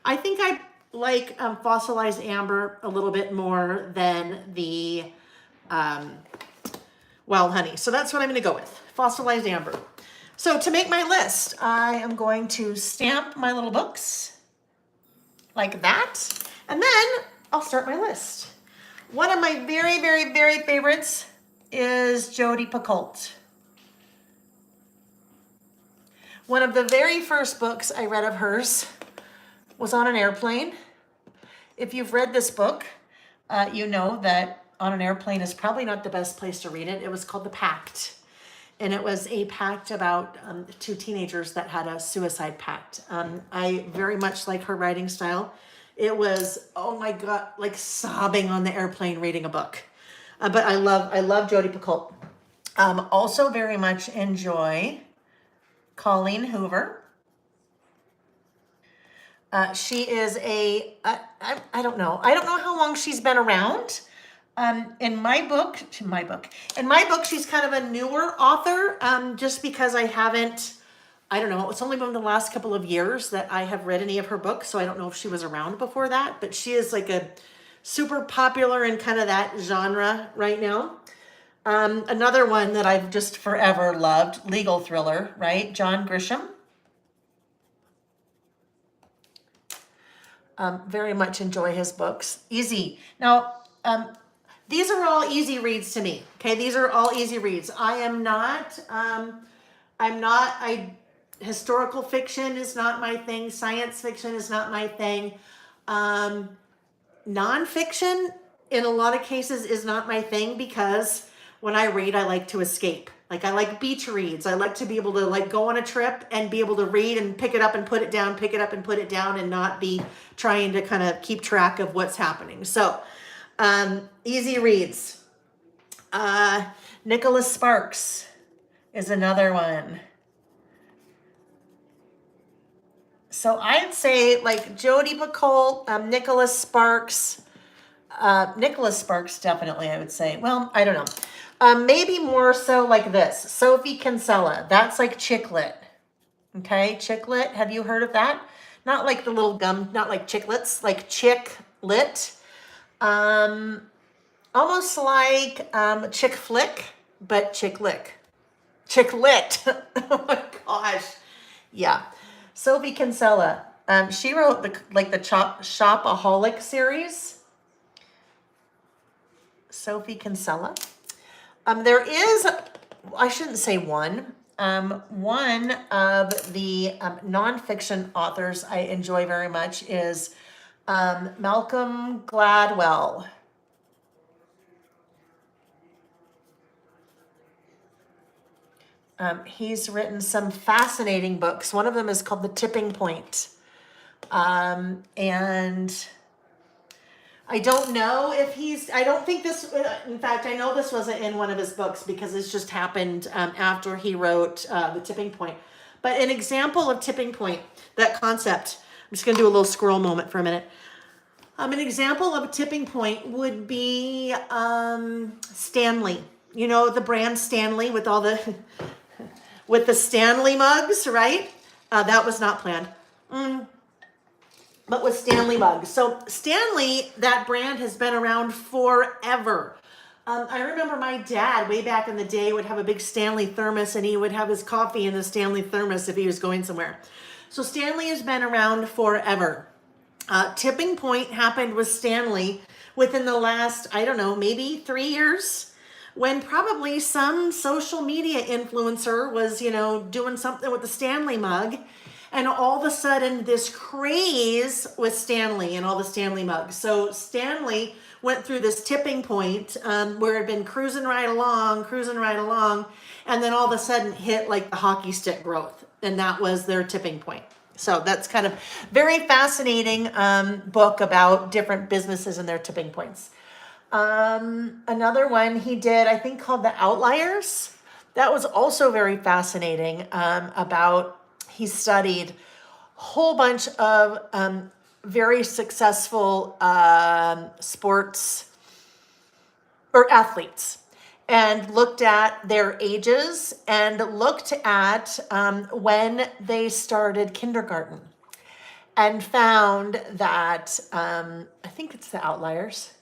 I think I like fossilized amber a little bit more than the wild honey. So that's what I'm gonna go with, fossilized amber. So to make my list, I am going to stamp my little books like that, and then I'll start my list. One of my very, very, very favorites is Jodi Picoult. One of the very first books I read of hers was On an Airplane. If you've read this book, you know that On an Airplane is probably not the best place to read it. It was called The Pact. And it was a pact about two teenagers that had a suicide pact. I very much like her writing style. It was, oh my God, like sobbing on the airplane reading a book. But I love Jodi Picoult. Also very much enjoy Colleen Hoover. She is I don't know how long she's been around. In my book, she's kind of a newer author, just because I don't know, it's only been the last couple of years that I have read any of her books, so I don't know if she was around before that, but she is like a super popular in kind of that genre right now. Another one that I've just forever loved, legal thriller, right? John Grisham. Very much enjoy his books. Easy. Now, these are all easy reads to me. Okay, these are all easy reads. Historical fiction is not my thing. Science fiction is not my thing. Nonfiction, in a lot of cases, is not my thing because when I read, I like to escape. Like I like beach reads. I like to be able to like go on a trip and be able to read and pick it up and put it down, pick it up and put it down, and not be trying to kind of keep track of what's happening. So, easy reads. Nicholas Sparks is another one. So I'd say like Jodi Picoult, Nicholas Sparks definitely, I would say. Well, I don't know. Maybe more so like this, Sophie Kinsella. That's like chick lit. Okay, chick lit. Have you heard of that? Not like the little gum, not like chiclets, like chick lit. Almost like chick flick, but chick lick. Chick lit. Oh my gosh. Yeah. Sophie Kinsella. She wrote the Shopaholic series. Sophie Kinsella. There is, I shouldn't say one. One of the nonfiction authors I enjoy very much is Malcolm Gladwell. He's written some fascinating books. One of them is called The Tipping Point. And I don't know if I don't think this, in fact, I know this wasn't in one of his books because this just happened after he wrote The Tipping Point. But an example of tipping point, that concept, I'm just going to do a little squirrel moment for a minute. An example of a tipping point would be Stanley. You know, the brand Stanley with all the, with the Stanley mugs, right? That was not planned. But with Stanley mugs. So Stanley, that brand has been around forever. I remember my dad way back in the day would have a big Stanley thermos, and he would have his coffee in the Stanley thermos if he was going somewhere. So Stanley has been around forever. Tipping point happened with Stanley within the last, I don't know, maybe 3 years, when probably some social media influencer was, doing something with the Stanley mug. And all of a sudden, this craze with Stanley and all the Stanley mugs. So Stanley went through this tipping point where it had been cruising right along, and then all of a sudden hit like the hockey stick growth. And that was their tipping point. So that's kind of very fascinating book about different businesses and their tipping points. Another one he did, I think, called The Outliers. That was also very fascinating he studied a whole bunch of very successful sports or athletes, and looked at their ages and looked at when they started kindergarten, and found that I think it's The Outliers.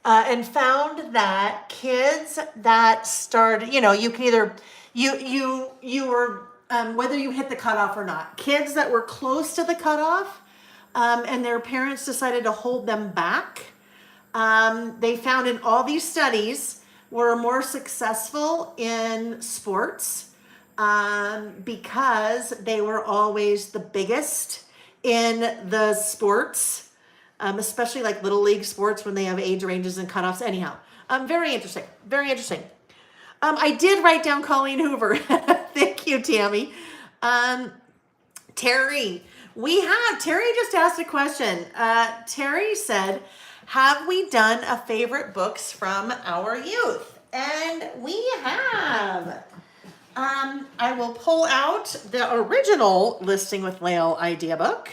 And found that kids that started, you can either you were whether you hit the cutoff or not. Kids that were close to the cutoff, and their parents decided to hold them back. They found in all these studies were more successful in sports because they were always the biggest in the sports, especially like little league sports when they have age ranges and cutoffs. Anyhow, very interesting. Very interesting. I did write down Colleen Hoover. Thank you, Tammy. Terry just asked a question. Terry said, have we done a favorite books from our youth? And we have. I will pull out the original Listing with Lael idea book.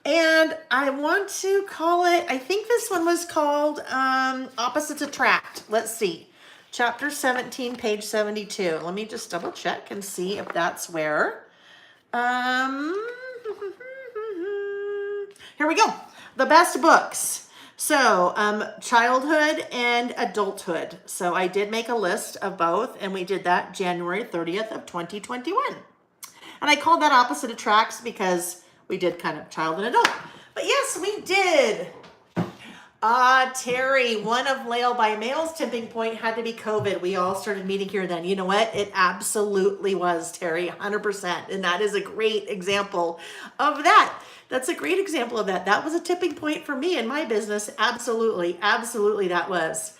And I want to call it, I think this one was called Opposites Attract. Let's see. Chapter 17, page 72. Let me just double check and see if that's where. Here we go. The best books. So, childhood and adulthood. So I did make a list of both, and we did that January 30th of 2021. And I called that Opposite Attracts because we did kind of child and adult. But yes, we did. Terry, one of Lael by Mail's tipping point had to be COVID. We all started meeting here then. You know what? It absolutely was, Terry, 100%. And that is a great example of that. That's a great example of that. That was a tipping point for me in my business. Absolutely. Absolutely that was.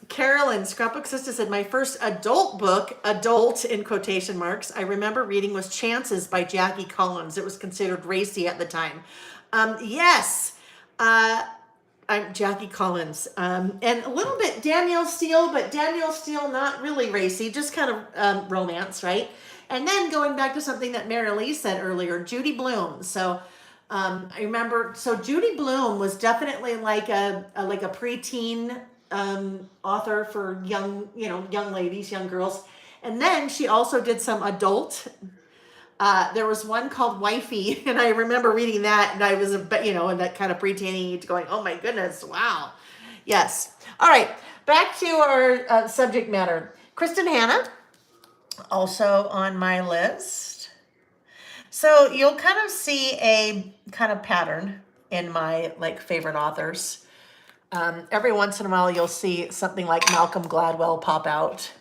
Carolyn, Scrapbook Sister said, my first adult book, adult in quotation marks, I remember reading was Chances by Jackie Collins. It was considered racy at the time. Yes, I'm Jackie Collins, and a little bit Danielle Steele, but Danielle Steele not really racy, just kind of romance, right? And then going back to something that Mary Lee said earlier, Judy Blume. So I remember, so Judy Blume was definitely like a preteen author for young ladies, young girls, and then she also did some adult. There was one called Wifey, and I remember reading that, and I was, in that kind of preteen age going, oh my goodness, wow. Yes. All right, back to our subject matter. Kristen Hanna, also on my list. So you'll kind of see a kind of pattern in my favorite authors. Every once in a while, you'll see something like Malcolm Gladwell pop out,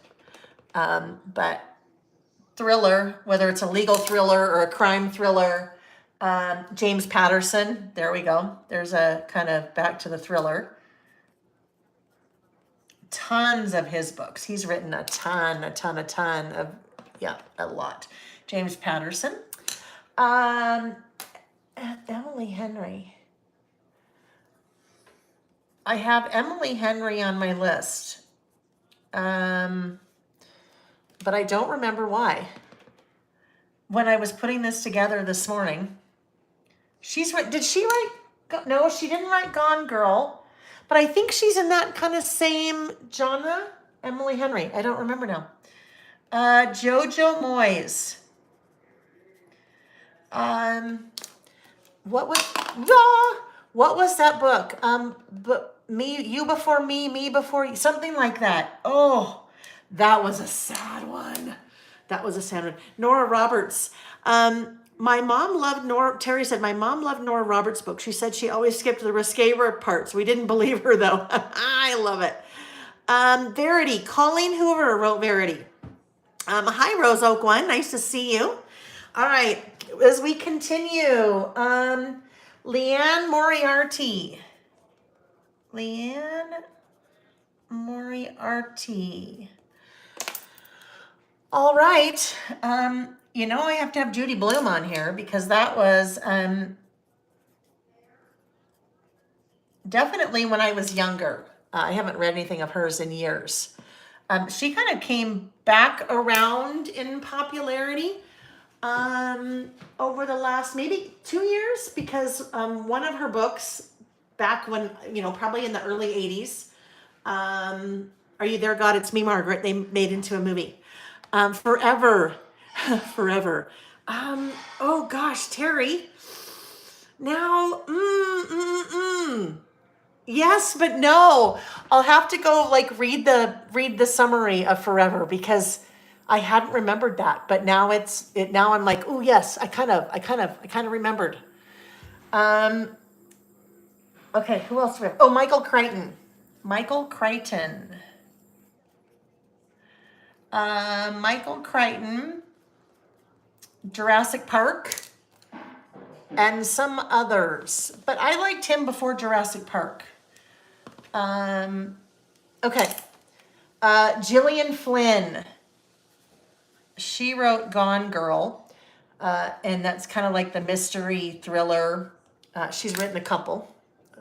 but thriller, whether it's a legal thriller or a crime thriller. James Patterson, there we go. There's a kind of back to the thriller. Tons of his books. He's written a ton of, a lot. James Patterson. Emily Henry. I have Emily Henry on my list. But I don't remember why. When I was putting this together this morning, did she write, no, she didn't write Gone Girl, but I think she's in that kind of same genre. Emily Henry, I don't remember now. Jojo Moyes. What was that book? But you before me before you, something like that. Oh, that was a sad one. That was a sad one. Nora Roberts. My mom loved Nora. Terry said my mom loved Nora Roberts' book. She said she always skipped the risque parts. We didn't believe her though. I love it. Verity. Colleen Hoover wrote Verity. Hi, Rose Oak One. Nice to see you. All right. As we continue, Leanne Moriarty. Leanne Moriarty. All right. I have to have Judy Bloom on here because that was definitely when I was younger. I haven't read anything of hers in years. She kind of came back around in popularity over the last maybe 2 years because one of her books back when, probably in the early 80s, Are You There, God? It's Me, Margaret, they made into a movie. Forever. Forever. Oh gosh, Terry. Now, yes, but no. I'll have to go read the summary of Forever because I hadn't remembered that. But now now I'm like, oh yes, I kind of remembered. Okay, who else do we have? Oh, Michael Crichton. Michael Crichton. Michael Crichton, Jurassic Park, and some others. But I liked him before Jurassic Park. Okay. Gillian Flynn. She wrote Gone Girl. And that's kind of like the mystery thriller. She's written a couple.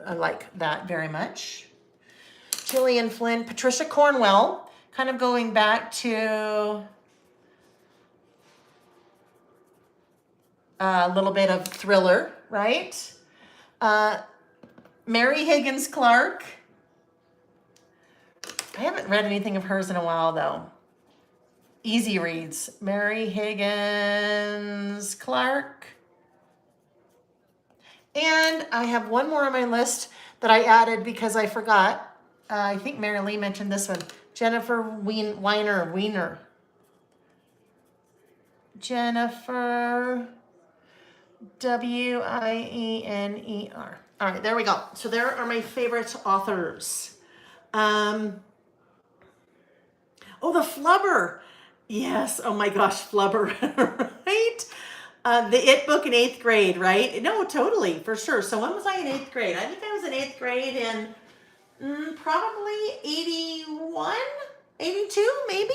I like that very much. Gillian Flynn. Patricia Cornwell. Kind of going back to a little bit of thriller, right? Mary Higgins Clark. I haven't read anything of hers in a while, though. Easy reads. Mary Higgins Clark. And I have one more on my list that I added because I forgot. I think Mary Lee mentioned this one. Jennifer Weiner. Jennifer Wiener. All right, there we go. So there are my favorite authors. Oh, the Flubber. Yes. Oh my gosh, Flubber. Right? The It book in 8th grade, right? No, totally, for sure. So when was I in 8th grade? I think I was in 8th grade in probably 81, 82, maybe.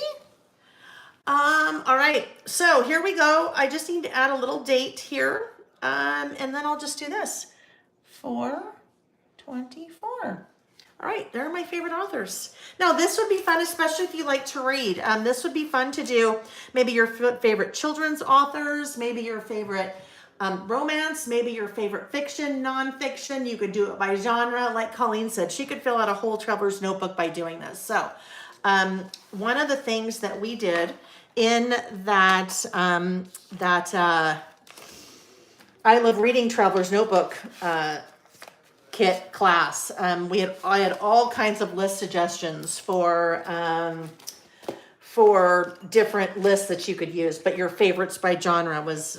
All right, so here we go. I just need to add a little date here. And then I'll just do this. 4/24. All right, there are my favorite authors. Now, this would be fun, especially if you like to read. This would be fun to do. Maybe your favorite children's authors, maybe your favorite romance, maybe your favorite fiction, nonfiction. You could do it by genre. Like Colleen said, she could fill out a whole traveler's notebook by doing this. So one of the things that we did in that, I Love Reading Traveler's Notebook kit class. I had all kinds of list suggestions for different lists that you could use, but your favorites by genre was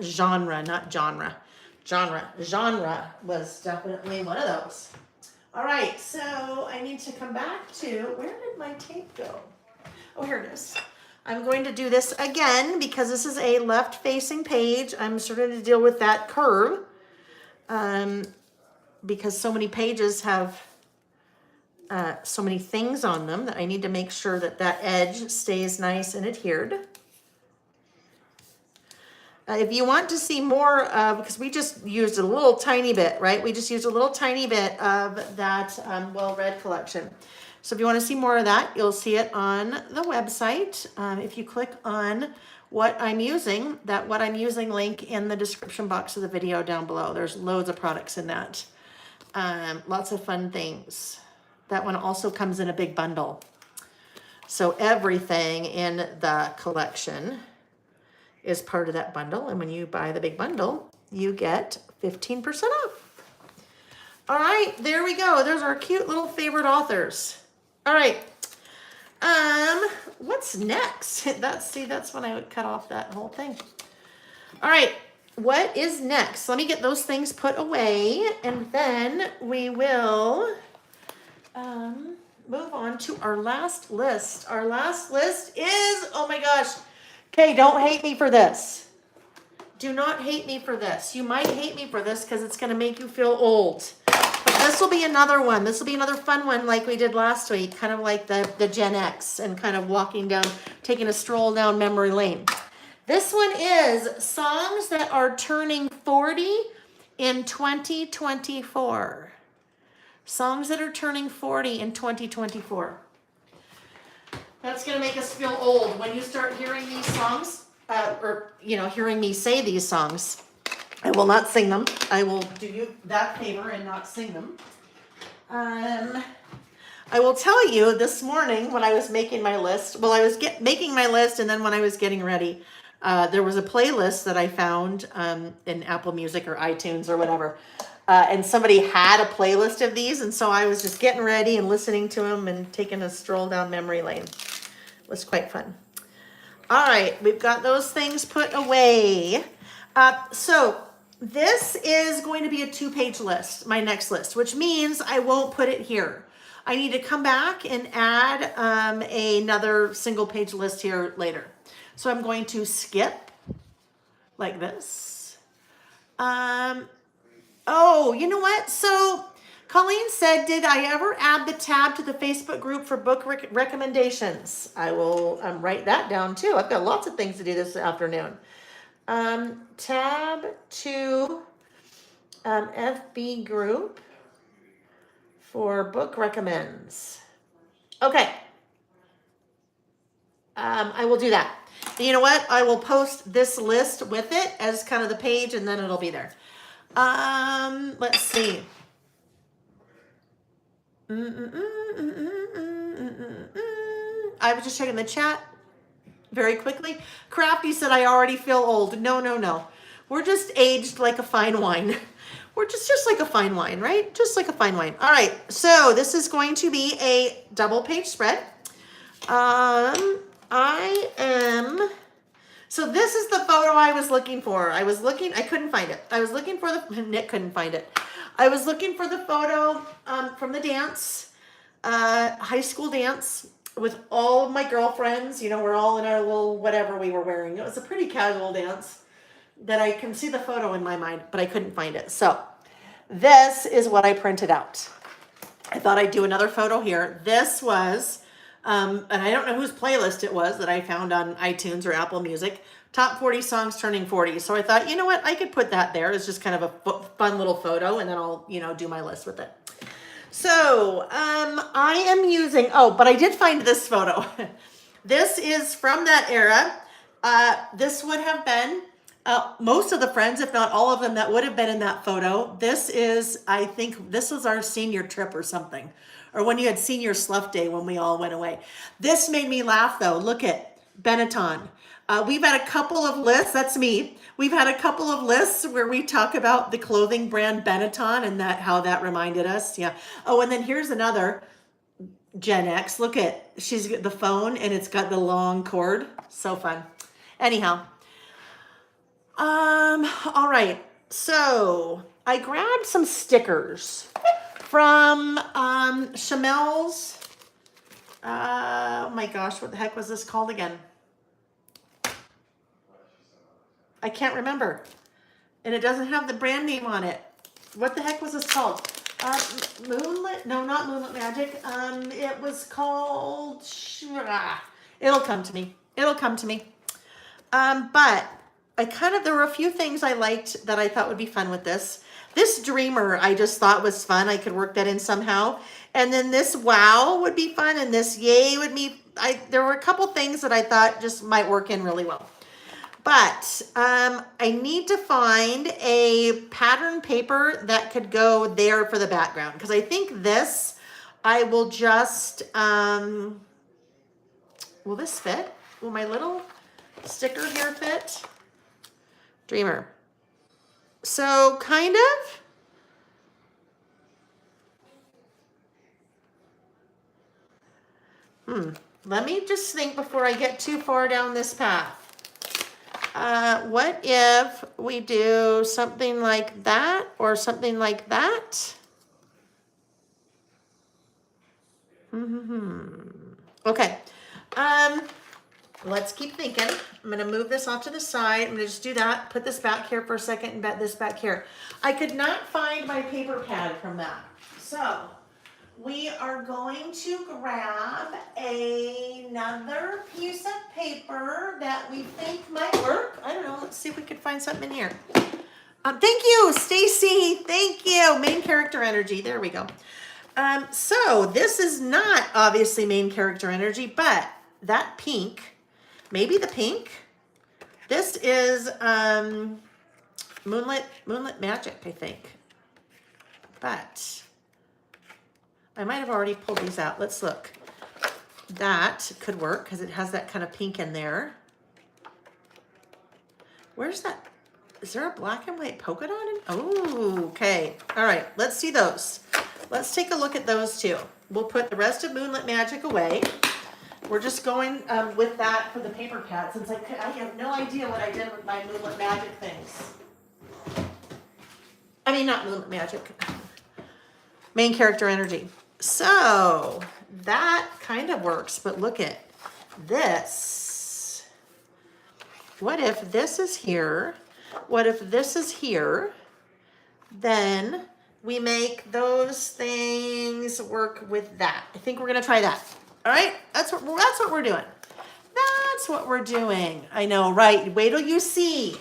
genre, not genre. Genre was definitely one of those. All right, so I need to come back to, where did my tape go? Oh, here it is. I'm going to do this again because this is a left-facing page. I'm starting to deal with that curve because so many pages have so many things on them that I need to make sure that that edge stays nice and adhered. If you want to see more of, because we just used a little tiny bit, right? We just used a little tiny bit of that well-read collection. So if you want to see more of that, you'll see it on the website. If you click on what I'm using, that what I'm using link in the description box of the video down below. There's loads of products in that. Lots of fun things. That one also comes in a big bundle. So everything in the collection is part of that bundle. And when you buy the big bundle, you get 15% off. All right, there we go. There's our cute little favorite authors. All right. What's next? That's when I would cut off that whole thing. All right, what is next? Let me get those things put away, and then we will move on to our last list. Our last list is, oh my gosh. Okay, don't hate me for this. Do not hate me for this. You might hate me for this because it's going to make you feel old. But this will be another one. This will be another fun one like we did last week, kind of like the Gen X and kind of walking down, taking a stroll down memory lane. This one is songs that are turning 40 in 2024. Songs that are turning 40 in 2024. That's going to make us feel old when you start hearing these songs. Or hearing me say these songs. I will not sing them. I will do you that favor and not sing them. I will tell you this morning when I was making my list. Well, I was making my list, and then when I was getting ready, there was a playlist that I found in Apple Music or iTunes or whatever, and somebody had a playlist of these, and so I was just getting ready and listening to them and taking a stroll down memory lane. It was quite fun. All right, we've got those things put away. So this is going to be a 2-page list, my next list, which means I won't put it here. I need to come back and add another single-page list here later. So I'm going to skip like this. Oh, you know what? So Colleen said, did I ever add the tab to the Facebook group for book recommendations? I will write that down too. I've got lots of things to do this afternoon. Tab to FB group for book recommends. Okay. I will do that. And you know what? I will post this list with it as kind of the page, and then it'll be there. Let's see. I was just checking the chat very quickly. Crafty said, I already feel old. No. We're just aged like a fine wine. We're just like a fine wine, right? Just like a fine wine. All right. So this is going to be a double page spread. So this is the photo I was looking for. I couldn't find it. Nick couldn't find it. I was looking for the photo from the dance, high school dance with all of my girlfriends. We're all in our little whatever we were wearing. It was a pretty casual dance that I can see the photo in my mind, but I couldn't find it. So this is what I printed out. I thought I'd do another photo here. This was, and I don't know whose playlist it was that I found on iTunes or Apple Music, Top 40 Songs Turning 40. So I thought, you know what, I could put that there. It's just kind of a fun little photo, and then I'll, do my list with it. So I am using, but I did find this photo. This is from that era. This would have been most of the friends, if not all of them, that would have been in that photo. This is, I think, this was our senior trip or something, or when you had senior slough day when we all went away. This made me laugh, though. Look at Benetton. We've had a couple of lists. That's me. We've had a couple of lists where we talk about the clothing brand Benetton and how that reminded us. Yeah. Oh, and then here's another Gen X. Look at, she's got the phone and it's got the long cord. So fun. Anyhow. All right. So I grabbed some stickers from Chamel's. Oh my gosh, what the heck was this called again? I can't remember. And it doesn't have the brand name on it. What the heck was this called? Moonlit? No, not Moonlit Magic. It was called... It'll come to me. But there were a few things I liked that I thought would be fun with this. This Dreamer I just thought was fun. I could work that in somehow. And then this Wow would be fun. And this Yay would be... There were a couple things that I thought just might work in really well. But I need to find a pattern paper that could go there for the background. Because I think this, I will just... will this fit? Will my little sticker here fit? Dreamer. So kind of. Let me just think before I get too far down this path. What if we do something like that or something like that? Okay. Let's keep thinking. I'm going to move this off to the side. I'm going to just do that. Put this back here for a second and bet this back here. I could not find my paper pad from that. So we are going to grab another piece of paper that we think might work. I don't know. Let's see if we could find something in here. Thank you, Stacy. Thank you. Main character energy. There we go. So this is not obviously main character energy, but that pink, maybe the pink. This is Moonlit Magic, I think. But I might have already pulled these out. Let's look. That could work because it has that kind of pink in there. Where's that? Is there a black and white polka dot in? Oh, okay. All right, let's see those. Let's take a look at those two. We'll put the rest of Moonlit Magic away. We're just going with that for the paper pad since I have no idea what I did with my Moonlit Magic things. I mean, not Moonlit Magic. Main character energy. So that kind of works, but look at this. What if this is here? What if this is here? Then we make those things work with that. I think we're gonna try that. All right, that's what we're doing. That's what we're doing. I know, right? Wait till you see.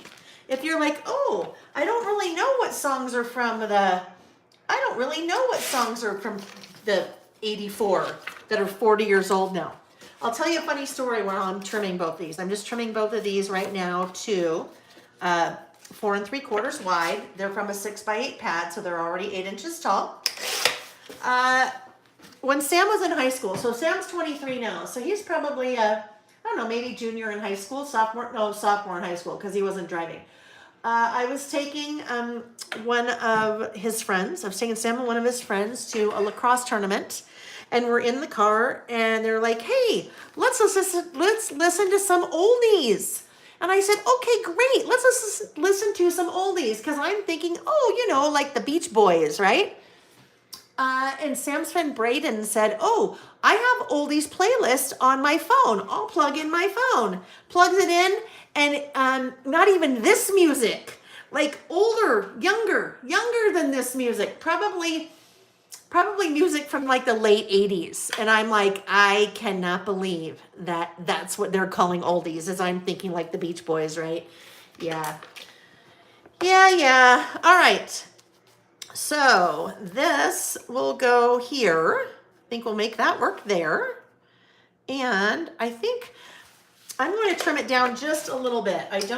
If you're like, oh, I don't really know what songs are from the 84 that are 40 years old now. I'll tell you a funny story while I'm trimming both these. I'm just trimming both of these right now to 4 3/4 wide. They're from a 6x8 pad, so they're already 8 inches tall. When Sam was in high school, so Sam's 23 now, so he's probably I don't know, maybe junior in high school, sophomore in high school because he wasn't driving. I was taking one of his friends. I was taking Sam and one of his friends to a lacrosse tournament, and we're in the car, and they're like, "Hey, let's listen to some oldies." And I said, "Okay, great. Let's listen to some oldies," because I'm thinking, oh, like the Beach Boys, right? And Sam's friend Braden said, "Oh, I have oldies playlist on my phone. I'll plug in my phone." Plugs it in, and not even this music, like older, younger than this music, probably music from like the late 80s. And I'm like, I cannot believe that that's what they're calling oldies, as I'm thinking like the Beach Boys, right? Yeah. All right. So this will go here. I think we'll make that work there. And I think I'm going to trim it down just a little bit. I'd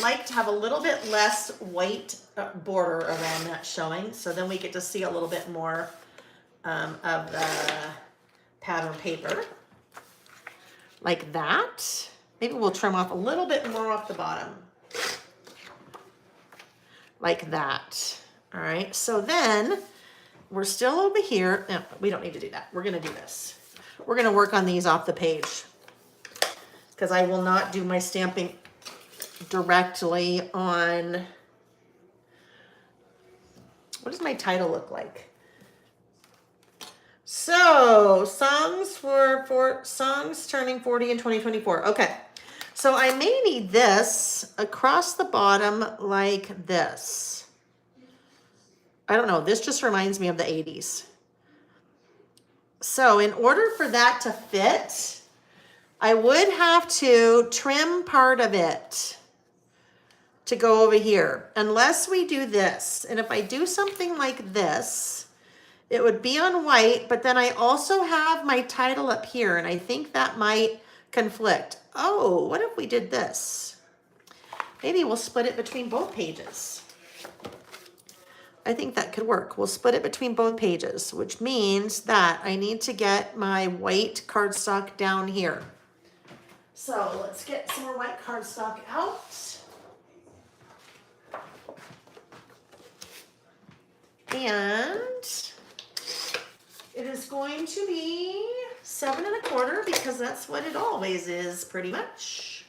like to have a little bit less white border around that showing. So then we get to see a little bit more of the pattern paper. Like that. Maybe we'll trim off a little bit more off the bottom. Like that. All right, so then we're still over here. No, we don't need to do that. We're gonna do this. We're gonna work on these off the page because I will not do my stamping directly on, what does my title look like? So, songs turning 40 in 2024. Okay, so I may need this across the bottom like this. I don't know, this just reminds me of the 80s. So in order for that to fit, I would have to trim part of it to go over here, unless we do this. And if I do something like this, it would be on white, but then I also have my title up here, and I think that might conflict. Oh, what if we did this? Maybe we'll split it between both pages. I think that could work. We'll split it between both pages, which means that I need to get my white cardstock down here. So let's get some more white cardstock out. And it is going to be 7 1/4 because that's what it always is, pretty much.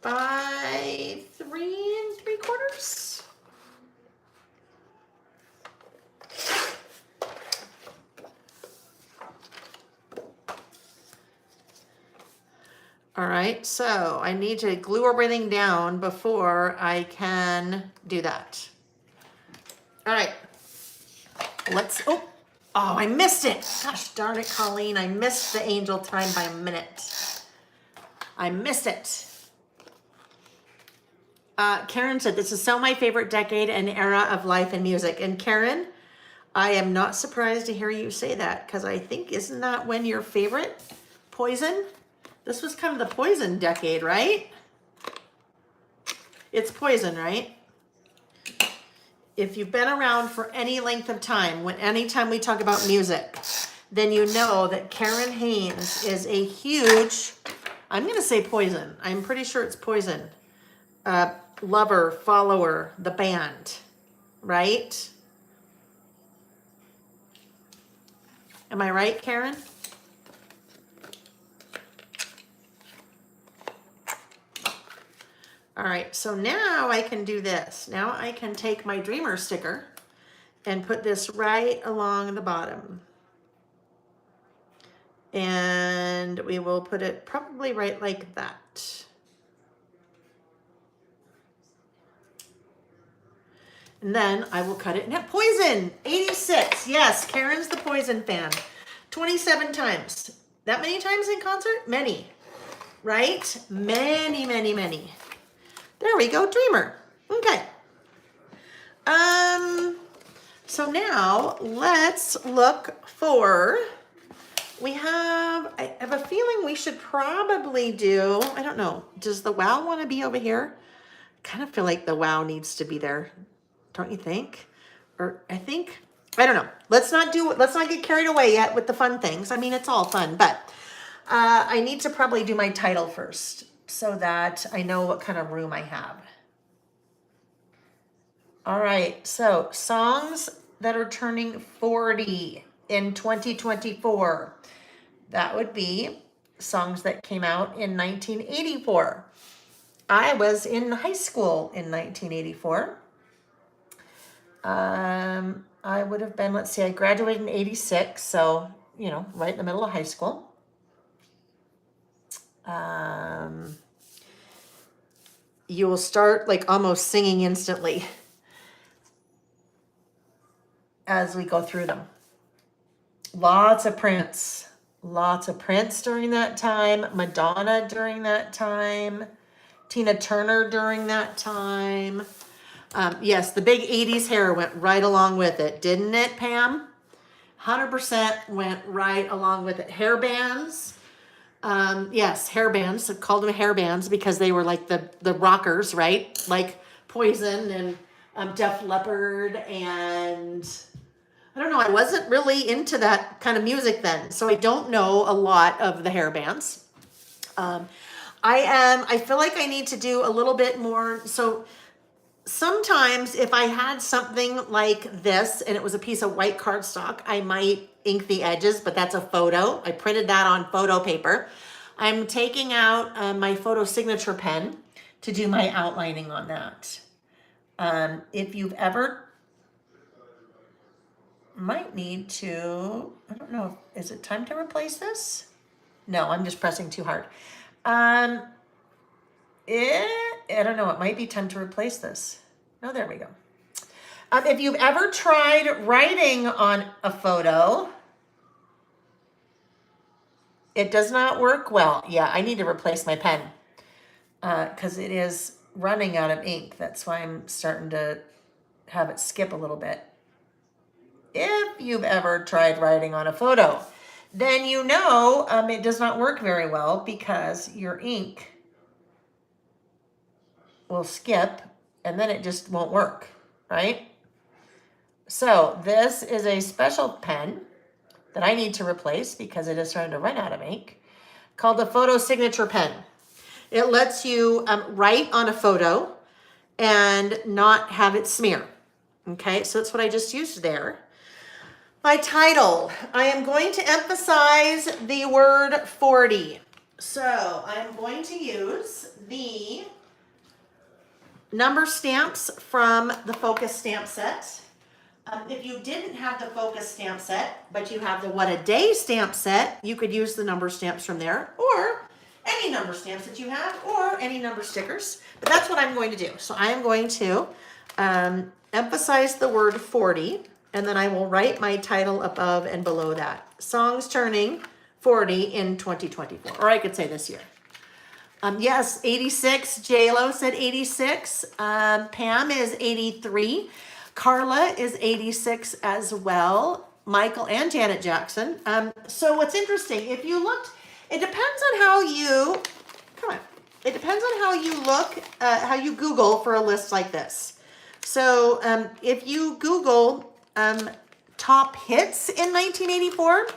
5 3 3/4. All right, so I need to glue everything down before I can do that. All right, oh, I missed it. Gosh darn it, Colleen, I missed the angel time by a minute. I missed it. Karen said, this is so my favorite decade and era of life and music. And Karen, I am not surprised to hear you say that, because I think, isn't that when your favorite Poison? This was kind of the Poison decade, right? It's Poison, right? If you've been around for any length of time, anytime we talk about music, then you know that Karen Haynes is a huge, I'm going to say Poison. I'm pretty sure it's Poison. Lover, follower, the band, right? Am I right, Karen? All right, so now I can do this. Now I can take my Dreamer sticker and put this right along the bottom. And we will put it probably right like that. And then I will cut it. Now, Poison, 86. Yes, Karen's the Poison fan. 27 times. That many times in concert? Many, right? Many, many, many. There we go, Dreamer. Okay. So now let's look for, I have a feeling we should probably do, I don't know, does the WOW want to be over here? I kind of feel like the WOW needs to be there. Don't you think? Or I don't know. Let's not get carried away yet with the fun things. I mean, it's all fun, but I need to probably do my title first so that I know what kind of room I have. All right, so songs that are turning 40 in 2024. That would be songs that came out in 1984. I was in high school in 1984. I would have been, let's see, I graduated in 86, so, right in the middle of high school. You will start like almost singing instantly as we go through them. Lots of Prince during that time, Madonna during that time, Tina Turner during that time. Yes, the big 80s hair went right along with it, didn't it, Pam? 100% went right along with it. Hair bands. Yes, hair bands. I called them hair bands because they were like the rockers, right? Like Poison and Def Leppard and I don't know. I wasn't really into that kind of music then, so I don't know a lot of the hair bands. I feel like I need to do a little bit more. So sometimes if I had something like this and it was a piece of white cardstock, I might ink the edges, but that's a photo. I printed that on photo paper. I'm taking out my photo signature pen to do my outlining on that. If you've ever, might need to, I don't know, is it time to replace this? No, I'm just pressing too hard. I don't know, it might be time to replace this. Oh, there we go. If you've ever tried writing on a photo, it does not work well. Yeah, I need to replace my pen because it is running out of ink. That's why I'm starting to have it skip a little bit. If you've ever tried writing on a photo, then you know it does not work very well because your ink will skip and then it just won't work, right? So this is a special pen that I need to replace because it is starting to run out of ink, called the Photo Signature Pen. It lets you write on a photo and not have it smear. Okay, so that's what I just used there. My title, I am going to emphasize the word 40. So I am going to use the number stamps from the Focus stamp set. If you didn't have the Focus stamp set, but you have the What a Day stamp set, you could use the number stamps from there, or any number stamps that you have, or any number stickers. But that's what I'm going to do. So I am going to emphasize the word 40, and then I will write my title above and below that. Songs turning 40 in 2024, or I could say this year. Yes, 86. J-Lo said 86. Pam is 83. Carla is 86 as well. Michael and Janet Jackson. So what's interesting, if you looked, it depends on how you, come on, it depends on how you look, how you Google for a list like this. So if you Google top hits in 1984,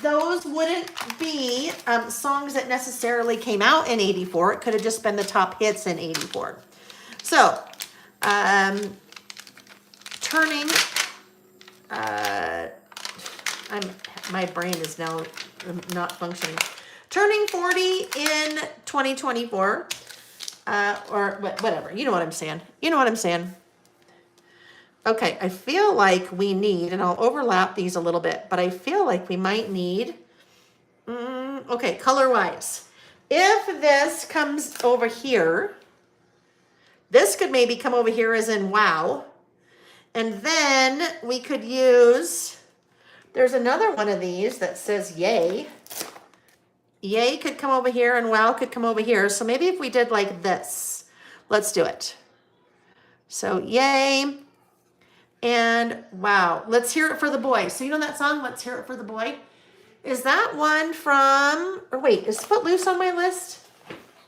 those wouldn't be songs that necessarily came out in 84. It could have just been the top hits in 84. So, turning, my brain is now not functioning. Turning 40 in 2024, or whatever, you know what I'm saying. You know what I'm saying. Okay, I feel like we need, and I'll overlap these a little bit, but I feel like we might need, okay, color-wise. If this comes over here, this could maybe come over here as in wow. And then we could use, there's another one of these that says yay. Yay could come over here and wow could come over here. So maybe if we did like this, let's do it. So yay. And wow, let's hear it for the boy. So you know that song, Let's Hear It for the Boy? Is that one from, or wait, is Footloose on my list?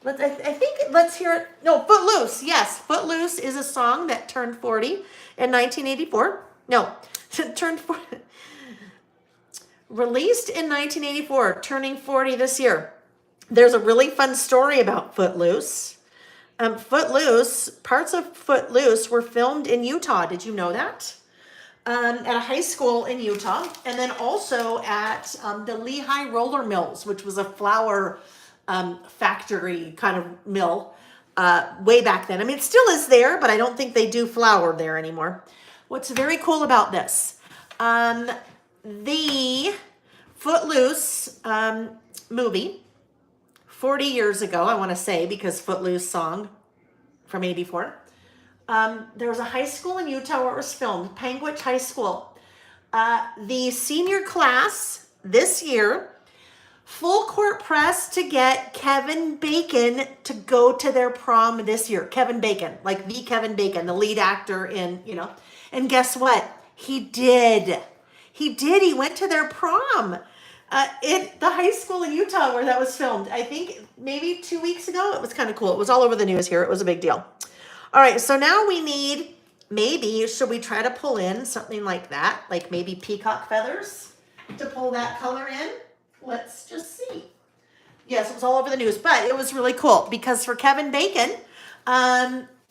I think Let's Hear It, no, Footloose, yes. Footloose is a song that turned 40 in 1984. No, turned 40, released in 1984, turning 40 this year. There's a really fun story about Footloose. Footloose, parts of Footloose were filmed in Utah. Did you know that? At a high school in Utah, and then also at the Lehigh Roller Mills, which was a flour factory kind of mill way back then. I mean, it still is there, but I don't think they do flour there anymore. What's very cool about this, the Footloose movie, 40 years ago, I want to say, because Footloose song from 84. There was a high school in Utah where it was filmed, Panguitch High School. The senior class this year, full court press to get Kevin Bacon to go to their prom this year. Kevin Bacon, like the Kevin Bacon, the lead actor in, you know. And guess what? He did. He did. He went to their prom. In the high school in Utah where that was filmed. I think maybe 2 weeks ago. It was kind of cool. It was all over the news here. It was a big deal. All right, so now we need, maybe, should we try to pull in something like that? Like maybe peacock feathers to pull that color in? Let's just see. Yes, it was all over the news, but it was really cool because for Kevin Bacon,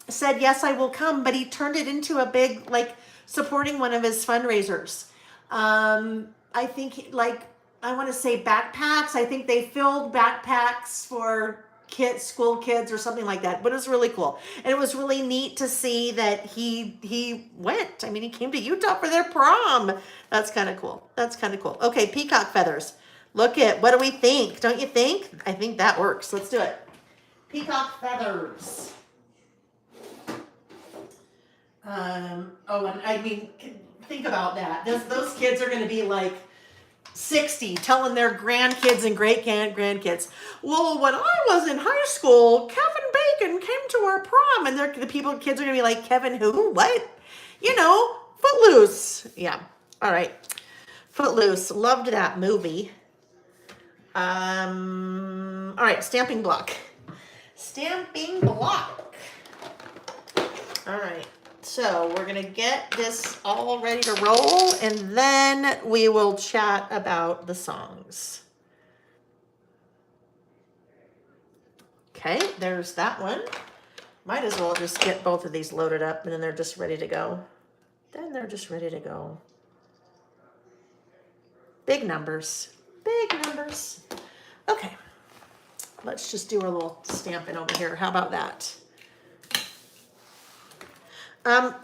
said, yes, I will come, but he turned it into a big, like, supporting one of his fundraisers. I think, like, I want to say backpacks. I think they filled backpacks for kids, school kids or something like that. But it was really cool. And it was really neat to see that he went. I mean, he came to Utah for their prom. That's kind of cool. That's kind of cool. Okay, peacock feathers. Look at, what do we think? Don't you think? I think that works. Let's do it. Peacock feathers. Oh, and I mean, think about that. Those kids are going to be like 60 telling their grandkids and great-grandkids, well, when I was in high school, Kevin Bacon came to our prom, and the kids are gonna be like, Kevin who? What? You know, Footloose. Yeah. All right. Footloose. Loved that movie. All right, stamping block. Stamping block. All right. So we're going to get this all ready to roll, and then we will chat about the songs. Okay, there's that one. Might as well just get both of these loaded up, and then they're just ready to go. Big numbers. Big numbers. Okay. Let's just do a little stamping over here. How about that?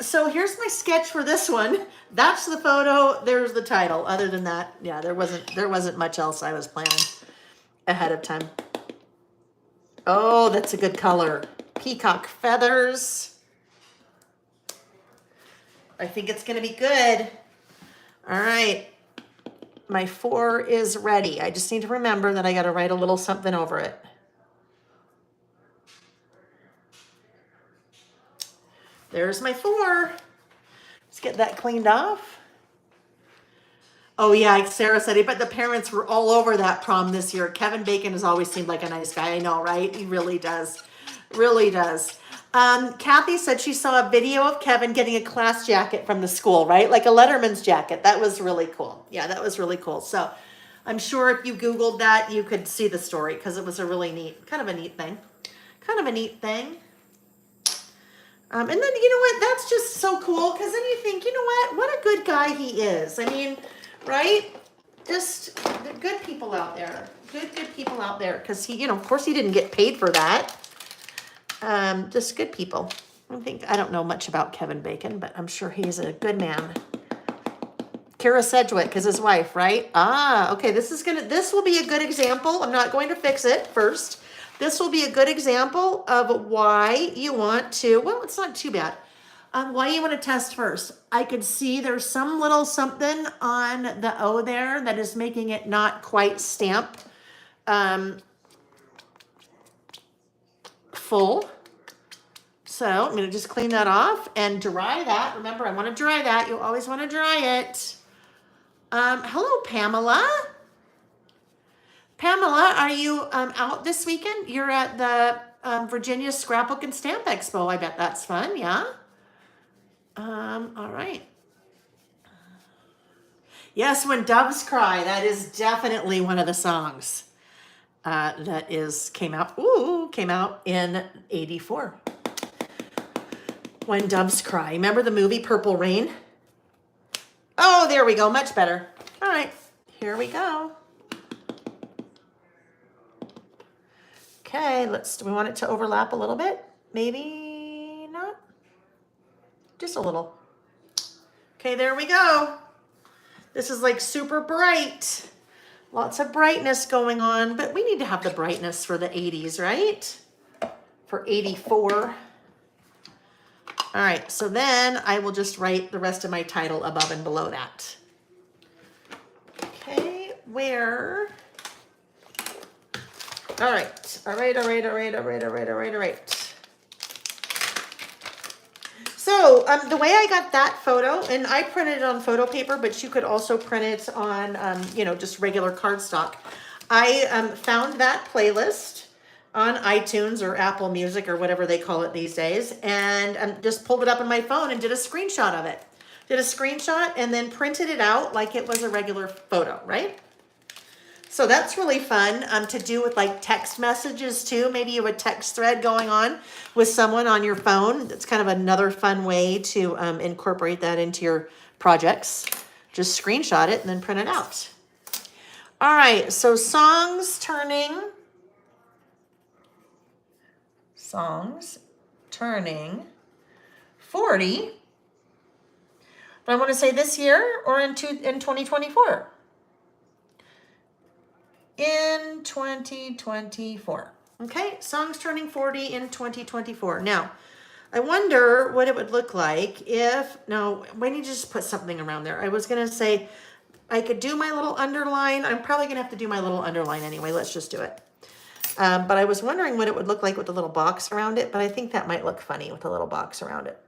So here's my sketch for this one. That's the photo. There's the title. Other than that, yeah, there wasn't much else I was planning ahead of time. Oh, that's a good color. Peacock feathers. I think it's going to be good. All right. My 4 is ready. I just need to remember that I got to write a little something over it. There's my 4. Let's get that cleaned off. Oh yeah, Sarah said it, but the parents were all over that prom this year. Kevin Bacon has always seemed like a nice guy. I know, right? He really does. Really does. Kathy said she saw a video of Kevin getting a class jacket from the school, right? Like a Letterman's jacket. That was really cool. Yeah, that was really cool. So I'm sure if you Googled that, you could see the story because it was a really neat, kind of a neat thing. Kind of a neat thing. And then, you know what? That's just so cool because then you think, you know what a good guy he is. I mean, right? Just good people out there. Good people out there because he, of course he didn't get paid for that. Just good people. I don't know much about Kevin Bacon, but I'm sure he's a good man. Kara Sedgwick is his wife, right? Okay, this will be a good example. I'm not going to fix it first. This will be a good example of why you want to, well, it's not too bad. Why you want to test first. I could see there's some little something on the O there that is making it not quite stamp full. So I'm going to just clean that off and dry that. Remember, I want to dry that. You always want to dry it. Hello, Pamela. Pamela, are you out this weekend? You're at the Virginia Scrapbook and Stamp Expo. I bet that's fun, yeah? All right. Yes, When Doves Cry. That is definitely one of the songs that came out in '84. When Doves Cry. Remember the movie Purple Rain? Oh, there we go. Much better. All right, here we go. Okay, do we want it to overlap a little bit? Maybe not. Just a little. Okay, there we go. This is like super bright. Lots of brightness going on, but we need to have the brightness for the 80s, right? For '84. All right, so then I will just write the rest of my title above and below that. Okay, where? All right. So the way I got that photo, and I printed it on photo paper, but you could also print it on, just regular cardstock. I found that playlist on iTunes or Apple Music or whatever they call it these days, and just pulled it up on my phone and did a screenshot of it. Did a screenshot and then printed it out like it was a regular photo, right? So that's really fun to do with like text messages too. Maybe you have a text thread going on with someone on your phone. That's kind of another fun way to incorporate that into your projects. Just screenshot it and then print it out. All right, so songs turning 40. Do I want to say this year or in 2024? In 2024. Okay, songs turning 40 in 2024. Now, I wonder what it would look like if, no, why don't you just put something around there? I was going to say I could do my little underline. I'm probably going to have to do my little underline anyway. Let's just do it. But I was wondering what it would look like with the little box around it, but I think that might look funny with a little box around it.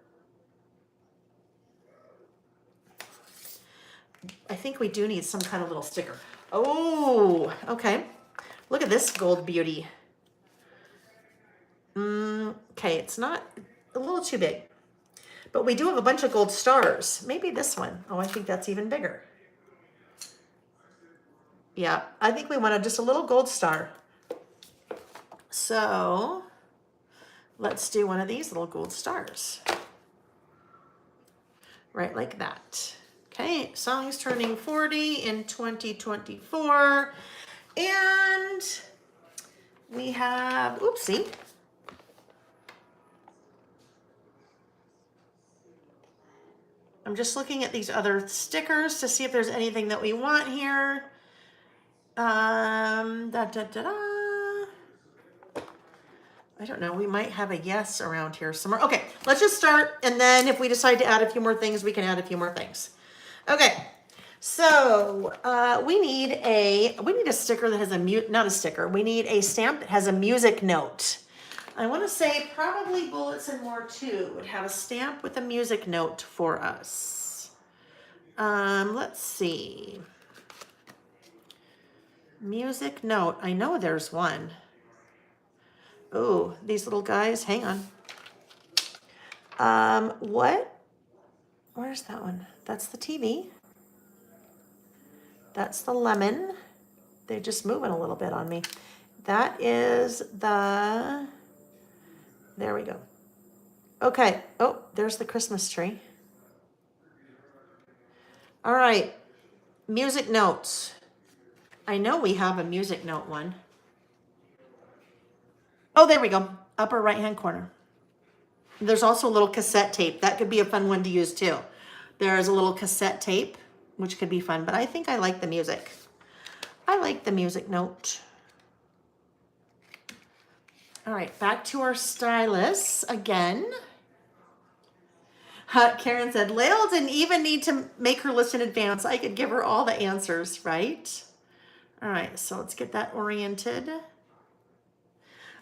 I think we do need some kind of little sticker. Oh, okay. Look at this gold beauty. Okay, it's not a little too big, but we do have a bunch of gold stars. Maybe this one. Oh, I think that's even bigger. Yeah, I think we wanted just a little gold star. So let's do one of these little gold stars. Right like that. Okay, songs turning 40 in 2024. And we have, oopsie. I'm just looking at these other stickers to see if there's anything that we want here. I don't know, we might have a yes around here somewhere. Okay, let's just start, and then if we decide to add a few more things, we can add a few more things. Okay, so we need a sticker that has not a sticker, we need a stamp that has a music note. I want to say probably Bullets and More too would have a stamp with a music note for us. Let's see. Music note, I know there's one. Oh, these little guys, hang on. What? Where's that one? That's the TV. That's the lemon. They're just moving a little bit on me. That is the, there we go. Okay, oh, there's the Christmas tree. All right, music notes. I know we have a music note one. Oh, there we go, upper right-hand corner. There's also a little cassette tape. That could be a fun one to use too. There's a little cassette tape, which could be fun, but I think I like the music. I like the music note. All right, back to our stylus again. Karen said, Lael didn't even need to make her list in advance. I could give her all the answers, right? All right, so let's get that oriented.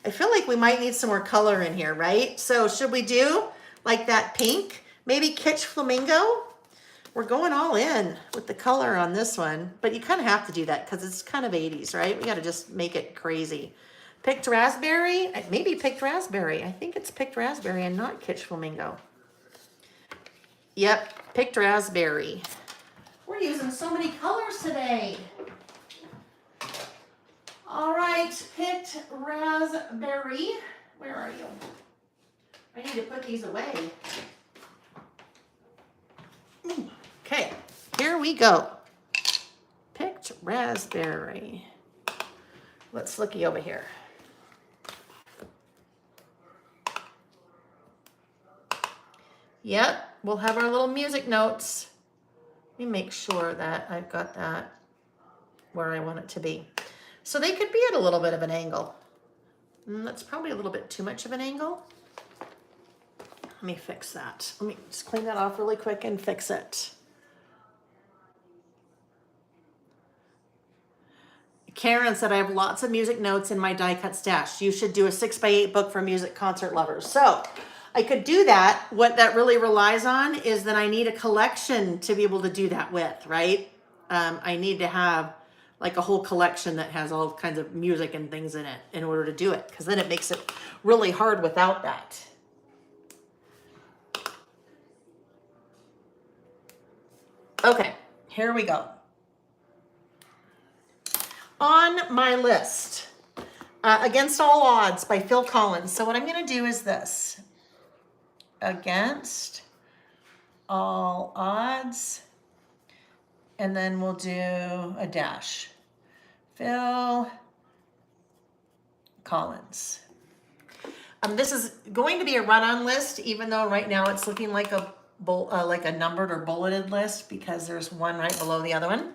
I feel like we might need some more color in here, right? So should we do like that pink? Maybe Kitsch Flamingo? We're going all in with the color on this one, but you kind of have to do that because it's kind of 80s, right? We got to just make it crazy. Picked Raspberry? Maybe Picked Raspberry. I think it's Picked Raspberry and not Kitsch Flamingo. Yep, Picked Raspberry. We're using so many colors today. All right, Picked Raspberry. Where are you? I need to put these away. Okay, here we go. Picked Raspberry. Let's looky over here. Yep, we'll have our little music notes. Let me make sure that I've got that where I want it to be. So they could be at a little bit of an angle. That's probably a little bit too much of an angle. Let me fix that. Let me just clean that off really quick and fix it. Karen said, I have lots of music notes in my die cut stash. You should do a 6x8 book for music concert lovers. So I could do that. What that really relies on is that I need a collection to be able to do that with, right? I need to have like a whole collection that has all kinds of music and things in it in order to do it, because then it makes it really hard without that. Okay, here we go. On my list, Against All Odds by Phil Collins. So what I'm going to do is this. Against All Odds. And then we'll do a dash. Phil Collins. This is going to be a run-on list, even though right now it's looking like a numbered or bulleted list because there's one right below the other one.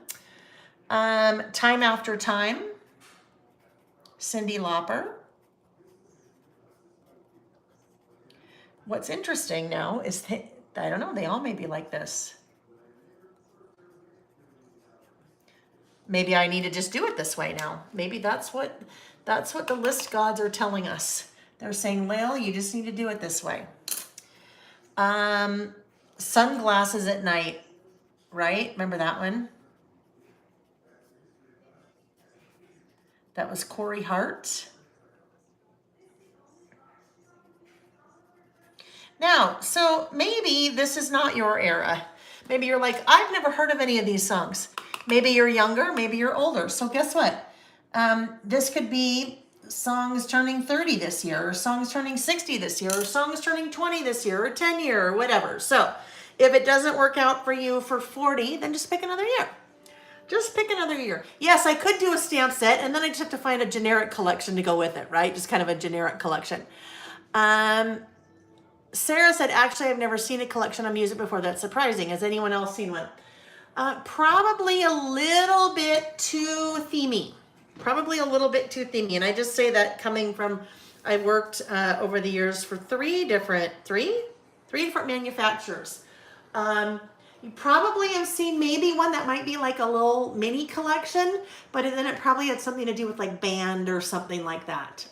Time After Time, Cyndi Lauper. What's interesting now is I don't know, they all may be like this. Maybe I need to just do it this way now. Maybe that's what the list gods are telling us. They're saying, Lael, you just need to do it this way. Sunglasses at Night, right? Remember that one? That was Corey Hart. Now, so maybe this is not your era. Maybe you're like, I've never heard of any of these songs. Maybe you're younger, maybe you're older. So guess what? This could be songs turning 30 this year, or songs turning 60 this year, or songs turning 20 this year, or 10 year, or whatever. So If it doesn't work out for you for 40, then just pick another year. Just pick another year. Yes, I could do a stamp set, and then I just have to find a generic collection to go with it, right? Just kind of a generic collection. Sarah said, actually, I've never seen a collection of music before. That's surprising. Has anyone else seen one? Probably a little bit too themey. Probably a little bit too themey. And I just say that coming from, I worked over the years for three different manufacturers. You probably have seen maybe one that might be like a little mini collection, but then it probably had something to do with like band or something like that.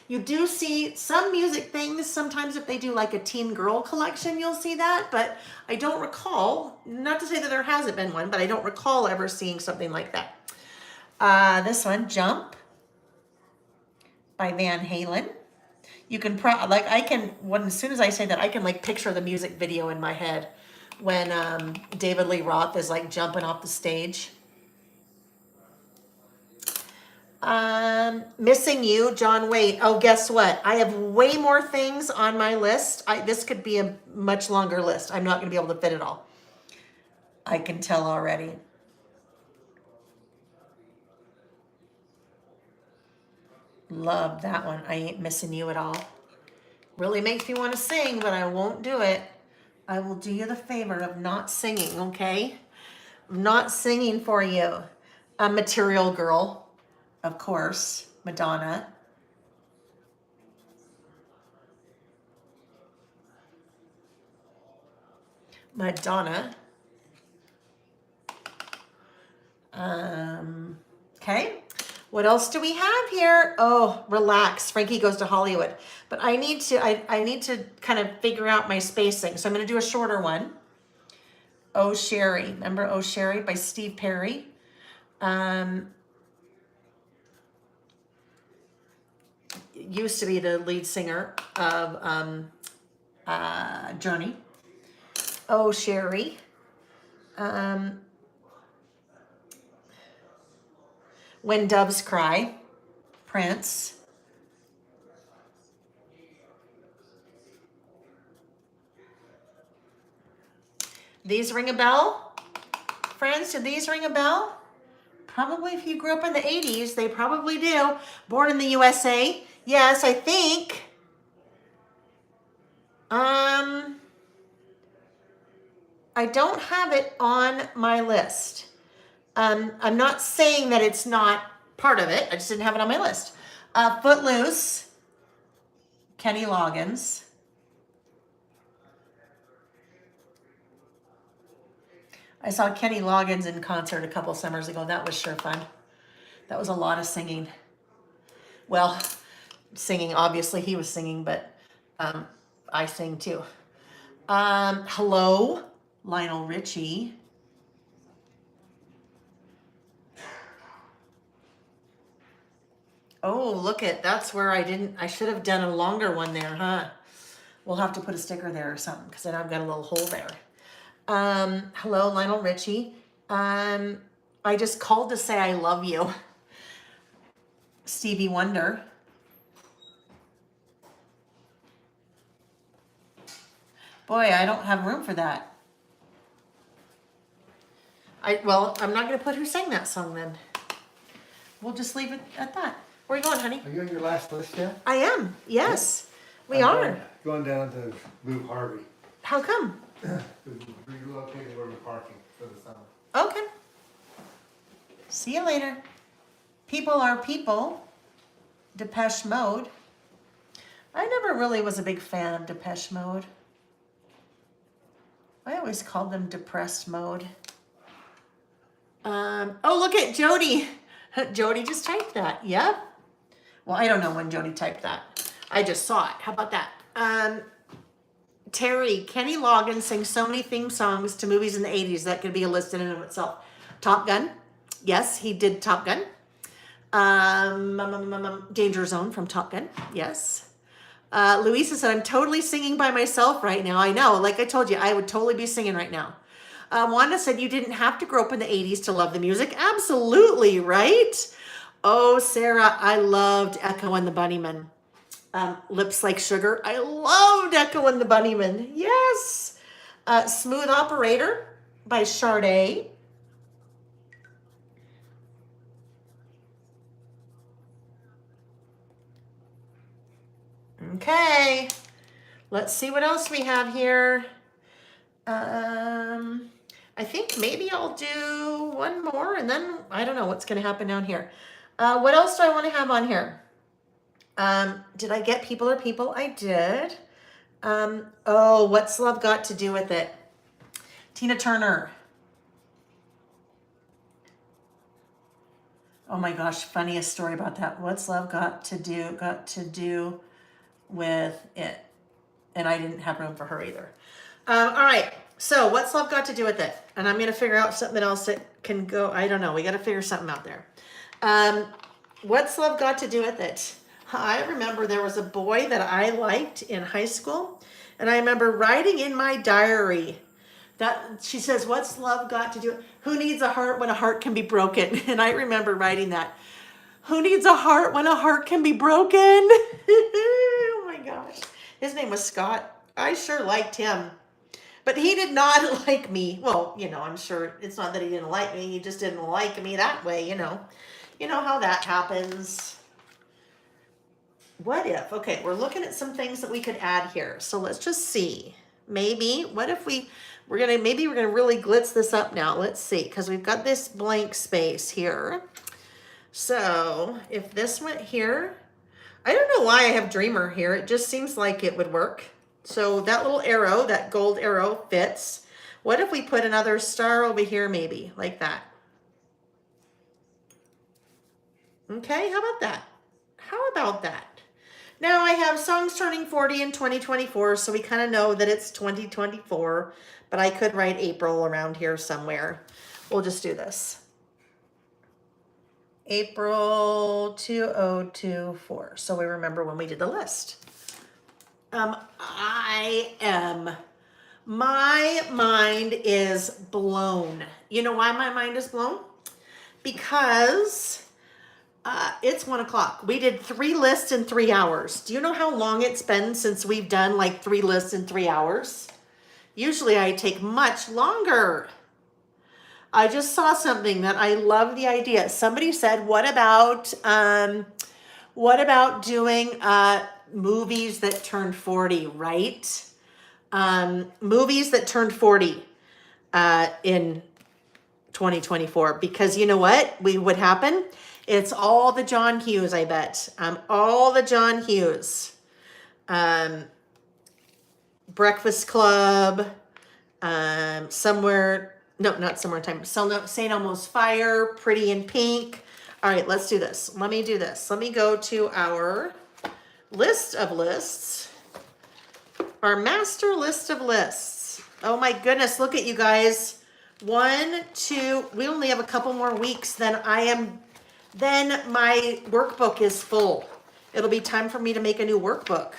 You do see some music things. Sometimes if they do like a teen girl collection, you'll see that, but I don't recall, not to say that there hasn't been one, but I don't recall ever seeing something like that. This one, Jump by Van Halen. You can as soon as I say that, I can like picture the music video in my head when David Lee Roth is like jumping off the stage. Missing You, John Waite. Oh, guess what? I have way more things on my list. This could be a much longer list. I'm not going to be able to fit it all. I can tell already. Love that one. I Ain't Missing You at All. Really makes me want to sing, but I won't do it. I will do you the favor of not singing, okay? Not singing for you. A Material Girl, of course, Madonna. Madonna. Okay. What else do we have here? Oh, Relax. Frankie Goes to Hollywood. But I need to kind of figure out my spacing. So I'm going to do a shorter one. Oh, Sherry. Remember Oh, Sherry by Steve Perry? Used to be the lead singer of Journey. Oh, Sherry. When Doves Cry, Prince. These ring a bell? Friends, do these ring a bell? Probably if you grew up in the 80s, they probably do. Born in the USA. Yes, I think. I don't have it on my list. I'm not saying that it's not part of it. I just didn't have it on my list. Footloose, Kenny Loggins. I saw Kenny Loggins in concert a couple summers ago. That was sure fun. That was a lot of singing. Well, singing, obviously he was singing, but I sing too. Hello, Lionel Richie. Oh, look at, that's where I should have done a longer one there, huh? We'll have to put a sticker there or something because then I've got a little hole there. Hello, Lionel Richie. I just called to say I love you. Stevie Wonder. Boy, I don't have room for that. Well, I'm not going to put who sang that song then. We'll just leave it at that. Where are you going, honey? Are you on your last list yet? I am. Yes, we are. Going down to Move Harvey. How come? Relocated where we're parking for the summer. Okay. See you later. People Are People. Depeche Mode. I never really was a big fan of Depeche Mode. I always called them Depressed Mode. Oh, look at Jody. Jody just typed that. Yep. Well, I don't know when Jody typed that. I just saw it. How about that? Terry, Kenny Loggins sings so many theme songs to movies in the 80s that could be a list in and of itself. Top Gun. Yes, he did Top Gun. Danger Zone from Top Gun. Yes. Louisa said, I'm totally singing by myself right now. I know. Like I told you, I would totally be singing right now. Wanda said, you didn't have to grow up in the 80s to love the music. Absolutely, right? Oh, Sarah, I loved Echo and the Bunnymen. Lips Like Sugar. I loved Echo and the Bunnymen. Yes. Smooth Operator by Sade. Okay, let's see what else we have here. I think maybe I'll do one more and then I don't know what's going to happen down here. What else do I want to have on here? Did I get People Are People? I did. Oh, what's love got to do with it? Tina Turner. Oh my gosh, funniest story about that. What's love got to do with it? And I didn't have room for her either. All right, so what's love got to do with it? And I'm gonna figure out something else that can go, I don't know, we gotta figure something out there. What's love got to do with it? I remember there was a boy that I liked in high school, and I remember writing in my diary that she says, what's love got to do with it? Who needs a heart when a heart can be broken? And I remember writing that. Who needs a heart when a heart can be broken? Oh my gosh. His name was Scott. I sure liked him. But he did not like me. Well, you know, I'm sure it's not that he didn't like me. He just didn't like me that way, you know. You know how that happens. What if? Okay, we're looking at some things that we could add here. So let's just see. Maybe, what if we're gonna really glitz this up now. Let's see, because we've got this blank space here. So if this went here, I don't know why I have Dreamer here. It just seems like it would work. So that little arrow, that gold arrow fits. What if we put another star over here maybe, like that? Okay, how about that? How about that? Now I have songs turning 40 in 2024, so we kind of know that it's 2024, but I could write April around here somewhere. We'll just do this. April 2024, so we remember when we did the list. My mind is blown. You know why my mind is blown? Because it's 1 o'clock. We did 3 lists in 3 hours. Do you know how long it's been since we've done like 3 lists in 3 hours? Usually I take much longer. I just saw something that I love the idea. Somebody said, what about doing movies that turned 40, right? Movies that turned 40 in 2024, because you know what would happen? It's all the John Hughes, I bet. All the John Hughes. Breakfast Club, not Somewhere in Time. St. Elmo's Fire, Pretty in Pink. All right, let's do this. Let me do this. Let me go to our list of lists. Our master list of lists. Oh my goodness, look at you guys. 1, 2, we only have a couple more weeks, then my workbook is full. It'll be time for me to make a new workbook.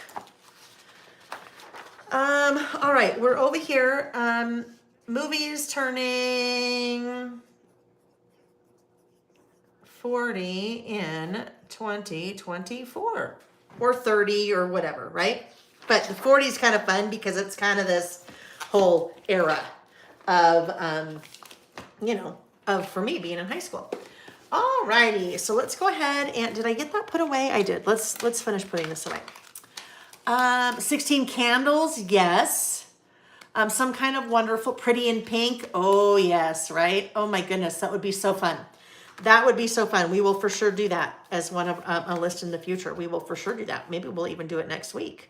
All right, we're over here. Movies turning 40 in 2024 or 30 or whatever, right? But the 40 is kind of fun because it's kind of this whole era of, for me being in high school. All righty, so let's go ahead and, did I get that put away? I did. Let's finish putting this away. 16 Candles, yes. Some Kind of Wonderful, Pretty in Pink, oh yes, right? Oh my goodness, that would be so fun. That would be so fun. We will for sure do that as one of a list in the future. We will for sure do that. Maybe we'll even do it next week.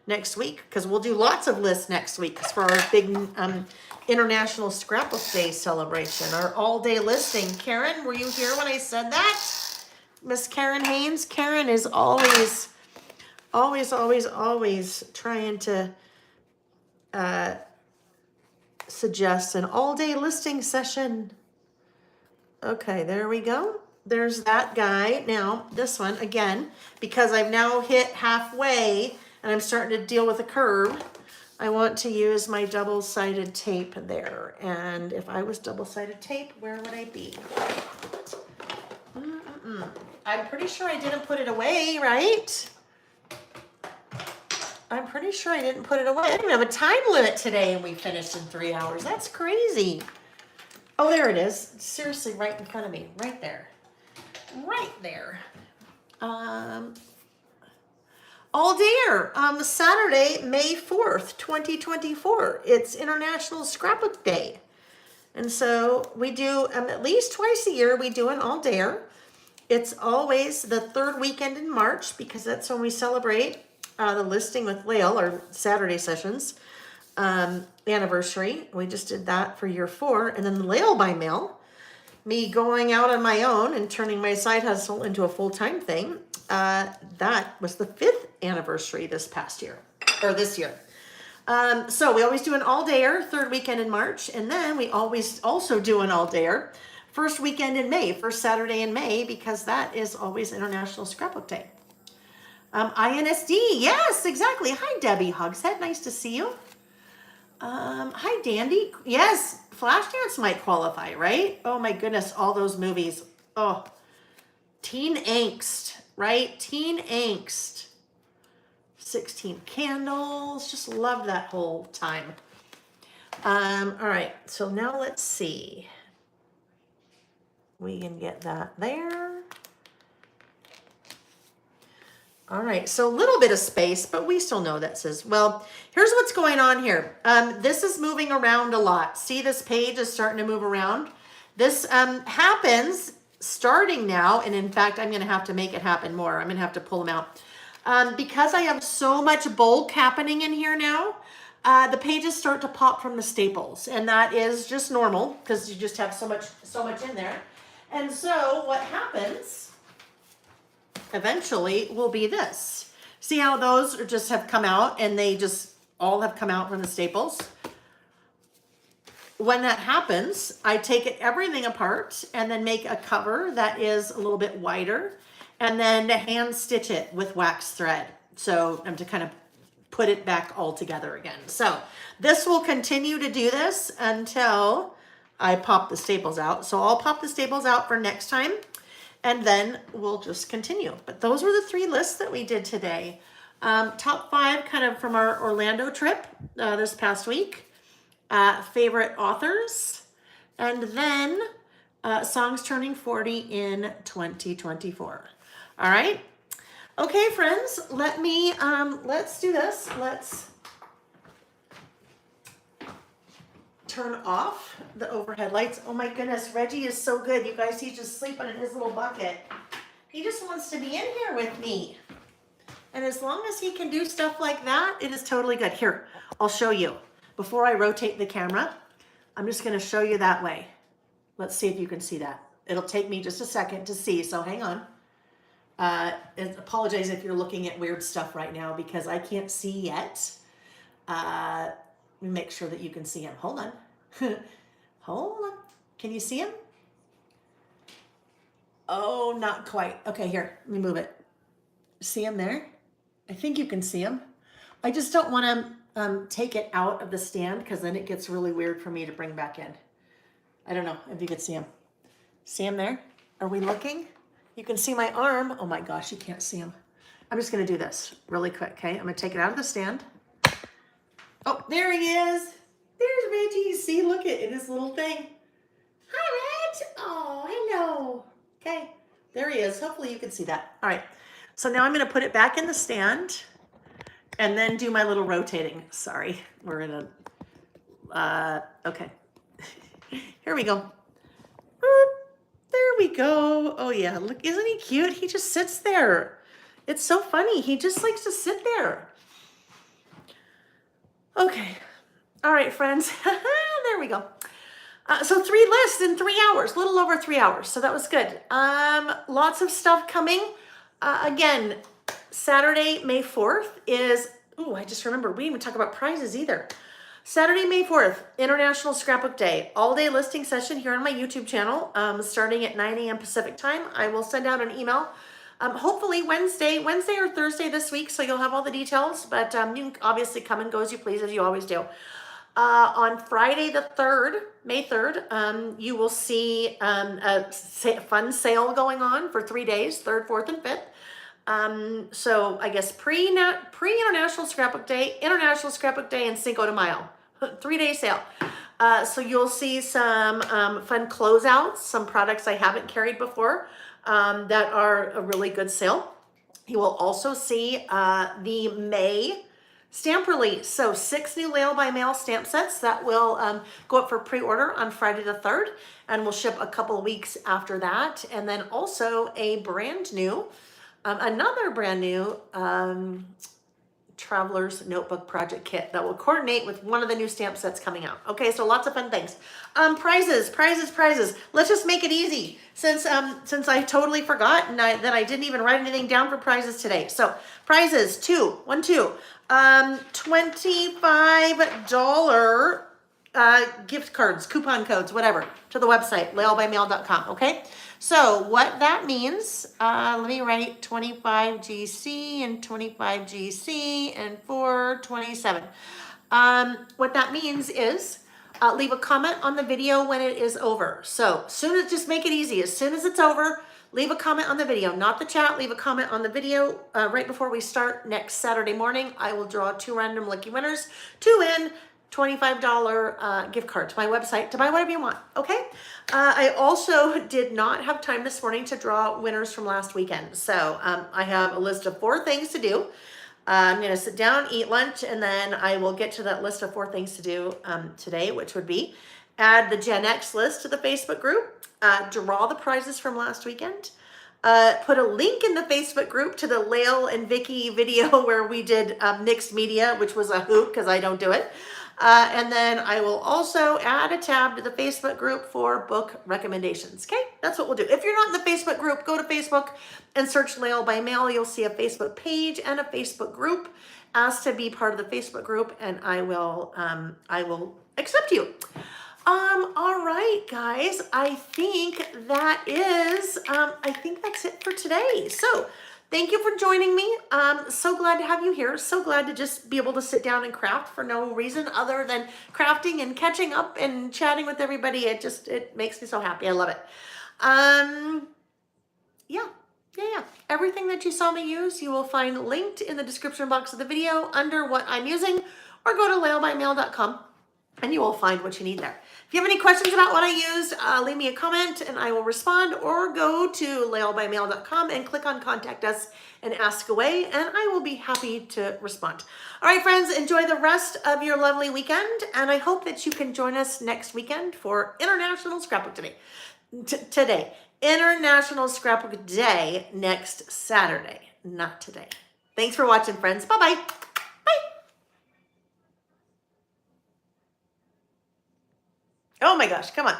Because we'll do lots of lists next week for our big International Scrapbook Day celebration, our all-day listing. Karen, were you here when I said that? Miss Karen Haynes? Karen is always trying to suggest an all-day listing session. Okay, there we go. There's that guy. Now, this one, again, because I've now hit halfway and I'm starting to deal with a curve, I want to use my double-sided tape there. And if I was double-sided tape, where would I be? I'm pretty sure I didn't put it away, right? I'm pretty sure I didn't put it away. I didn't have a time limit today and we finished in 3 hours. That's crazy. Oh, there it is. Seriously, right in front of me. Right there. Right there. All Dare, Saturday, May 4th, 2024. It's International Scrapbook Day. And so we do, at least twice a year, we do an All Dare. It's always the third weekend in March because that's when we celebrate the listing with Lael, our Saturday sessions, anniversary. We just did that for year 4. And then the Lael by mail, me going out on my own and turning my side hustle into a full-time thing. That was the 5th anniversary this past year, or this year. So we always do an all-dayer third weekend in March, and then we always also do an all-dayer first weekend in May, first Saturday in May, because that is always International Scrapbook Day. INSD, yes, exactly. Hi, Debbie Hogshead, nice to see you. Hi, Dandy. Yes, Flashdance might qualify, right? Oh my goodness, all those movies. Oh, teen angst, right? Teen angst. 16 Candles, just love that whole time. All right, so now let's see. We can get that there. All right, so a little bit of space, but we still know that says, well, here's what's going on here. This is moving around a lot. See, this page is starting to move around. This happens starting now, and in fact, I'm gonna have to make it happen more. I'm gonna have to pull them out. Because I have so much bulk happening in here now, the pages start to pop from the staples, and that is just normal because you just have so much in there. And so what happens eventually will be this. See how those just have come out and they just all have come out from the staples? When that happens, I take everything apart and then make a cover that is a little bit wider and then hand stitch it with wax thread. So I'm to kind of put it back all together again. So this will continue to do this until I pop the staples out. So I'll pop the staples out for next time and then we'll just continue. But those were the 3 lists that we did today. Top 5 kind of from our Orlando trip this past week. Favorite authors, and then songs turning 40 in 2024. All right. Okay, friends, let me, let's do this. Let's turn off the overhead lights. Oh my goodness, Reggie is so good. You guys, he's just sleeping in his little bucket. He just wants to be in here with me. And as long as he can do stuff like that, it is totally good. Here, I'll show you. Before I rotate the camera, I'm just gonna show you that way. Let's see if you can see that. It'll take me just a second to see, so hang on. And apologize if you're looking at weird stuff right now because I can't see yet. Let me make sure that you can see him. Hold on. Hold on. Can you see him? Oh, not quite. Okay, here, let me move it. See him there? I think you can see him. I just don't want to take it out of the stand because then it gets really weird for me to bring back in. I don't know if you could see him. See him there? Are we looking? You can see my arm. Oh my gosh, you can't see him. I'm just going to do this really quick, okay? I'm going to take it out of the stand. Oh, there he is. There's Reggie. See, look at his little thing. Hi, Reg. Oh, hello. Okay, there he is. Hopefully you can see that. All right, so now I'm going to put it back in the stand and then do my little rotating. Sorry, we're in a, okay. Here we go. There we go. Oh yeah, look, isn't he cute? He just sits there. It's so funny. He just likes to sit there. Okay. All right, friends. There we go. So 3 lists in 3 hours, a little over 3 hours. So that was good. Lots of stuff coming. Again, Saturday, May 4th is, oh, I just remembered, we didn't even talk about prizes either. Saturday, May 4th, International Scrapbook Day, all-day listing session here on my YouTube channel, starting at 9 a.m. Pacific time. I will send out an email, hopefully Wednesday or Thursday this week, so you'll have all the details, but you can obviously come and go as you please, as you always do. On Friday the 3rd, May 3rd, you will see a fun sale going on for 3 days, 3rd, 4th, and 5th. So I guess pre-International Scrapbook Day, International Scrapbook Day, and Cinco de Mayo. 3-day sale. So you'll see some fun closeouts, some products I haven't carried before that are a really good sale. You will also see the May stamp release. So 6 new Lail by Mail stamp sets that will go up for pre-order on Friday the 3rd, and will ship a couple of weeks after that. And then also a brand new, another brand new Traveler's Notebook Project Kit that will coordinate with one of the new stamp sets coming out. Okay, so lots of fun things. Prizes. Let's just make it easy since I totally forgot and that I didn't even write anything down for prizes today. So prizes, $25 gift cards, coupon codes, whatever, to the website, lailbymail.com, okay? So what that means, let me write 25GC and 25GC and 427. What that means is leave a comment on the video when it is over. So just make it easy. As soon as it's over, leave a comment on the video, not the chat. Leave a comment on the video right before we start next Saturday morning. I will draw 2 random lucky winners to win $25 gift card to my website to buy whatever you want, okay? I also did not have time this morning to draw winners from last weekend. So I have a list of 4 things to do. I'm gonna sit down, eat lunch, and then I will get to that list of 4 things to do today, which would be add the Gen X list to the Facebook group, draw the prizes from last weekend, put a link in the Facebook group to the Lail and Vicky video where we did mixed media, which was a hoot because I don't do it. And then I will also add a tab to the Facebook group for book recommendations. Okay, that's what we'll do. If you're not in the Facebook group, go to Facebook and search Lail by Mail. You'll see a Facebook page and a Facebook group. Ask to be part of the Facebook group, and I will accept you. All right, guys. I think that's it for today. So thank you for joining me. So glad to have you here. So glad to just be able to sit down and craft for no reason other than crafting and catching up and chatting with everybody. It makes me so happy. I love it. Yeah. Everything that you saw me use, you will find linked in the description box of the video under what I'm using, or go to lailbymail.com and you will find what you need there. If you have any questions about what I used, leave me a comment and I will respond, or go to lailbymail.com and click on Contact Us and ask away, and I will be happy to respond. All right, friends, enjoy the rest of your lovely weekend, and I hope that you can join us next weekend for International Scrapbook Today. International Scrapbook Day next Saturday, not today. Thanks for watching, friends. Bye-bye. Bye. Oh my gosh, come on.